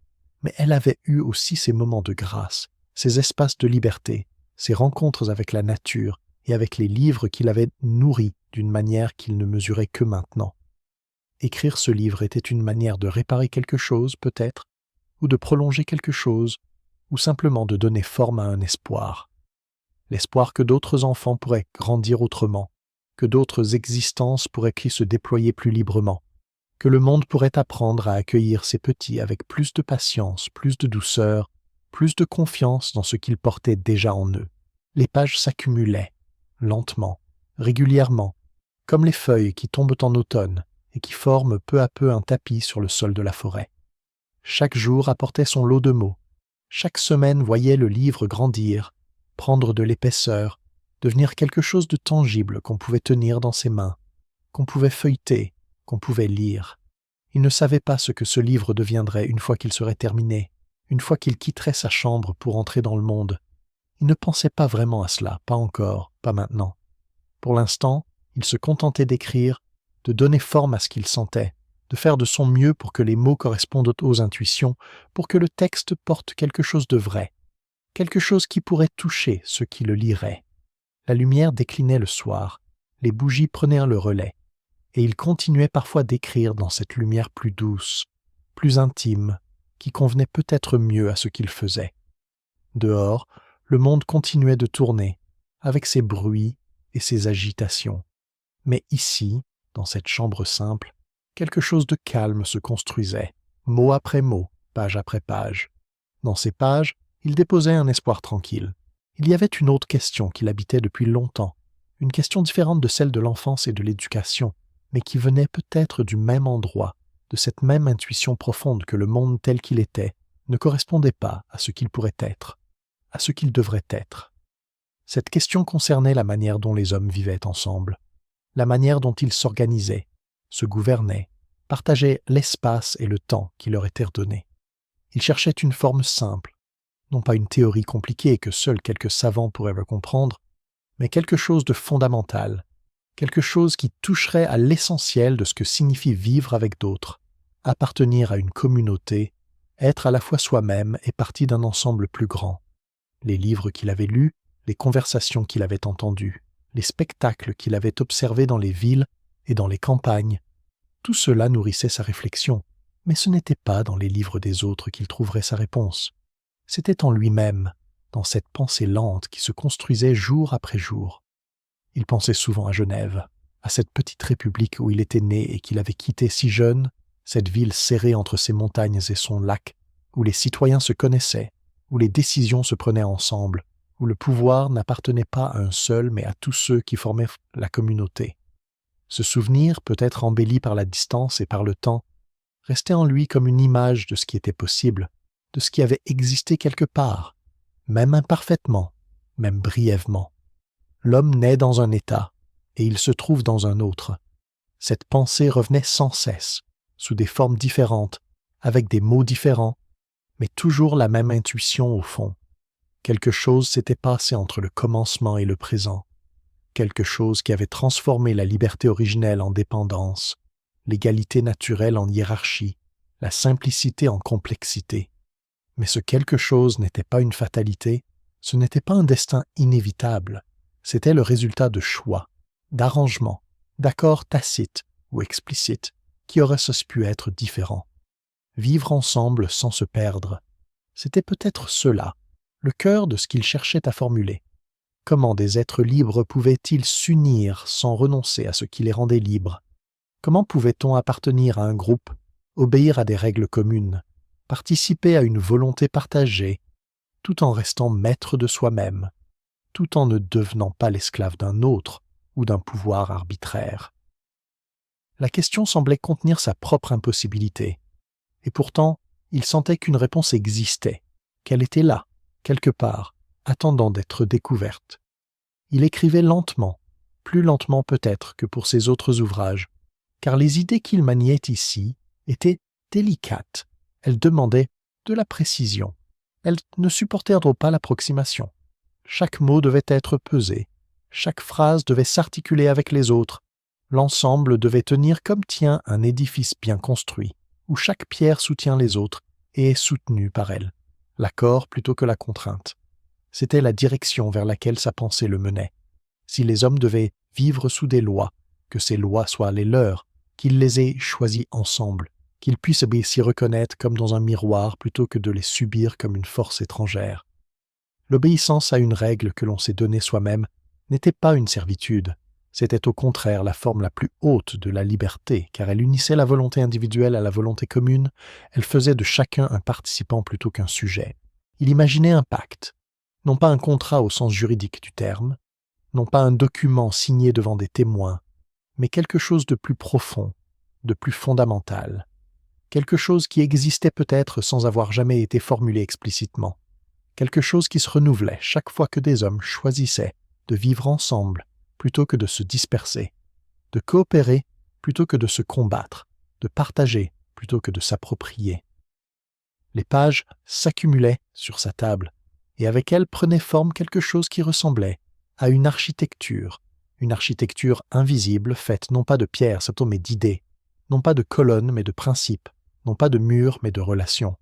mais elle avait eu aussi ses moments de grâce, ses espaces de liberté, ses rencontres avec la nature et avec les livres qui l'avaient nourri d'une manière qu'il ne mesurait que maintenant. Écrire ce livre était une manière de réparer quelque chose, peut-être, ou de prolonger quelque chose, ou simplement de donner forme à un espoir. L'espoir que d'autres enfants pourraient grandir autrement, que d'autres existences pourraient se déployer plus librement, que le monde pourrait apprendre à accueillir ses petits avec plus de patience, plus de douceur, plus de confiance dans ce qu'ils portaient déjà en eux. Les pages s'accumulaient, lentement, régulièrement, comme les feuilles qui tombent en automne et qui forment peu à peu un tapis sur le sol de la forêt. Chaque jour apportait son lot de mots. Chaque semaine voyait le livre grandir, prendre de l'épaisseur, devenir quelque chose de tangible qu'on pouvait tenir dans ses mains, qu'on pouvait feuilleter, qu'on pouvait lire. Il ne savait pas ce que ce livre deviendrait une fois qu'il serait terminé, une fois qu'il quitterait sa chambre pour entrer dans le monde. Il ne pensait pas vraiment à cela, pas encore, pas maintenant. Pour l'instant, il se contentait d'écrire, de donner forme à ce qu'il sentait, de faire de son mieux pour que les mots correspondent aux intuitions, pour que le texte porte quelque chose de vrai, quelque chose qui pourrait toucher ceux qui le liraient. La lumière déclinait le soir, les bougies prenaient le relais, et il continuait parfois d'écrire dans cette lumière plus douce, plus intime, qui convenait peut-être mieux à ce qu'il faisait. Dehors, le monde continuait de tourner, avec ses bruits et ses agitations. Mais ici, dans cette chambre simple, quelque chose de calme se construisait, mot après mot, page après page. Dans ces pages, il déposait un espoir tranquille. Il y avait une autre question qui l'habitait depuis longtemps, une question différente de celle de l'enfance et de l'éducation, mais qui venait peut-être du même endroit, de cette même intuition profonde que le monde tel qu'il était ne correspondait pas à ce qu'il pourrait être, à ce qu'il devrait être. Cette question concernait la manière dont les hommes vivaient ensemble, la manière dont ils s'organisaient, se gouvernaient, partageaient l'espace et le temps qui leur étaient redonnés. Ils cherchaient une forme simple, non pas une théorie compliquée que seuls quelques savants pourraient le comprendre, mais quelque chose de fondamental, quelque chose qui toucherait à l'essentiel de ce que signifie vivre avec d'autres, appartenir à une communauté, être à la fois soi-même et partie d'un ensemble plus grand. Les livres qu'il avait lus, les conversations qu'il avait entendues, les spectacles qu'il avait observés dans les villes et dans les campagnes, tout cela nourrissait sa réflexion, mais ce n'était pas dans les livres des autres qu'il trouverait sa réponse. C'était en lui-même, dans cette pensée lente qui se construisait jour après jour. Il pensait souvent à Genève, à cette petite république où il était né et qu'il avait quittée si jeune, cette ville serrée entre ses montagnes et son lac, où les citoyens se connaissaient, où les décisions se prenaient ensemble, où le pouvoir n'appartenait pas à un seul mais à tous ceux qui formaient la communauté. Ce souvenir, peut-être embelli par la distance et par le temps, restait en lui comme une image de ce qui était possible, de ce qui avait existé quelque part, même imparfaitement, même brièvement. L'homme naît dans un état, et il se trouve dans un autre. Cette pensée revenait sans cesse, sous des formes différentes, avec des mots différents, mais toujours la même intuition au fond. Quelque chose s'était passé entre le commencement et le présent, quelque chose qui avait transformé la liberté originelle en dépendance, l'égalité naturelle en hiérarchie, la simplicité en complexité. Mais ce quelque chose n'était pas une fatalité, ce n'était pas un destin inévitable, c'était le résultat de choix, d'arrangements, d'accords tacites ou explicites qui auraient pu être différents. Vivre ensemble sans se perdre, c'était peut-être cela, le cœur de ce qu'il cherchait à formuler. Comment des êtres libres pouvaient-ils s'unir sans renoncer à ce qui les rendait libres? Comment pouvait-on appartenir à un groupe, obéir à des règles communes, participer à une volonté partagée, tout en restant maître de soi-même, tout en ne devenant pas l'esclave d'un autre ou d'un pouvoir arbitraire? La question semblait contenir sa propre impossibilité, et pourtant, il sentait qu'une réponse existait, qu'elle était là, quelque part, attendant d'être découverte. Il écrivait lentement, plus lentement peut-être que pour ses autres ouvrages, car les idées qu'il maniait ici étaient délicates. Elles demandaient de la précision. Elles ne supportaient pas l'approximation. Chaque mot devait être pesé, chaque phrase devait s'articuler avec les autres, l'ensemble devait tenir comme tient un édifice bien construit, où chaque pierre soutient les autres et est soutenue par elles, l'accord plutôt que la contrainte. C'était la direction vers laquelle sa pensée le menait. Si les hommes devaient vivre sous des lois, que ces lois soient les leurs, qu'ils les aient choisies ensemble, qu'ils puissent s'y reconnaître comme dans un miroir plutôt que de les subir comme une force étrangère. L'obéissance à une règle que l'on s'est donnée soi-même n'était pas une servitude, c'était au contraire la forme la plus haute de la liberté, car elle unissait la volonté individuelle à la volonté commune, elle faisait de chacun un participant plutôt qu'un sujet. Il imaginait un pacte, non pas un contrat au sens juridique du terme, non pas un document signé devant des témoins, mais quelque chose de plus profond, de plus fondamental, quelque chose qui existait peut-être sans avoir jamais été formulé explicitement, quelque chose qui se renouvelait chaque fois que des hommes choisissaient de vivre ensemble plutôt que de se disperser, de coopérer plutôt que de se combattre, de partager plutôt que de s'approprier. Les pages s'accumulaient sur sa table, et avec elles prenait forme quelque chose qui ressemblait à une architecture invisible faite non pas de pierres, mais d'idées, non pas de colonnes mais de principes, non pas de murs mais de relations.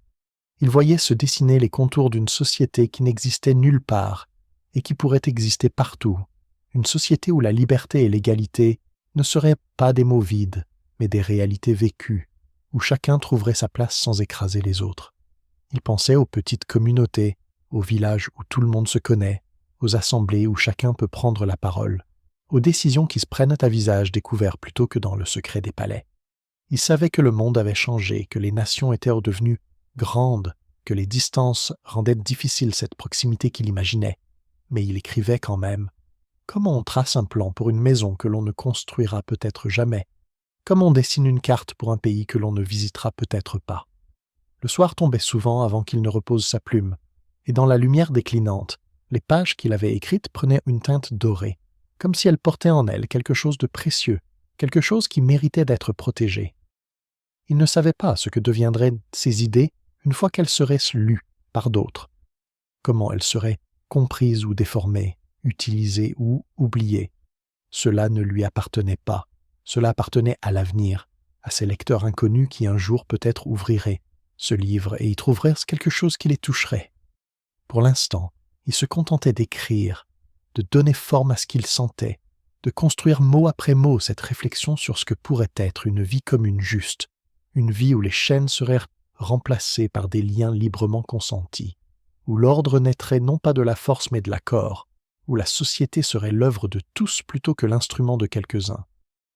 Il voyait se dessiner les contours d'une société qui n'existait nulle part et qui pourrait exister partout, une société où la liberté et l'égalité ne seraient pas des mots vides, mais des réalités vécues, où chacun trouverait sa place sans écraser les autres. Il pensait aux petites communautés, aux villages où tout le monde se connaît, aux assemblées où chacun peut prendre la parole, aux décisions qui se prennent à visage découvert plutôt que dans le secret des palais. Il savait que le monde avait changé, que les nations étaient redevenues grandes, que les distances rendaient difficile cette proximité qu'il imaginait, mais il écrivait quand même. Comment on trace un plan pour une maison que l'on ne construira peut-être jamais? Comment on dessine une carte pour un pays que l'on ne visitera peut-être pas? Le soir tombait souvent avant qu'il ne repose sa plume, et dans la lumière déclinante, les pages qu'il avait écrites prenaient une teinte dorée, comme si elles portaient en elles quelque chose de précieux, quelque chose qui méritait d'être protégé. Il ne savait pas ce que deviendraient ces idées une fois qu'elles seraient lues par d'autres, comment elles seraient comprises ou déformées, utilisées ou oubliées. Cela ne lui appartenait pas, cela appartenait à l'avenir, à ces lecteurs inconnus qui un jour peut-être ouvriraient ce livre et y trouveraient quelque chose qui les toucherait. Pour l'instant, il se contentait d'écrire, de donner forme à ce qu'il sentait, de construire mot après mot cette réflexion sur ce que pourrait être une vie commune juste, une vie où les chaînes seraient remplacées par des liens librement consentis, où l'ordre naîtrait non pas de la force mais de l'accord, où la société serait l'œuvre de tous plutôt que l'instrument de quelques-uns.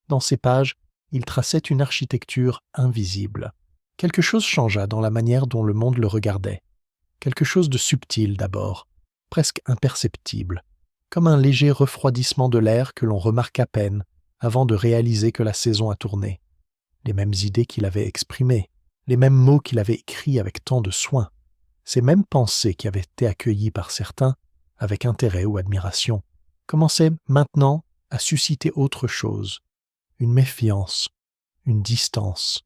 Dans ces pages, il traçait une architecture invisible. Quelque chose changea dans la manière dont le monde le regardait. Quelque chose de subtil d'abord, presque imperceptible, comme un léger refroidissement de l'air que l'on remarque à peine avant de réaliser que la saison a tourné. Les mêmes idées qu'il avait exprimées, les mêmes mots qu'il avait écrits avec tant de soin, ces mêmes pensées qui avaient été accueillies par certains avec intérêt ou admiration, commençaient maintenant à susciter autre chose, une méfiance, une distance,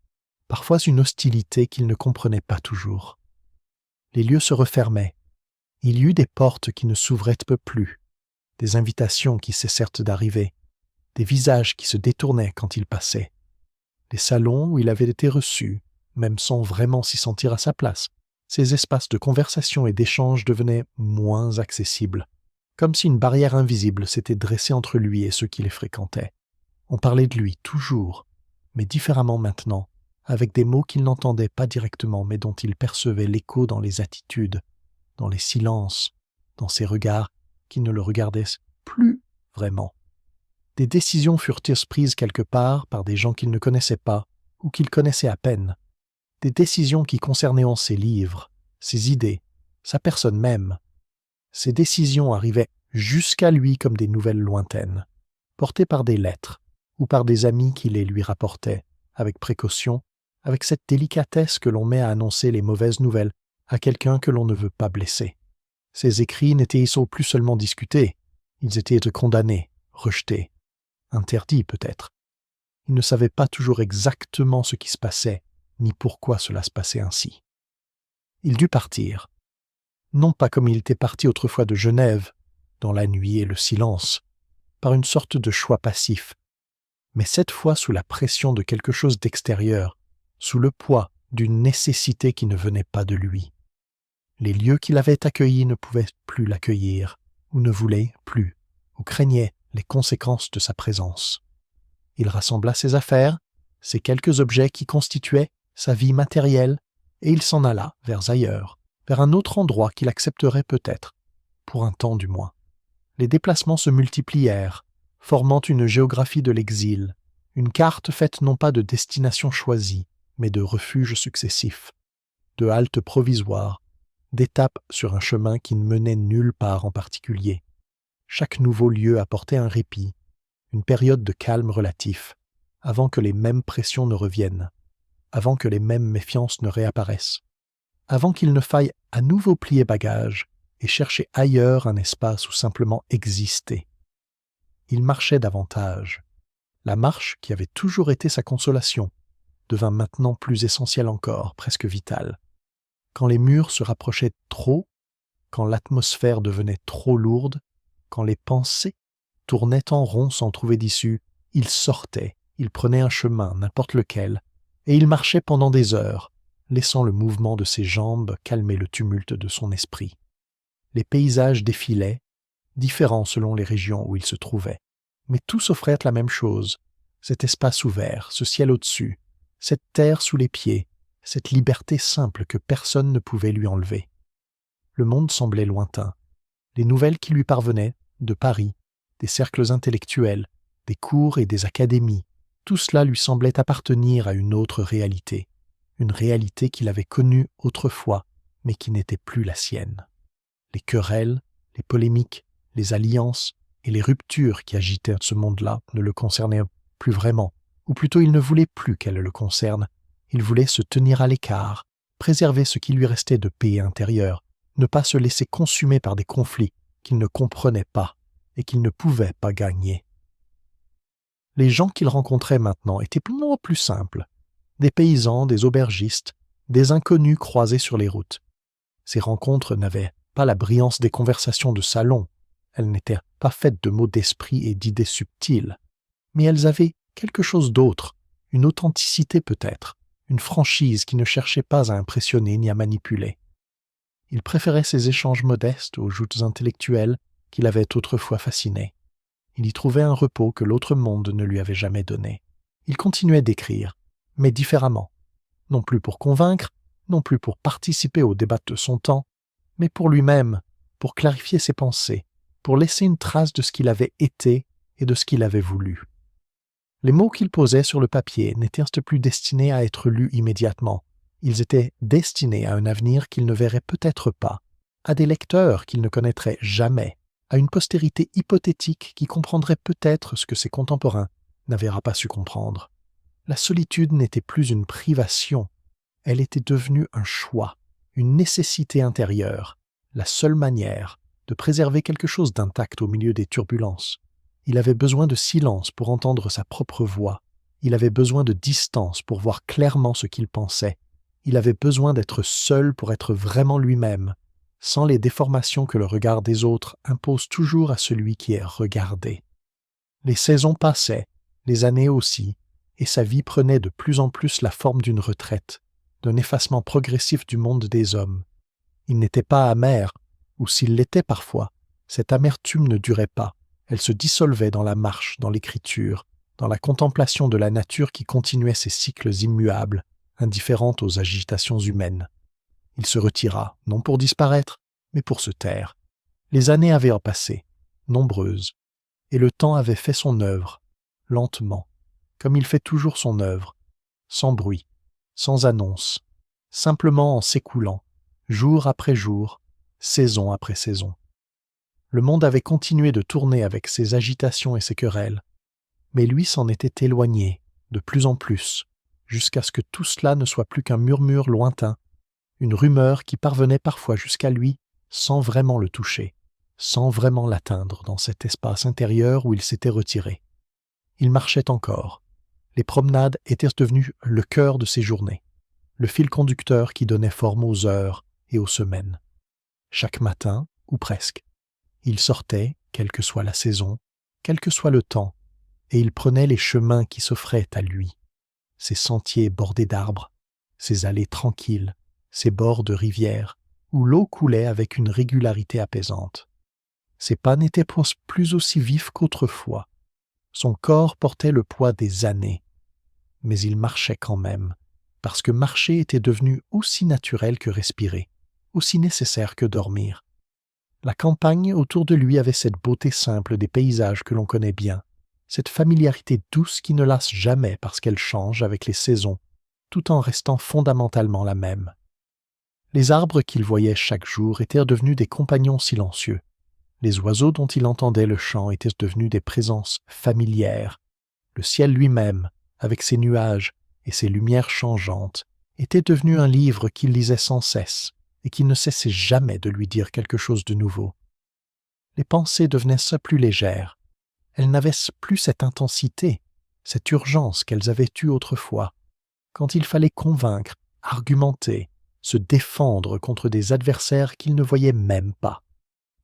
parfois une hostilité qu'il ne comprenait pas toujours. Les lieux se refermaient. Il y eut des portes qui ne s'ouvraient plus, des invitations qui cessèrent d'arriver, des visages qui se détournaient quand il passait, des salons où il avait été reçu, même sans vraiment s'y sentir à sa place. Ces espaces de conversation et d'échange devenaient moins accessibles, comme si une barrière invisible s'était dressée entre lui et ceux qui les fréquentaient. On parlait de lui toujours, mais différemment maintenant, avec des mots qu'il n'entendait pas directement, mais dont il percevait l'écho dans les attitudes, dans les silences, dans ses regards qui ne le regardaient plus vraiment. Des décisions furent prises quelque part par des gens qu'il ne connaissait pas ou qu'il connaissait à peine. Des décisions qui concernaient ses livres, ses idées, sa personne même. Ces décisions arrivaient jusqu'à lui comme des nouvelles lointaines, portées par des lettres ou par des amis qui les lui rapportaient, avec précaution, avec cette délicatesse que l'on met à annoncer les mauvaises nouvelles à quelqu'un que l'on ne veut pas blesser. Ces écrits n'étaient plus seulement discutés, ils étaient condamnés, rejetés, interdits peut-être. Il ne savait pas toujours exactement ce qui se passait, ni pourquoi cela se passait ainsi. Il dut partir. Non pas comme il était parti autrefois de Genève, dans la nuit et le silence, par une sorte de choix passif, mais cette fois sous la pression de quelque chose d'extérieur, sous le poids d'une nécessité qui ne venait pas de lui. Les lieux qui l'avaient accueilli ne pouvaient plus l'accueillir, ou ne voulaient plus, ou craignaient les conséquences de sa présence. Il rassembla ses affaires, ces quelques objets qui constituaient sa vie matérielle, et il s'en alla vers ailleurs, vers un autre endroit qu'il accepterait peut-être, pour un temps du moins. Les déplacements se multiplièrent, formant une géographie de l'exil, une carte faite non pas de destinations choisies, mais de refuges successifs, de haltes provisoires, d'étapes sur un chemin qui ne menait nulle part en particulier. Chaque nouveau lieu apportait un répit, une période de calme relatif, avant que les mêmes pressions ne reviennent, avant que les mêmes méfiances ne réapparaissent, avant qu'il ne faille à nouveau plier bagage et chercher ailleurs un espace où simplement exister. Il marchait davantage. La marche, qui avait toujours été sa consolation, devint maintenant plus essentielle encore, presque vitale. Quand les murs se rapprochaient trop, quand l'atmosphère devenait trop lourde, quand les pensées tournaient en rond sans trouver d'issue, il sortait, il prenait un chemin, n'importe lequel, et il marchait pendant des heures, laissant le mouvement de ses jambes calmer le tumulte de son esprit. Les paysages défilaient, différents selon les régions où il se trouvait, mais tous offraient la même chose, cet espace ouvert, ce ciel au-dessus, cette terre sous les pieds, cette liberté simple que personne ne pouvait lui enlever. Le monde semblait lointain. Les nouvelles qui lui parvenaient, de Paris, des cercles intellectuels, des cours et des académies, tout cela lui semblait appartenir à une autre réalité, une réalité qu'il avait connue autrefois, mais qui n'était plus la sienne. Les querelles, les polémiques, les alliances et les ruptures qui agitaient ce monde-là ne le concernaient plus vraiment, ou plutôt il ne voulait plus qu'elles le concernent. Il voulait se tenir à l'écart, préserver ce qui lui restait de paix intérieure, ne pas se laisser consumer par des conflits qu'il ne comprenait pas et qu'il ne pouvait pas gagner. Les gens qu'il rencontrait maintenant étaient plus simples, des paysans, des aubergistes, des inconnus croisés sur les routes. Ces rencontres n'avaient pas la brillance des conversations de salon, elles n'étaient pas faites de mots d'esprit et d'idées subtiles, mais elles avaient quelque chose d'autre, une authenticité peut-être, une franchise qui ne cherchait pas à impressionner ni à manipuler. Il préférait ces échanges modestes aux joutes intellectuelles qui l'avaient autrefois fasciné. Il y trouvait un repos que l'autre monde ne lui avait jamais donné. Il continuait d'écrire, mais différemment, non plus pour convaincre, non plus pour participer au débat de son temps, mais pour lui-même, pour clarifier ses pensées, pour laisser une trace de ce qu'il avait été et de ce qu'il avait voulu. Les mots qu'il posait sur le papier n'étaient plus destinés à être lus immédiatement. Ils étaient destinés à un avenir qu'il ne verrait peut-être pas, à des lecteurs qu'il ne connaîtrait jamais, à une postérité hypothétique qui comprendrait peut-être ce que ses contemporains n'avaient pas su comprendre. La solitude n'était plus une privation, elle était devenue un choix, une nécessité intérieure, la seule manière de préserver quelque chose d'intact au milieu des turbulences. Il avait besoin de silence pour entendre sa propre voix. Il avait besoin de distance pour voir clairement ce qu'il pensait. Il avait besoin d'être seul pour être vraiment lui-même, sans les déformations que le regard des autres impose toujours à celui qui est regardé. Les saisons passaient, les années aussi, et sa vie prenait de plus en plus la forme d'une retraite, d'un effacement progressif du monde des hommes. Il n'était pas amer, ou s'il l'était parfois, Cette amertume ne durait pas, elle se dissolvait dans la marche, dans l'écriture, dans la contemplation de la nature qui continuait ses cycles immuables, indifférente aux agitations humaines. Il se retira, non pour disparaître, mais pour se taire. Les années avaient passé, nombreuses, et le temps avait fait son œuvre, lentement, comme il fait toujours son œuvre, sans bruit, sans annonce, simplement en s'écoulant, jour après jour, saison après saison. Le monde avait continué de tourner avec ses agitations et ses querelles, mais lui s'en était éloigné, de plus en plus, jusqu'à ce que tout cela ne soit plus qu'un murmure lointain, une rumeur qui parvenait parfois jusqu'à lui sans vraiment le toucher, sans vraiment l'atteindre dans cet espace intérieur où il s'était retiré. Il marchait encore. Les promenades étaient devenues le cœur de ses journées, le fil conducteur qui donnait forme aux heures et aux semaines. Chaque matin, ou presque, il sortait, quelle que soit la saison, quel que soit le temps, et il prenait les chemins qui s'offraient à lui, ces sentiers bordés d'arbres, ces allées tranquilles, ces bords de rivières, où l'eau coulait avec une régularité apaisante. Ses pas n'étaient plus aussi vifs qu'autrefois. Son corps portait le poids des années, mais il marchait quand même, parce que marcher était devenu aussi naturel que respirer, aussi nécessaire que dormir. La campagne autour de lui avait cette beauté simple des paysages que l'on connaît bien, cette familiarité douce qui ne lasse jamais parce qu'elle change avec les saisons, tout en restant fondamentalement la même. Les arbres qu'il voyait chaque jour étaient devenus des compagnons silencieux. Les oiseaux dont il entendait le chant étaient devenus des présences familières. Le ciel lui-même, avec ses nuages et ses lumières changeantes, était devenu un livre qu'il lisait sans cesse et qui ne cessait jamais de lui dire quelque chose de nouveau. Les pensées devenaient plus légères. Elles n'avaient plus cette intensité, cette urgence qu'elles avaient eue autrefois, quand il fallait convaincre, argumenter, se défendre contre des adversaires qu'il ne voyait même pas.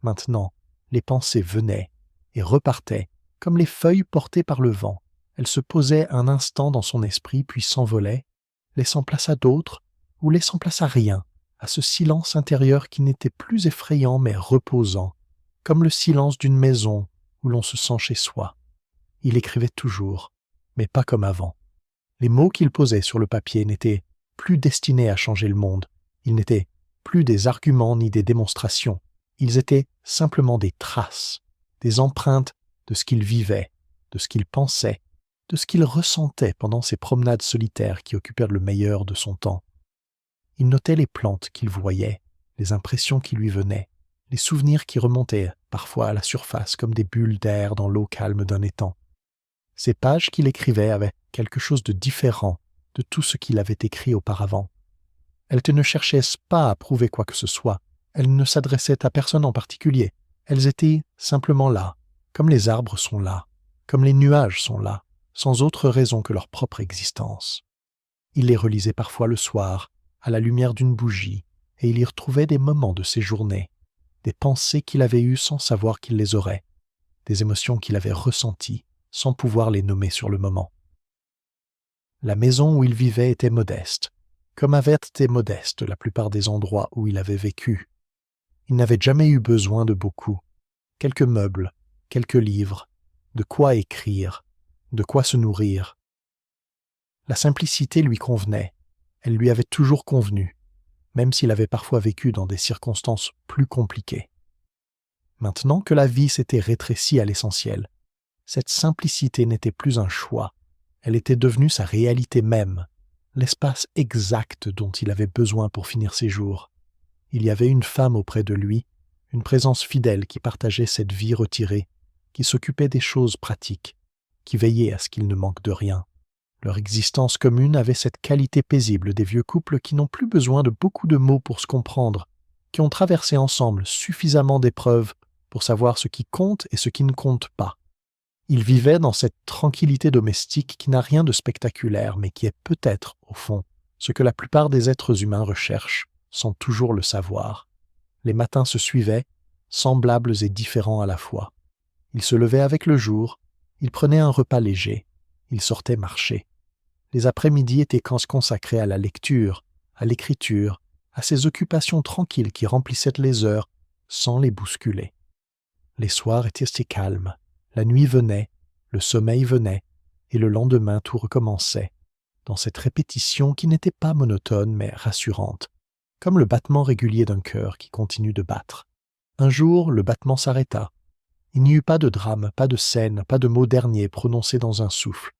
Maintenant, les pensées venaient et repartaient, comme les feuilles portées par le vent. Elles se posaient un instant dans son esprit, puis s'envolaient, laissant place à d'autres, ou laissant place à rien, à ce silence intérieur qui n'était plus effrayant mais reposant, comme le silence d'une maison où l'on se sent chez soi. Il écrivait toujours, mais pas comme avant. Les mots qu'il posait sur le papier n'étaient plus destinés à changer le monde. Ils n'étaient plus des arguments ni des démonstrations. Ils étaient simplement des traces, des empreintes de ce qu'il vivait, de ce qu'il pensait, de ce qu'il ressentait pendant ces promenades solitaires qui occupèrent le meilleur de son temps. Il notait les plantes qu'il voyait, les impressions qui lui venaient, les souvenirs qui remontaient parfois à la surface comme des bulles d'air dans l'eau calme d'un étang. Ces pages qu'il écrivait avaient quelque chose de différent de tout ce qu'il avait écrit auparavant. Elles ne cherchaient pas à prouver quoi que ce soit, elles ne s'adressaient à personne en particulier, elles étaient simplement là, comme les arbres sont là, comme les nuages sont là, sans autre raison que leur propre existence. Il les relisait parfois le soir, à la lumière d'une bougie, et il y retrouvait des moments de ses journées, des pensées qu'il avait eues sans savoir qu'il les aurait, des émotions qu'il avait ressenties sans pouvoir les nommer sur le moment. La maison où il vivait était modeste, comme avaient été modestes la plupart des endroits où il avait vécu. Il n'avait jamais eu besoin de beaucoup. Quelques meubles, quelques livres, de quoi écrire, de quoi se nourrir. La simplicité lui convenait, elle lui avait toujours convenu, même s'il avait parfois vécu dans des circonstances plus compliquées. Maintenant que la vie s'était rétrécie à l'essentiel, cette simplicité n'était plus un choix, elle était devenue sa réalité même, l'espace exact dont il avait besoin pour finir ses jours. Il y avait une femme auprès de lui, une présence fidèle qui partageait cette vie retirée, qui s'occupait des choses pratiques, qui veillait à ce qu'il ne manque de rien. Leur existence commune avait cette qualité paisible des vieux couples qui n'ont plus besoin de beaucoup de mots pour se comprendre, qui ont traversé ensemble suffisamment d'épreuves pour savoir ce qui compte et ce qui ne compte pas. Ils vivaient dans cette tranquillité domestique qui n'a rien de spectaculaire, mais qui est peut-être, au fond, ce que la plupart des êtres humains recherchent, sans toujours le savoir. Les matins se suivaient, semblables et différents à la fois. Ils se levaient avec le jour, ils prenaient un repas léger, ils sortaient marcher. Les après-midi étaient consacrés à la lecture, à l'écriture, à ces occupations tranquilles qui remplissaient les heures sans les bousculer. Les soirs étaient si calmes, la nuit venait, le sommeil venait, et le lendemain tout recommençait, dans cette répétition qui n'était pas monotone mais rassurante, comme le battement régulier d'un cœur qui continue de battre. Un jour, le battement s'arrêta. Il n'y eut pas de drame, pas de scène, pas de mot dernier prononcé dans un souffle.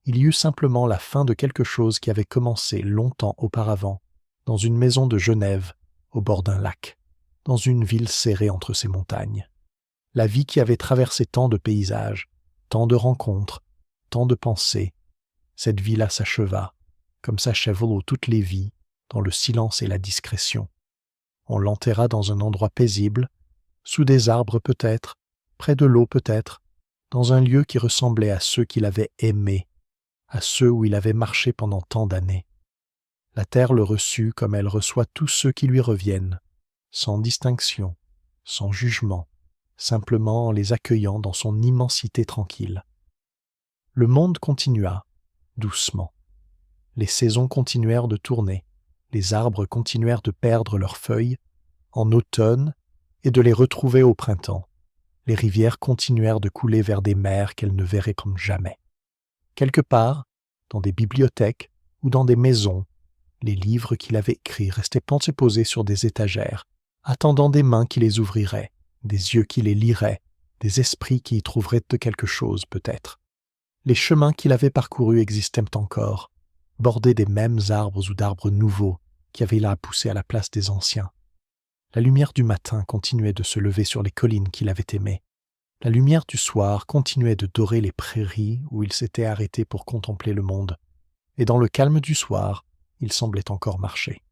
Il y eut simplement la fin de quelque chose qui avait commencé longtemps auparavant, dans une maison de Genève, au bord d'un lac, dans une ville serrée entre ces montagnes. La vie qui avait traversé tant de paysages, tant de rencontres, tant de pensées, cette vie-là s'acheva, comme s'achèvent toutes les vies, dans le silence et la discrétion. On l'enterra dans un endroit paisible, sous des arbres peut-être, près de l'eau peut-être, dans un lieu qui ressemblait à ceux qu'il avait aimés, à ceux où il avait marché pendant tant d'années. La terre le reçut comme elle reçoit tous ceux qui lui reviennent, sans distinction, sans jugement, simplement en les accueillant dans son immensité tranquille. Le monde continua, doucement. Les saisons continuèrent de tourner, les arbres continuèrent de perdre leurs feuilles en automne et de les retrouver au printemps. Les rivières continuèrent de couler vers des mers qu'elles ne verraient comme jamais. Quelque part, dans des bibliothèques ou dans des maisons, les livres qu'il avait écrits restaient posés sur des étagères, attendant des mains qui les ouvriraient, des yeux qui les liraient, des esprits qui y trouveraient de quelque chose peut-être. Les chemins qu'il avait parcourus existaient encore, bordés des mêmes arbres ou d'arbres nouveaux qui avaient là poussé à la place des anciens. La lumière du matin continuait de se lever sur les collines qu'il avait aimées. La lumière du soir continuait de dorer les prairies où il s'était arrêté pour contempler le monde, et dans le calme du soir, il semblait encore marcher.